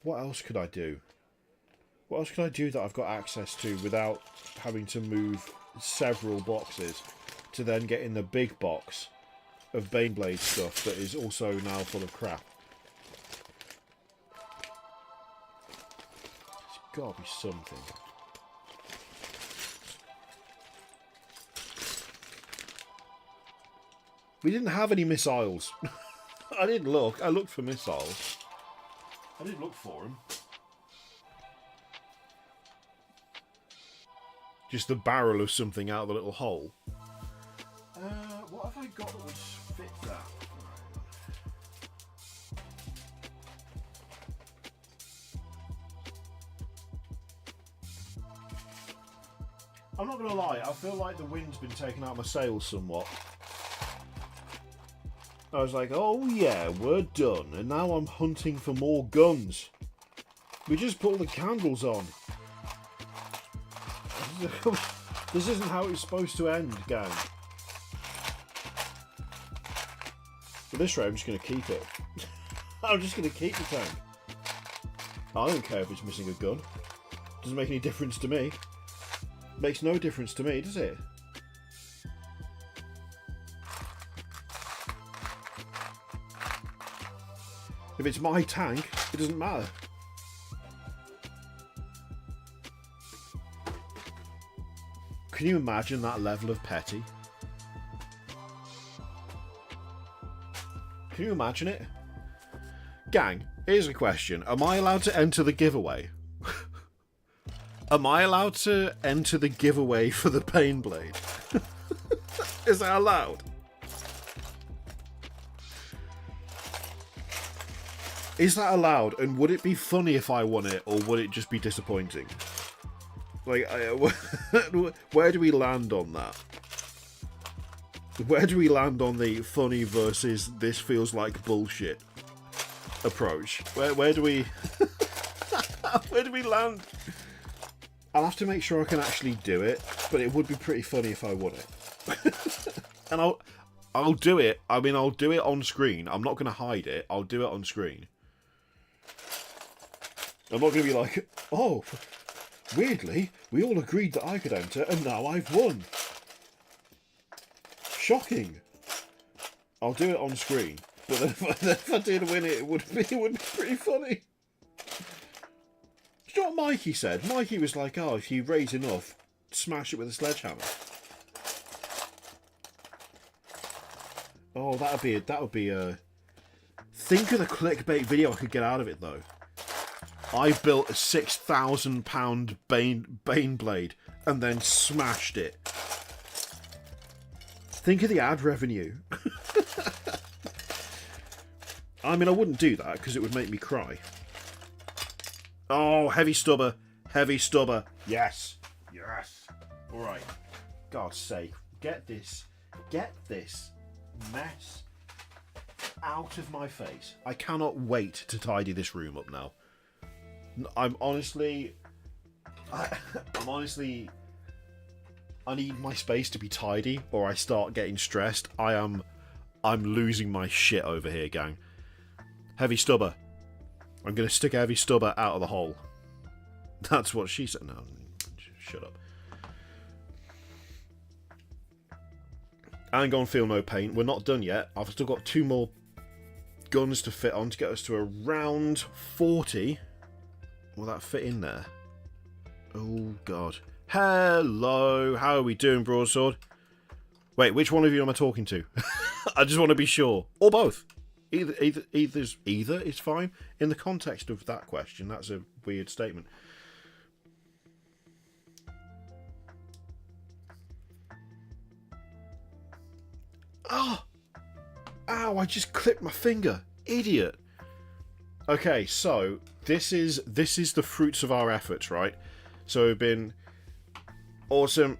What else could I do? What else can I do that I've got access to without having to move several boxes to then get in the big box of Baneblade stuff that is also now full of crap? There's got to be something. We didn't have any missiles. I didn't look. I looked for missiles. I didn't look for them. Just the barrel of something out of the little hole. What have I got that would fit that? I'm not going to lie, I feel like the wind's been taken out of my sails somewhat. I was like, oh yeah, we're done, and now I'm hunting for more guns. We just put all the candles on. This isn't how it's supposed to end, gang. For this rate, I'm just going to keep it. I'm just going to keep the tank. I don't care if it's missing a gun. Doesn't make any difference to me. Makes no difference to me, does it? If it's my tank, it doesn't matter. Can you imagine that level of petty? Can you imagine it? Gang, here's a question. Am I allowed to enter the giveaway? Am I allowed to enter the giveaway for the Baneblade? Is that allowed? Is that allowed? And would it be funny if I won it, or would it just be disappointing? Like, where do we land on that? Where do we land on the funny versus this feels like bullshit approach? Where do we... where do we land? I'll have to make sure I can actually do it, but it would be pretty funny if I won it. And I'll do it. I mean, I'll do it on screen. I'm not going to hide it. I'll do it on screen. I'm not going to be like, oh, weirdly, we all agreed that I could enter, and now I've won. Shocking. I'll do it on screen, but then if I did win it, it would be pretty funny. Do you know what Mikey said? Mikey was like, oh, if you raise enough, smash it with a sledgehammer. Oh, that would be a... Think of the clickbait video I could get out of it, though. I built a £6,000 Baneblade and then smashed it. Think of the ad revenue. I mean, I wouldn't do that because it would make me cry. Oh, heavy stubber. Heavy stubber. Yes. Yes. Alright. God's sake. Get this mess out of my face. I cannot wait to tidy this room up now. I'm honestly... I need my space to be tidy or I start getting stressed. I'm losing my shit over here, gang. Heavy stubber. I'm going to stick a heavy stubber out of the hole. That's what she said. No, shut up. And go and feel no pain. We're not done yet. I've still got 2 more guns to fit on to get us to around 40. Will that fit in there? Oh, God. Hello. How are we doing, Broadsword? Wait, which one of you am I talking to? I just want to be sure. Or both. Either is fine. In the context of that question, that's a weird statement. Oh! Ow, I just clipped my finger. Idiot. Okay, so this is the fruits of our efforts, right? So we've been awesome.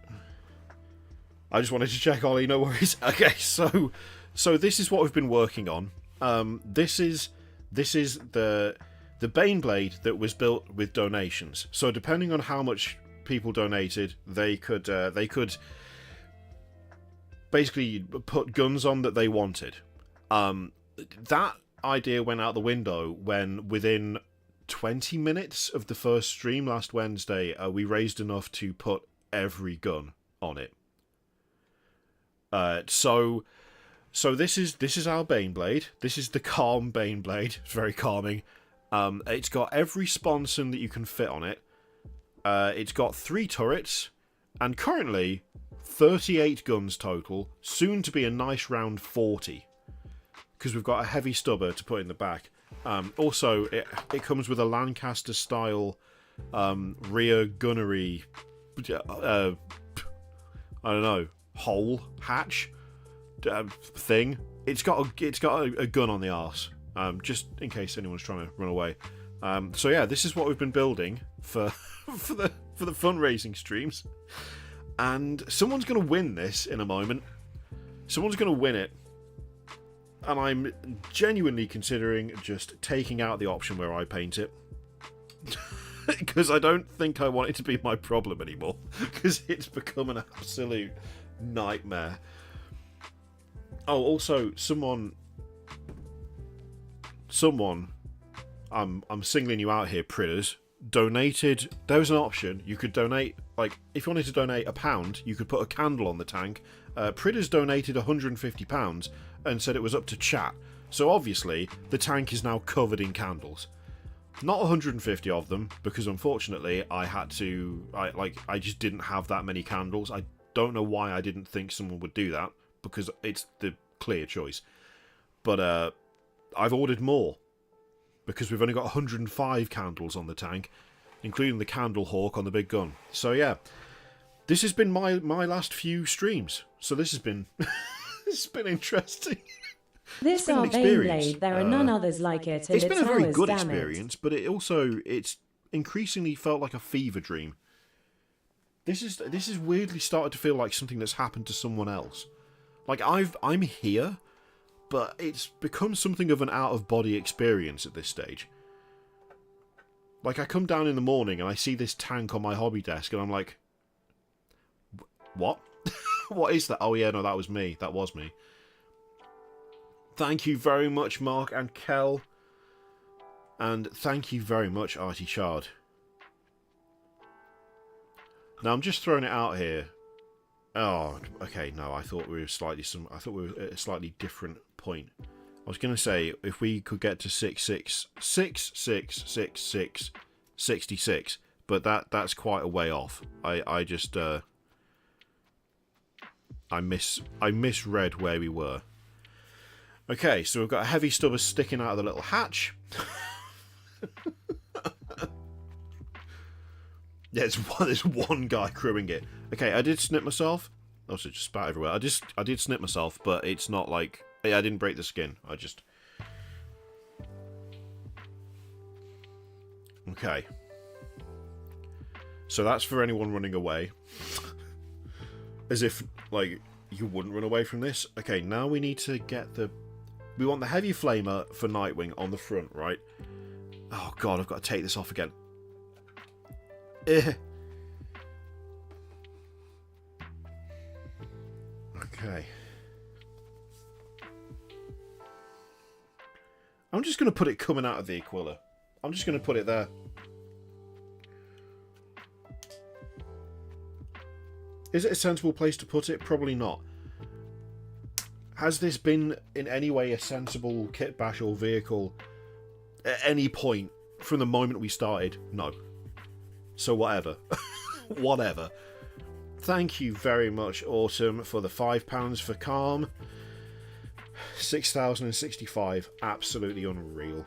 I just wanted to check, Ollie, no worries. Okay, so this is what we've been working on. This is the Baneblade that was built with donations. So depending on how much people donated, they could basically put guns on that they wanted. That idea went out the window when within 20 minutes of the first stream last Wednesday, we raised enough to put every gun on it. So this is our Baneblade. This is the calm Baneblade. It's very calming. It's got every sponson that you can fit on it. It's got 3 turrets, and currently 38 guns total. Soon to be a nice round 40, because we've got a heavy stubber to put in the back. Also, it comes with a Lancaster style rear gunnery. I don't know, hole hatch. Thing. It's got a gun on the arse, just in case anyone's trying to run away. So yeah, this is what we've been building for for the fundraising streams, and someone's going to win this in a moment. Someone's going to win it, and I'm genuinely considering just taking out the option where I paint it, because I don't think I want it to be my problem anymore, because it's become an absolute nightmare. Oh, also, someone, I'm singling you out here, Pritters, donated. There was an option. You could donate like, if you wanted to donate £1, you could put a candle on the tank. Pridder's donated £150 and said it was up to chat. So obviously, the tank is now covered in candles. Not 150 of them, because unfortunately, I just didn't have that many candles. I don't know why I didn't think someone would do that, because it's the clear choice. But I've ordered more, because we've only got 105 candles on the tank, including the candle hawk on the big gun. So yeah, this has been my last few streams. So this has been it's been interesting. This our Baneblade. There are none others like it. And it's been a very good damn experience, but it's increasingly felt like a fever dream. This is weirdly started to feel like something that's happened to someone else. Like I'm here, but it's become something of an out-of-body experience at this stage. Like, I come down in the morning and I see this tank on my hobby desk and I'm like, what? What is that? Oh yeah, no, that was me. That was me. Thank you very much, Mark and Kel. And thank you very much, Artie Chard. Now, I'm just throwing it out here. Oh, okay, no, I thought we were at a slightly different point. I was going to say, if we could get to 66, but that's quite a way off. I misread where we were. Okay, so we've got a heavy stubber sticking out of the little hatch. Yeah, there's one guy crewing it. Okay, I did snip myself. Also, just spat everywhere. I did snip myself, but it's not like I didn't break the skin. I just. Okay. So that's for anyone running away. As if, like, you wouldn't run away from this. Okay, now we need to get the. We want the heavy flamer for Nightwing on the front, right? Oh god, I've got to take this off again. Okay. I'm just going to put it coming out of the Aquila. I'm just going to put it there. Is it a sensible place to put it? Probably not. Has this been in any way a sensible kit bash or vehicle at any point from the moment we started? No. So whatever. Whatever. Thank you very much, Autumn, for the £5 for Calm. 6,065. Absolutely unreal.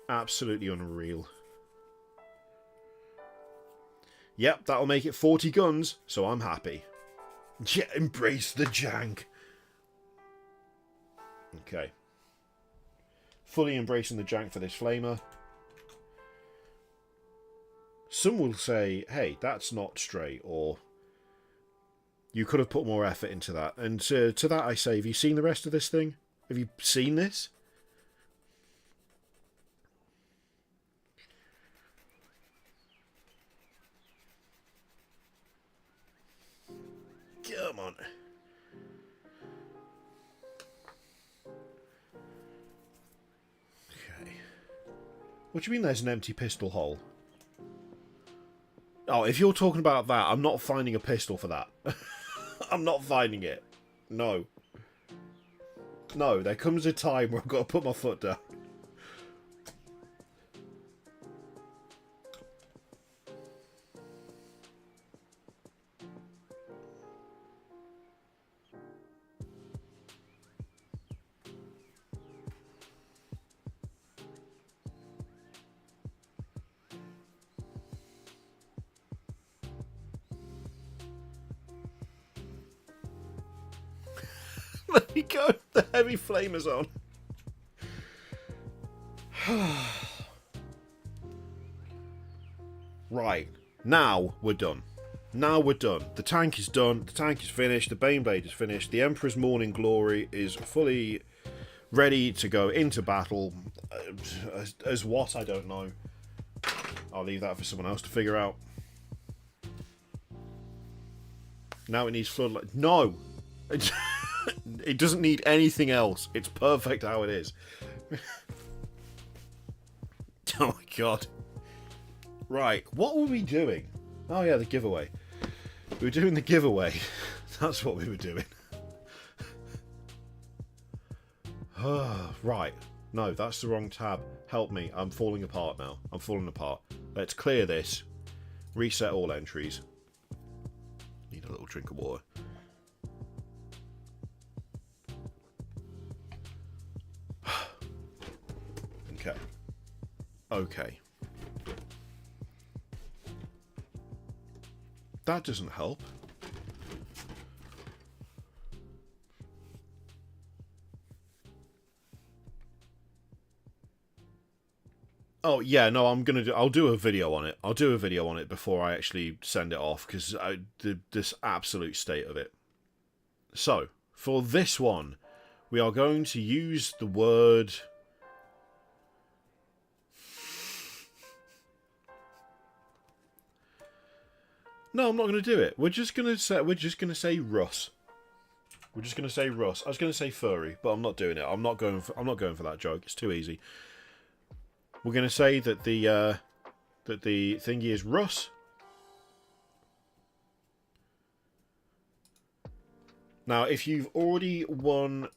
Absolutely unreal. Yep, that'll make it 40 guns, so I'm happy. Yeah, embrace the jank. Okay. Fully embracing the jank for this flamer. Some will say, hey, that's not straight, or you could have put more effort into that. And to that I say, have you seen the rest of this thing? Have you seen this? Come on. Okay. What do you mean there's an empty pistol hole? Oh, if you're talking about that, I'm not finding a pistol for that. I'm not finding it. No. No, there comes a time where I've got to put my foot down. There you go. The heavy flamer's on. Right. Now we're done. Now we're done. The tank is done. The tank is finished. The Baneblade is finished. The Emperor's Morning Glory is fully ready to go into battle. As what? I don't know. I'll leave that for someone else to figure out. Now it needs floodlight. No! It doesn't need anything else. It's perfect how it is. Oh my god. Right, what were we doing? Oh yeah, the giveaway. We were doing the giveaway. That's what we were doing. Right. No, that's the wrong tab. Help me. I'm falling apart now. I'm falling apart. Let's clear this. Reset all entries. Need a little drink of water. Okay. Okay. That doesn't help. Oh yeah, no, I'll do a video on it. I'll do a video on it before I actually send it off, because this absolute state of it. So, for this one, we are going to use the word... No, I'm not going to do it. We're just going to say Russ. We're just going to say Russ. I was going to say furry, but I'm not doing it. I'm not going for that joke. It's too easy. We're going to say that the thingy is Russ. Now, if you've already won,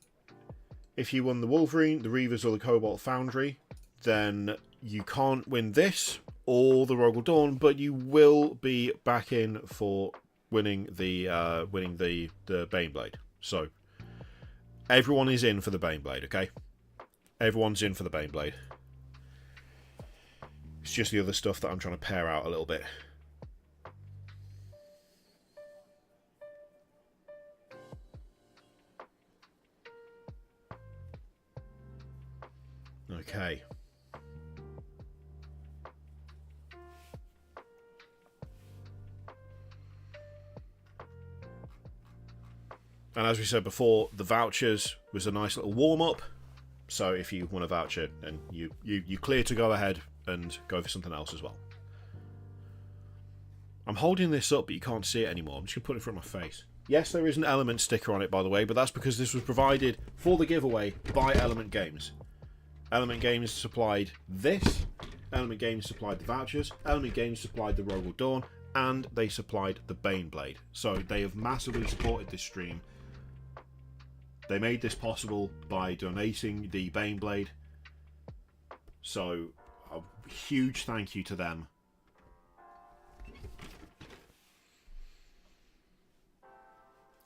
if you won the Wolverine, the Reavers, or the Cobalt Foundry, then you can't win this or the Rogal Dawn, but you will be back in for winning the Baneblade. So everyone is in for the Baneblade, okay? Everyone's in for the Baneblade. It's just the other stuff that I'm trying to pair out a little bit. Okay. And as we said before, the vouchers was a nice little warm-up. So if you want a voucher, then you clear to go ahead and go for something else as well. I'm holding this up, but you can't see it anymore. I'm just going to put it in front of my face. Yes, there is an Element sticker on it, by the way, but that's because this was provided for the giveaway by Element Games. Element Games supplied this. Element Games supplied the vouchers. Element Games supplied the Rogal Dawn. And they supplied the Baneblade. So they have massively supported this stream. They made this possible by donating the Baneblade. So, a huge thank you to them.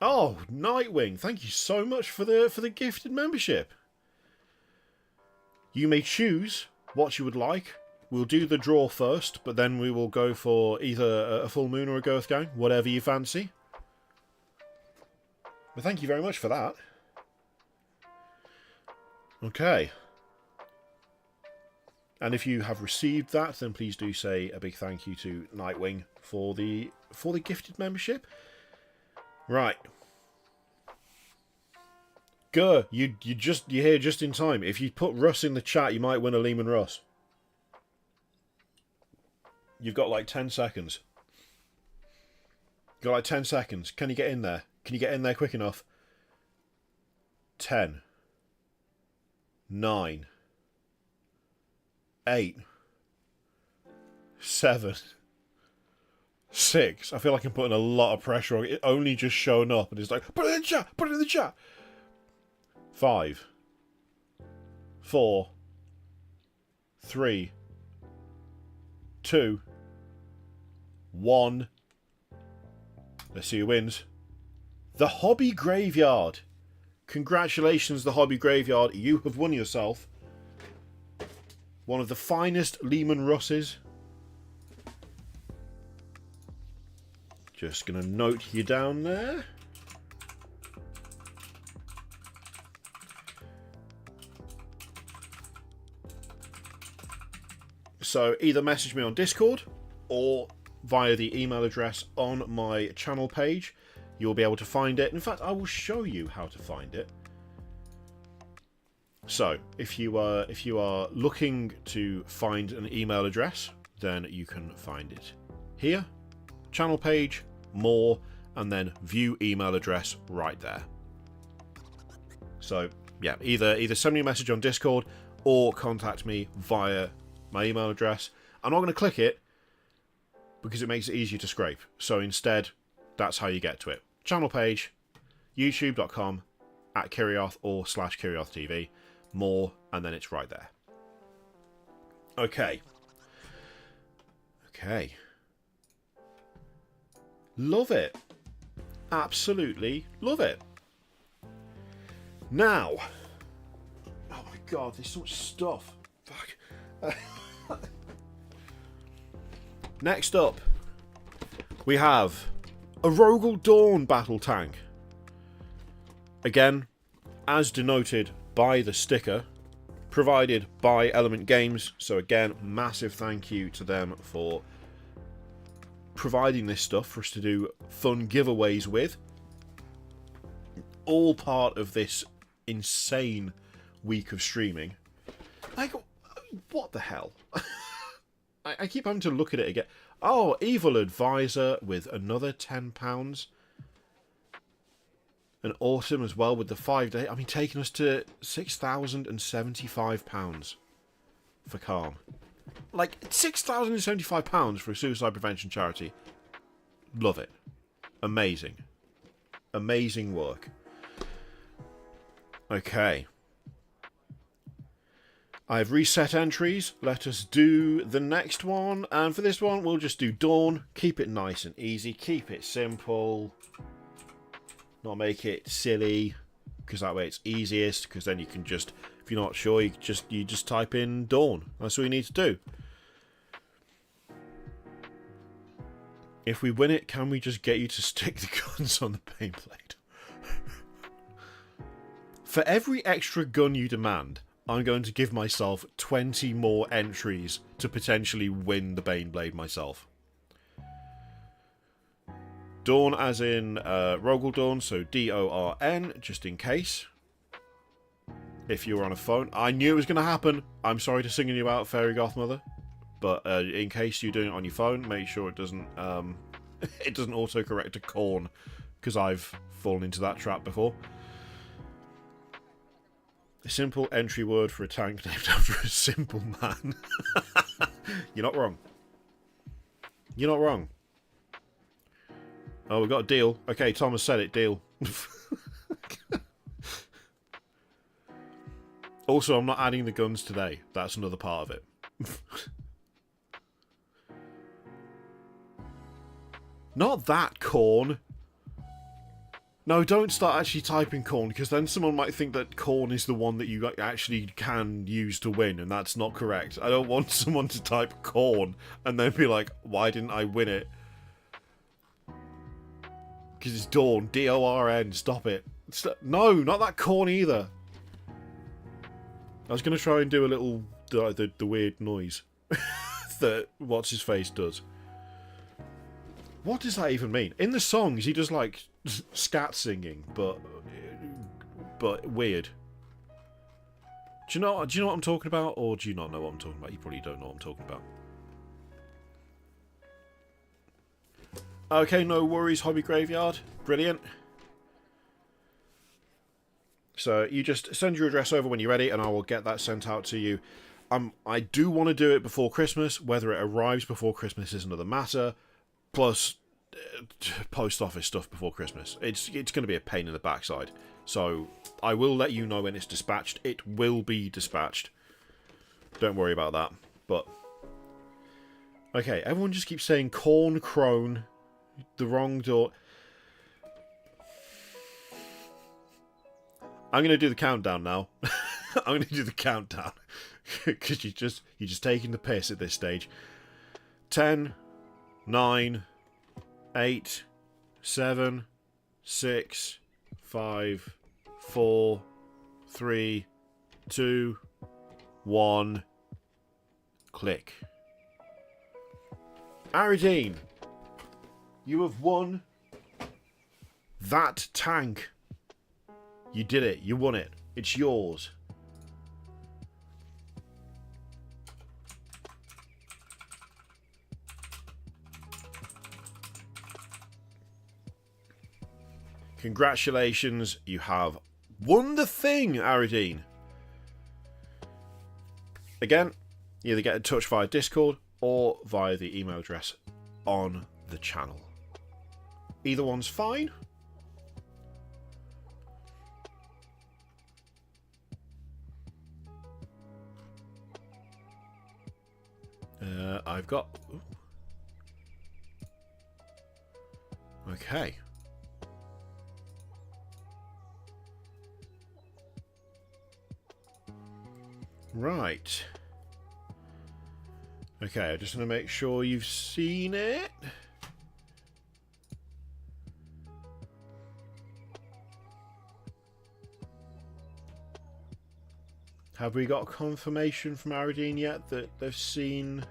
Oh, Nightwing, thank you so much for the gifted membership. You may choose what you would like. We'll do the draw first, but then we will go for either a full moon or a girth gang, whatever you fancy. But thank you very much for that. Okay. And if you have received that, then please do say a big thank you to Nightwing for the gifted membership. Right. You're here just in time. If you put Russ in the chat, you might win a Lehman Russ. You've got like 10 seconds. You've got like 10 seconds. Can you get in there? Can you get in there quick enough? 10. 9. 8. 7. 6. I feel like I'm putting a lot of pressure on it. Only just showing up and it's like, put it in the chat! Put it in the chat! 5. 4. 3. 2. 1. Let's see who wins. The Hobby Graveyard. Congratulations, the Hobby Graveyard. You have won yourself one of the finest Lehman Russes. Just going to note you down there. So either message me on Discord or via the email address on my channel page. You'll be able to find it. In fact, I will show you how to find it. So, if you are looking to find an email address, then you can find it here, channel page, more, and then view email address right there. So, yeah, either send me a message on Discord or contact me via my email address. I'm not going to click it because it makes it easier to scrape. So instead, That's how you get to it. Channel page, youtube.com/Kirioth or /Kirioth TV. More, and then it's right there. Okay. Okay. Love it. Absolutely love it. Now. Oh my god, there's so much stuff. Fuck. Next up, we have a Rogel Dawn battle tank. Again, as denoted by the sticker, provided by Element Games. So again, massive thank you to them for providing this stuff for us to do fun giveaways with. All part of this insane week of streaming. Like, what the hell? I keep having to look at it again. Oh, Evil Advisor with another £10. And Autumn as well with the 5-day. I mean, taking us to £6,075 for Calm. Like, £6,075 for a suicide prevention charity. Love it. Amazing. Amazing work. Okay. I've reset entries. Let us do the next one. And for this one, we'll just do Dawn. Keep it nice and easy. Keep it simple. Not make it silly, because that way it's easiest. Because then you can just, if you're not sure, you just type in Dawn. That's all you need to do. If we win it, can we just get you to stick the guns on the Baneblade? For every extra gun you demand, I'm going to give myself 20 more entries to potentially win the Baneblade myself. Dawn as in Rogel Dawn, so D-O-R-N, just in case. If you were on a phone. I knew it was going to happen. I'm sorry to single you out, Fairy Gothmother. But in case you're doing it on your phone, make sure it doesn't it doesn't autocorrect to corn, because I've fallen into that trap before. A simple entry word for a tank named after a simple man. You're not wrong. You're not wrong. Oh, we've got a deal. Okay, Thomas said it, deal. Also, I'm not adding the guns today. That's another part of it. Not that corn. No, don't start actually typing corn, because then someone might think that corn is the one that you actually can use to win, and that's not correct. I don't want someone to type corn and then be like, why didn't I win it? Because it's Dawn. D-O-R-N. Stop it. No, not that corn either. I was going to try and do a little, the weird noise that What's-His-Face does. What does that even mean? In the songs, he does, like, scat singing, but weird. Do you know what I'm talking about, or do you not know what I'm talking about? You probably don't know what I'm talking about. Okay, no worries, Hobby Graveyard. Brilliant. So you just send your address over when you're ready, and I will get that sent out to you. I do want to do it before Christmas. Whether it arrives before Christmas is another matter. Plus, post office stuff before Christmas. It's going to be a pain in the backside. So I will let you know when it's dispatched. It will be dispatched. Don't worry about that. But okay, everyone just keeps saying corn crone. The wrong door. I'm going to do the countdown now. I'm going to do the countdown. Because you're just taking the piss at this stage. 10, 9, 8, 7, 6, 5, 4, 3, 2, 1. Click. Aridine, you have won that tank. You did it. You won it. It's yours. Congratulations. You have won the thing, Aridine. Again, you either get in touch via Discord or via the email address on the channel. Either one's fine. I've got... Ooh. Okay. Right. Okay, I just want to make sure you've seen it. Have we got confirmation from Aradine yet that they've seen...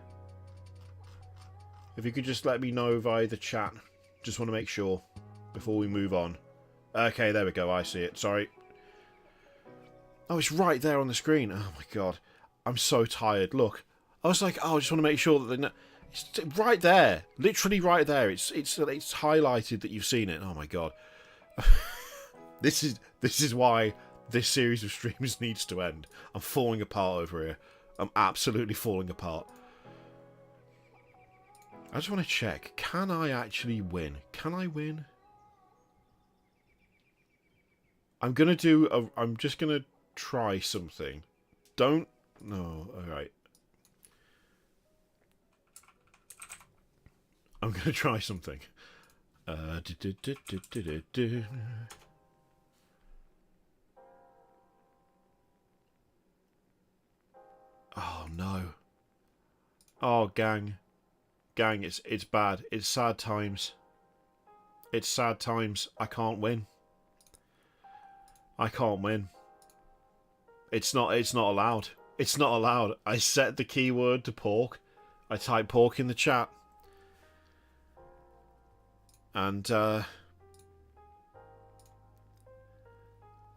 If you could just let me know via the chat. Just want to make sure before we move on. Okay, there we go. I see it. Sorry. Oh, it's right there on the screen. Oh my god. I'm so tired. Look. I was like, oh, I just want to make sure that they know. It's right there. Literally right there. It's highlighted that you've seen it. Oh my god. This is why this series of streams needs to end. I'm falling apart over here. I'm absolutely falling apart. I just want to check. Can I actually win? Can I win? I'm just gonna try something. Don't... No, alright. I'm gonna try something. Oh no. Oh, gang. Gang, it's bad. It's sad times. It's sad times. I can't win. I can't win. It's not allowed. It's not allowed. I set the keyword to pork. I type pork in the chat. And I'm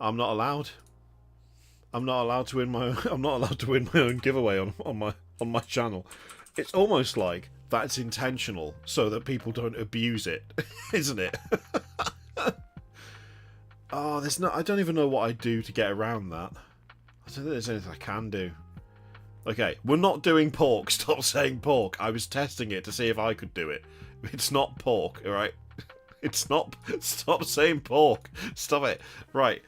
not allowed. I'm not allowed to win my I'm not allowed to win my own giveaway on my channel. It's almost like that's intentional so that people don't abuse it, isn't it? Oh, I don't even know what I do to get around that. I don't think there's anything I can do. Okay, we're not doing pork. Stop saying pork. I was testing it to see if I could do it. It's not pork, alright? It's not... Stop saying pork. Stop it. Right.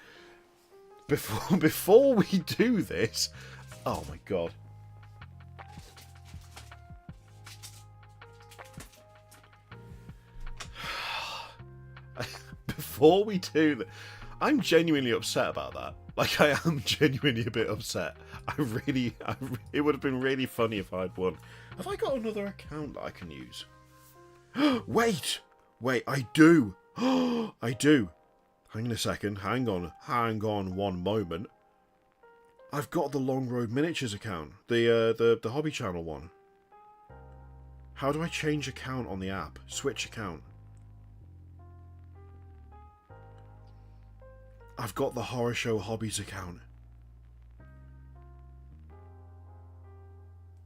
Before we do this... Oh my god. Before we do that... I'm genuinely upset about that. Like, I am genuinely a bit upset. It would have been really funny if I'd won. Have I got another account that I can use? Wait, I do. I do. Hang on a second. Hang on one moment. I've got the Long Road Miniatures account, the Hobby Channel one. How do I change account on the app? Switch account. I've got the Horror Show Hobbies account.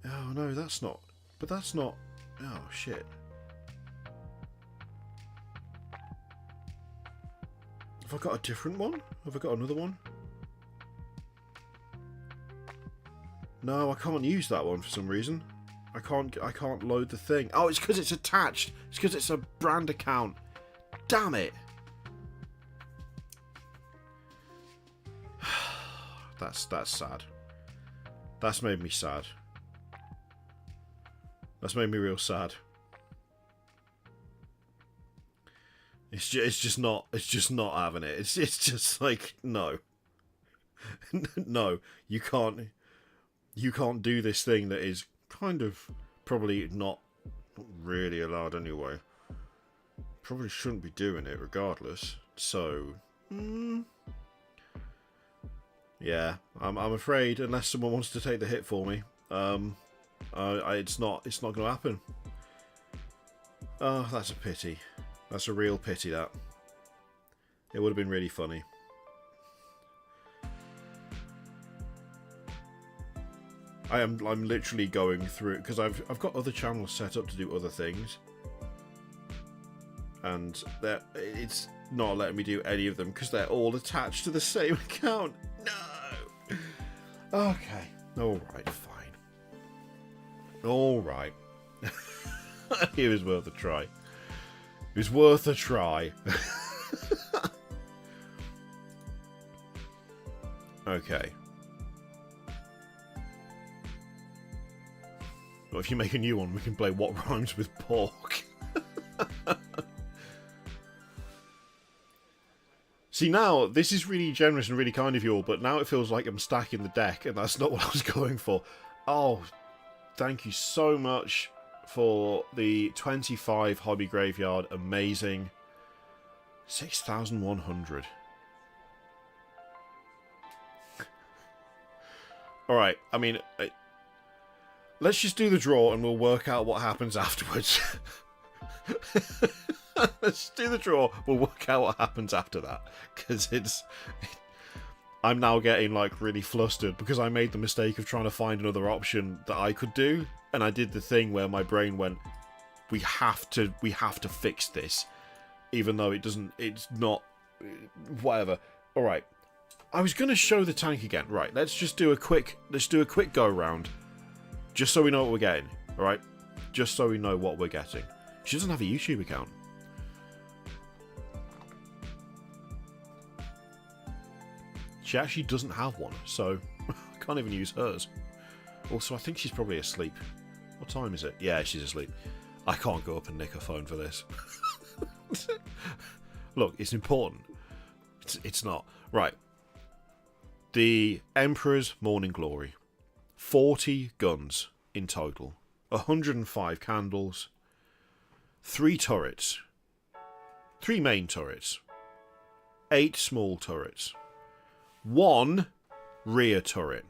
Oh no, that's not. But that's not. Oh shit. Have I got a different one? Have I got another one? No, I can't use that one for some reason. I can't load the thing. Oh, it's because it's attached. It's because it's a brand account. Damn it. That's sad. That's made me sad. That's made me real sad. It's just not having it. It's just like, no. No, you can't do this thing that is kind of probably not really allowed anyway. Probably shouldn't be doing it regardless. So, yeah, I'm afraid unless someone wants to take the hit for me, it's not going to happen. Oh, that's a pity. That's a real pity. That it would have been really funny. I'm literally going through because I've got other channels set up to do other things, and it's not letting me do any of them because they're all attached to the same account. No. Okay. All right. Fine. All right. It was worth a try. It was worth a try. Okay. Well, if you make a new one, we can play What Rhymes with Pork. See, now, this is really generous and really kind of you all, but now it feels like I'm stacking the deck, and that's not what I was going for. Oh, thank you so much for the 25 Hobby Graveyard. Amazing. 6,100. Alright, I mean, let's just do the draw and we'll work out what happens afterwards. Let's do the draw, we'll work out what happens after that. Because I'm now getting, like, really flustered because I made the mistake of trying to find another option that I could do. And I did the thing where my brain went, we have to fix this. Even though it's not, whatever. Alright. I was going to show the tank again. Right, let's do a quick go round. Just so we know what we're getting. Alright? Just so we know what we're getting. She doesn't have a YouTube account. She actually doesn't have one, so I can't even use hers. Also, I think she's probably asleep. What time is it? Yeah, she's asleep. I can't go up and nick her phone for this. Look, it's important. It's not. Right. The Emperor's Morning Glory. 40 guns in total. 105 candles. 3 turrets. 3 main turrets. 8 small turrets. 1 rear turret.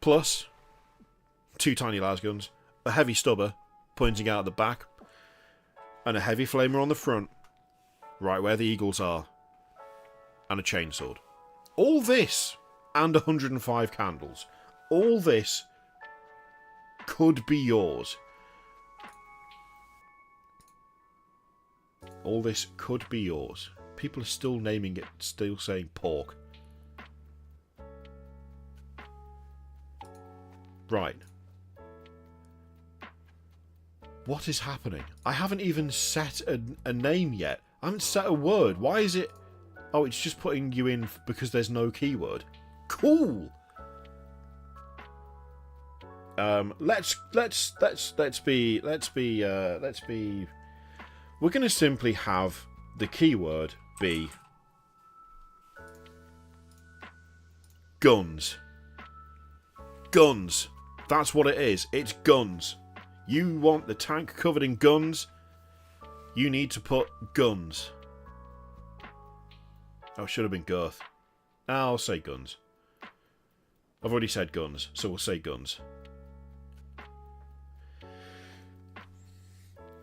Plus 2 tiny lasguns. A heavy stubber pointing out at the back. And a heavy flamer on the front. Right where the eagles are. And a chainsword. All this and 105 candles. All this could be yours. All this could be yours. People are still naming it, still saying pork. Right. What is happening? I haven't even set a name yet. I haven't set a word. Why is it... Oh, it's just putting you in because there's no keyword. Cool. Let's be. We're gonna simply have the keyword be guns. Guns. That's what it is. It's guns. You want the tank covered in guns? You need to put guns. Oh, it should have been girth. I'll say guns. I've already said guns, so we'll say guns.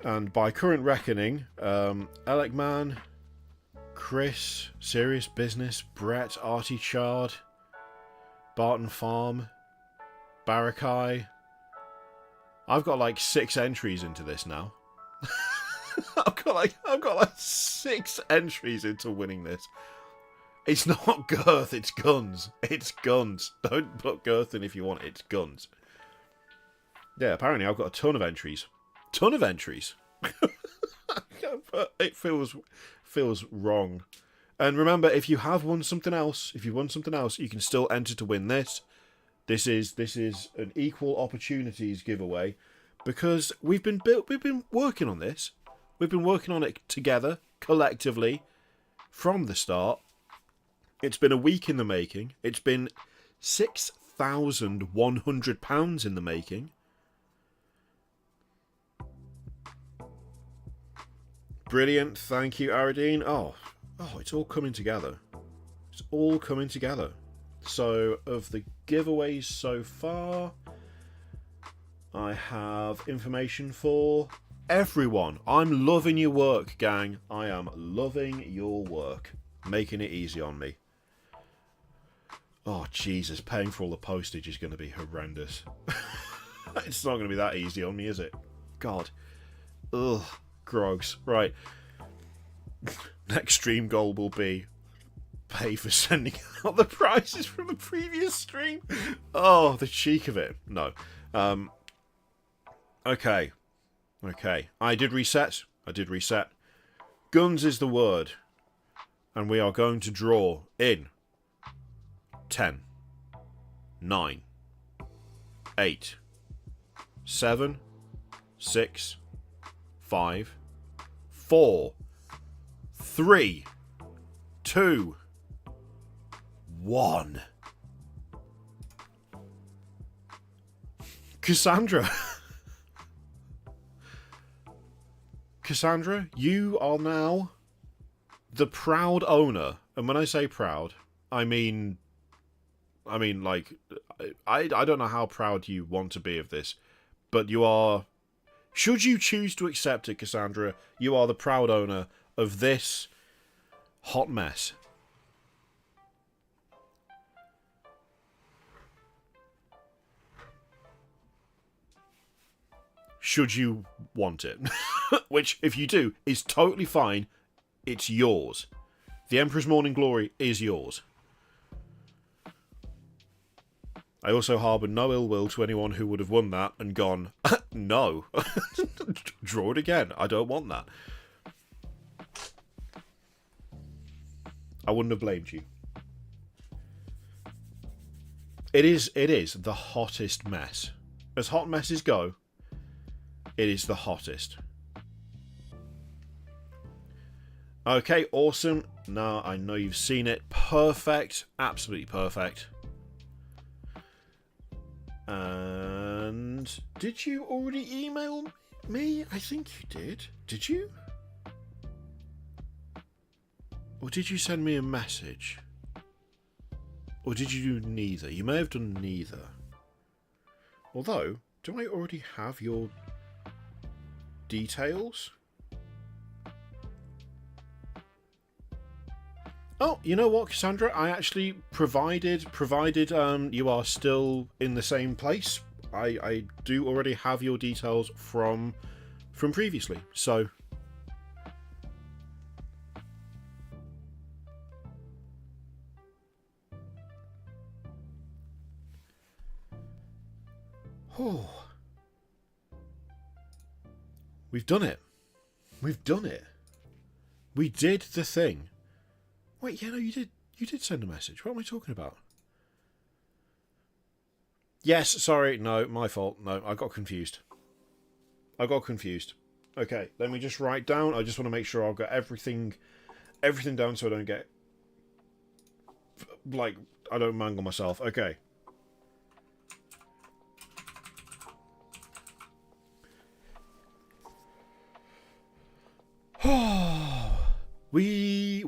And by current reckoning, Elecman, Chris, Serious Business, Brett, Artie Chard, Barton Farm, Barakai. I've got like 6 entries into this now. I've got like 6 entries into winning this. It's not girth, it's guns. It's guns. Don't put girth in if you want it. It's guns. Yeah, apparently I've got a ton of entries. Ton of entries. But it feels wrong. And remember, if you have won something else, you can still enter to win this. This is an equal opportunities giveaway because we've been working on this. We've been working on it together, collectively, from the start. It's been a week in the making. It's been £6,100 in the making. Brilliant, thank you, Aradine. Oh, it's all coming together. It's all coming together. So, of the giveaways so far, I have information for everyone. I'm loving your work, gang. I am loving your work. Making it easy on me. Oh, Jesus. Paying for all the postage is going to be horrendous. It's not going to be that easy on me, is it? God. Ugh. Grogs. Right. Next stream goal will be pay for sending out the prices from the previous stream. Oh, the cheek of it. No. Okay. I did reset. Guns is the word. And we are going to draw in 10, 9, 8, 7, 6, 5, 4, 3, 2, 1. Cassandra. Cassandra, you are now the proud owner. And when I say proud, I mean like, I don't know how proud you want to be of this, but you are, should you choose to accept it, Cassandra, you are the proud owner of this hot mess. Should you want it. Which, if you do, is totally fine. It's yours. The Emperor's Morning Glory is yours. I also harbour no ill will to anyone who would have won that and gone, no. Draw it again. I don't want that. I wouldn't have blamed you. It is the hottest mess. As hot messes go, it is the hottest. Okay, awesome. Now I know you've seen it. Perfect. Absolutely perfect. And did you already email me? I think you did. Did you? Or did you send me a message? Or did you do neither? You may have done neither. Although, do I already have your details? Oh, you know what, Cassandra? I actually provided you are still in the same place. I do already have your details from previously. So oh. We've done it. We've done it. We did the thing. Wait, yeah, no, you did send a message. What am I talking about? Yes, sorry, no, my fault. No, I got confused. Okay, let me just write down. I just want to make sure I've got everything down so I don't get, like, I don't mangle myself. Okay.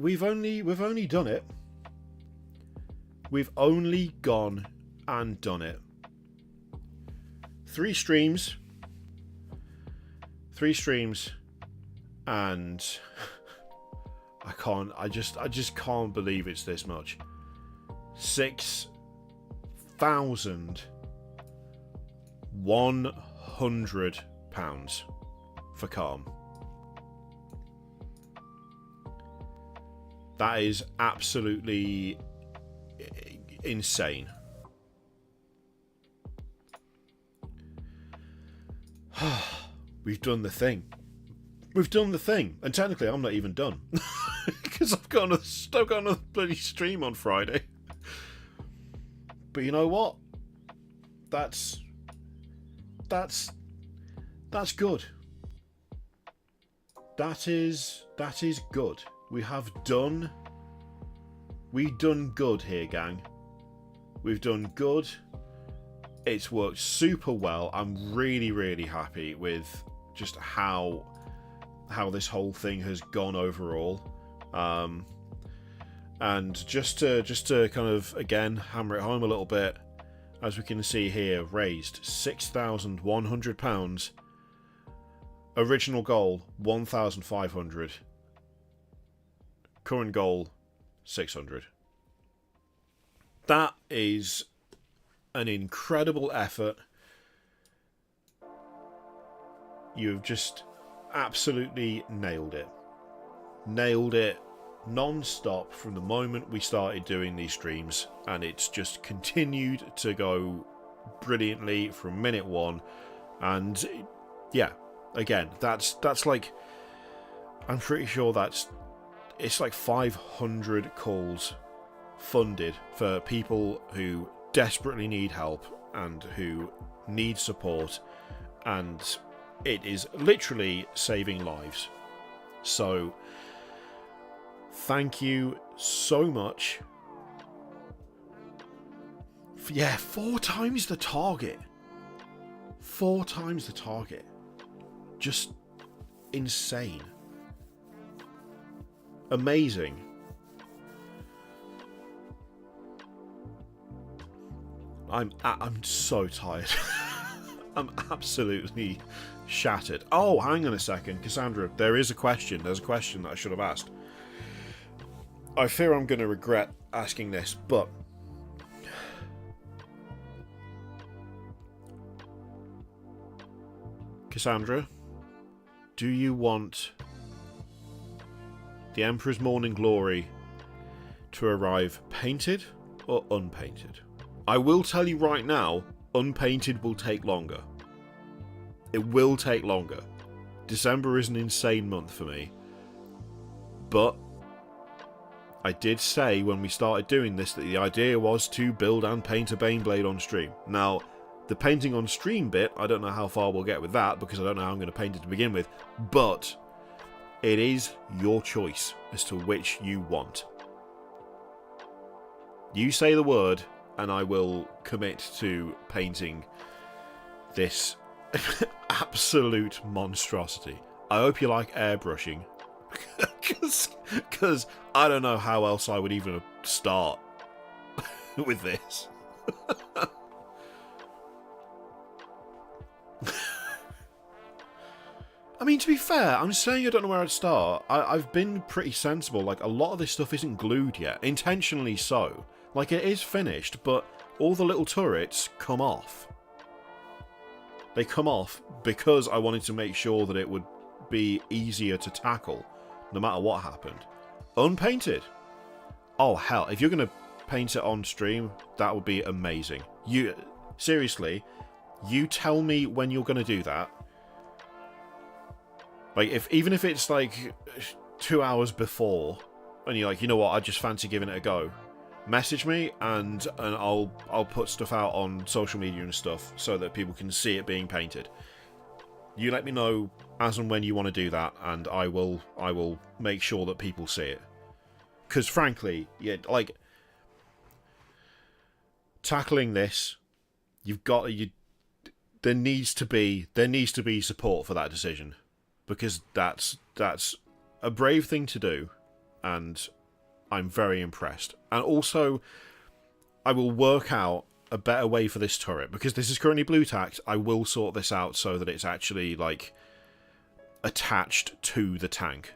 We've only done it. We've only gone and done it. 3 streams, and I just can't believe it's this much. £6,100 for Calm. That is absolutely insane. We've done the thing. And technically I'm not even done. Because I've got another bloody stream on Friday. But you know what? That's good. That is good. We've done good here, gang. We've done good. It's worked super well. I'm really, really happy with just how this whole thing has gone overall. And just to kind of again hammer it home a little bit, as we can see here, raised £6,100. Original goal 1,500. Current goal 600. That is an incredible effort. You've just absolutely nailed it. Nailed it non-stop from the moment we started doing these streams, and it's just continued to go brilliantly from minute one. And Yeah, again, that's like, I'm pretty sure it's like 500 calls funded for people who desperately need help and who need support, and it is literally saving lives. So thank you so much. Yeah, 4 times the target. 4 times the target. Just insane. Amazing. I'm so tired. I'm absolutely shattered. Oh, hang on a second, Cassandra. There's a question that I should have asked. I fear I'm going to regret asking this, but Cassandra, do you want the Emperor's Morning Glory to arrive painted or unpainted? I will tell you right now, unpainted will take longer. It will take longer. December is an insane month for me. But I did say when we started doing this that the idea was to build and paint a Baneblade on stream. Now, the painting on stream bit, I don't know how far we'll get with that because I don't know how I'm going to paint it to begin with, but it is your choice as to which you want. You say the word and I will commit to painting this absolute monstrosity. I hope you like airbrushing because I don't know how else I would even start with this. I mean, to be fair, I'm saying I don't know where I'd start. I've been pretty sensible. Like, a lot of this stuff isn't glued yet. Intentionally so. Like, it is finished, but all the little turrets come off. They come off because I wanted to make sure that it would be easier to tackle, no matter what happened. Unpainted. Oh, hell. If you're going to paint it on stream, that would be amazing. Seriously, you tell me when you're going to do that. Like, even if it's like 2 hours before, and you're like, you know what, I just fancy giving it a go, message me and I'll put stuff out on social media and stuff so that people can see it being painted. You let me know as and when you want to do that, and I will make sure that people see it. Because frankly, yeah, like, tackling this, there needs to be support for that decision. Because that's a brave thing to do, and I'm very impressed. And also, I will work out a better way for this turret, because this is currently blue tacked. I will sort this out so that it's actually, like, attached to the tank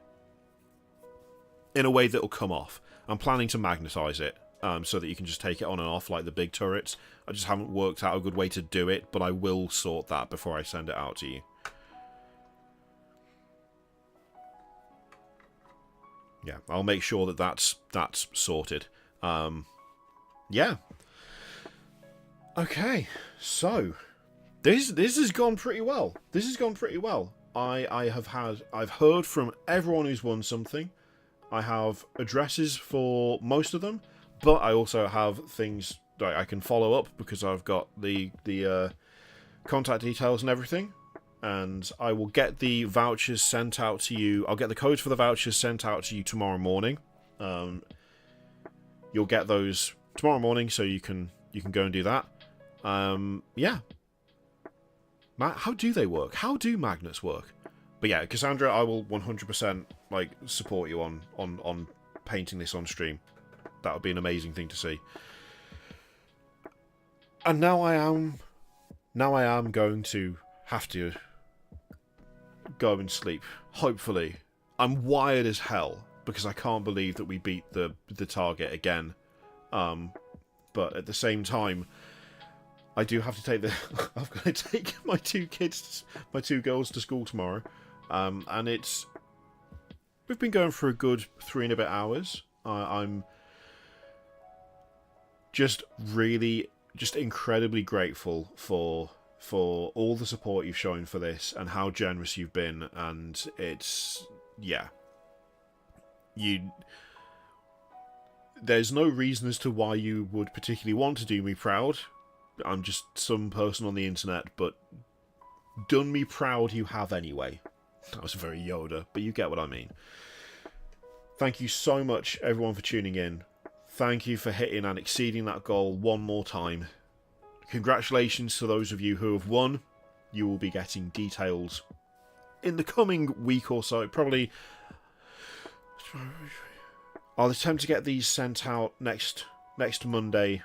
in a way that will come off. I'm planning to magnetize it, so that you can just take it on and off like the big turrets. I just haven't worked out a good way to do it, but I will sort that before I send it out to you. Yeah, I'll make sure that that's sorted. Yeah. Okay, so this has gone pretty well. This has gone pretty well. I've heard from everyone who's won something. I have addresses for most of them, but I also have things that I can follow up because I've got the contact details and everything. And I will get the vouchers sent out to you. I'll get the codes for the vouchers sent out to you tomorrow morning. You'll get those tomorrow morning, so you can go and do that. Yeah. How do they work? How do magnets work? But yeah, Cassandra, I will 100% like support you on painting this on stream. That would be an amazing thing to see. And now I am going to have to go and sleep. Hopefully. I'm wired as hell because I can't believe that we beat the target again. But at the same time, I do have to take I've got to take my two girls to school tomorrow. And we've been going for a good 3 and a bit hours. I'm just incredibly grateful for for all the support you've shown for this and how generous you've been. And it's, yeah, there's no reason as to why you would particularly want to do me proud. I'm just some person on the internet, but done me proud you have anyway. That was very Yoda, but you get what I mean. Thank you so much, everyone, for tuning in. Thank you for hitting and exceeding that goal one more time. Congratulations to those of you who have won. You will be getting details in the coming week or so. Probably, I'll attempt to get these sent out next Monday,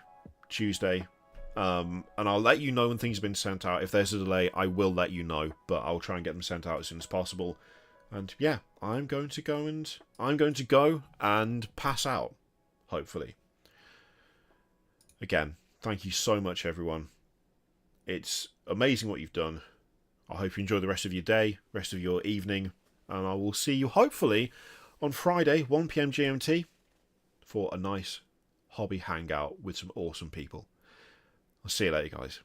Tuesday. And I'll let you know when things have been sent out. If there's a delay, I will let you know, but I'll try and get them sent out as soon as possible. And yeah, I'm going to go and pass out, hopefully. Again, thank you so much, everyone. It's amazing what you've done. I hope you enjoy the rest of your day, rest of your evening, and I will see you hopefully on Friday, 1 PM GMT, for a nice hobby hangout with some awesome people. I'll see you later, guys.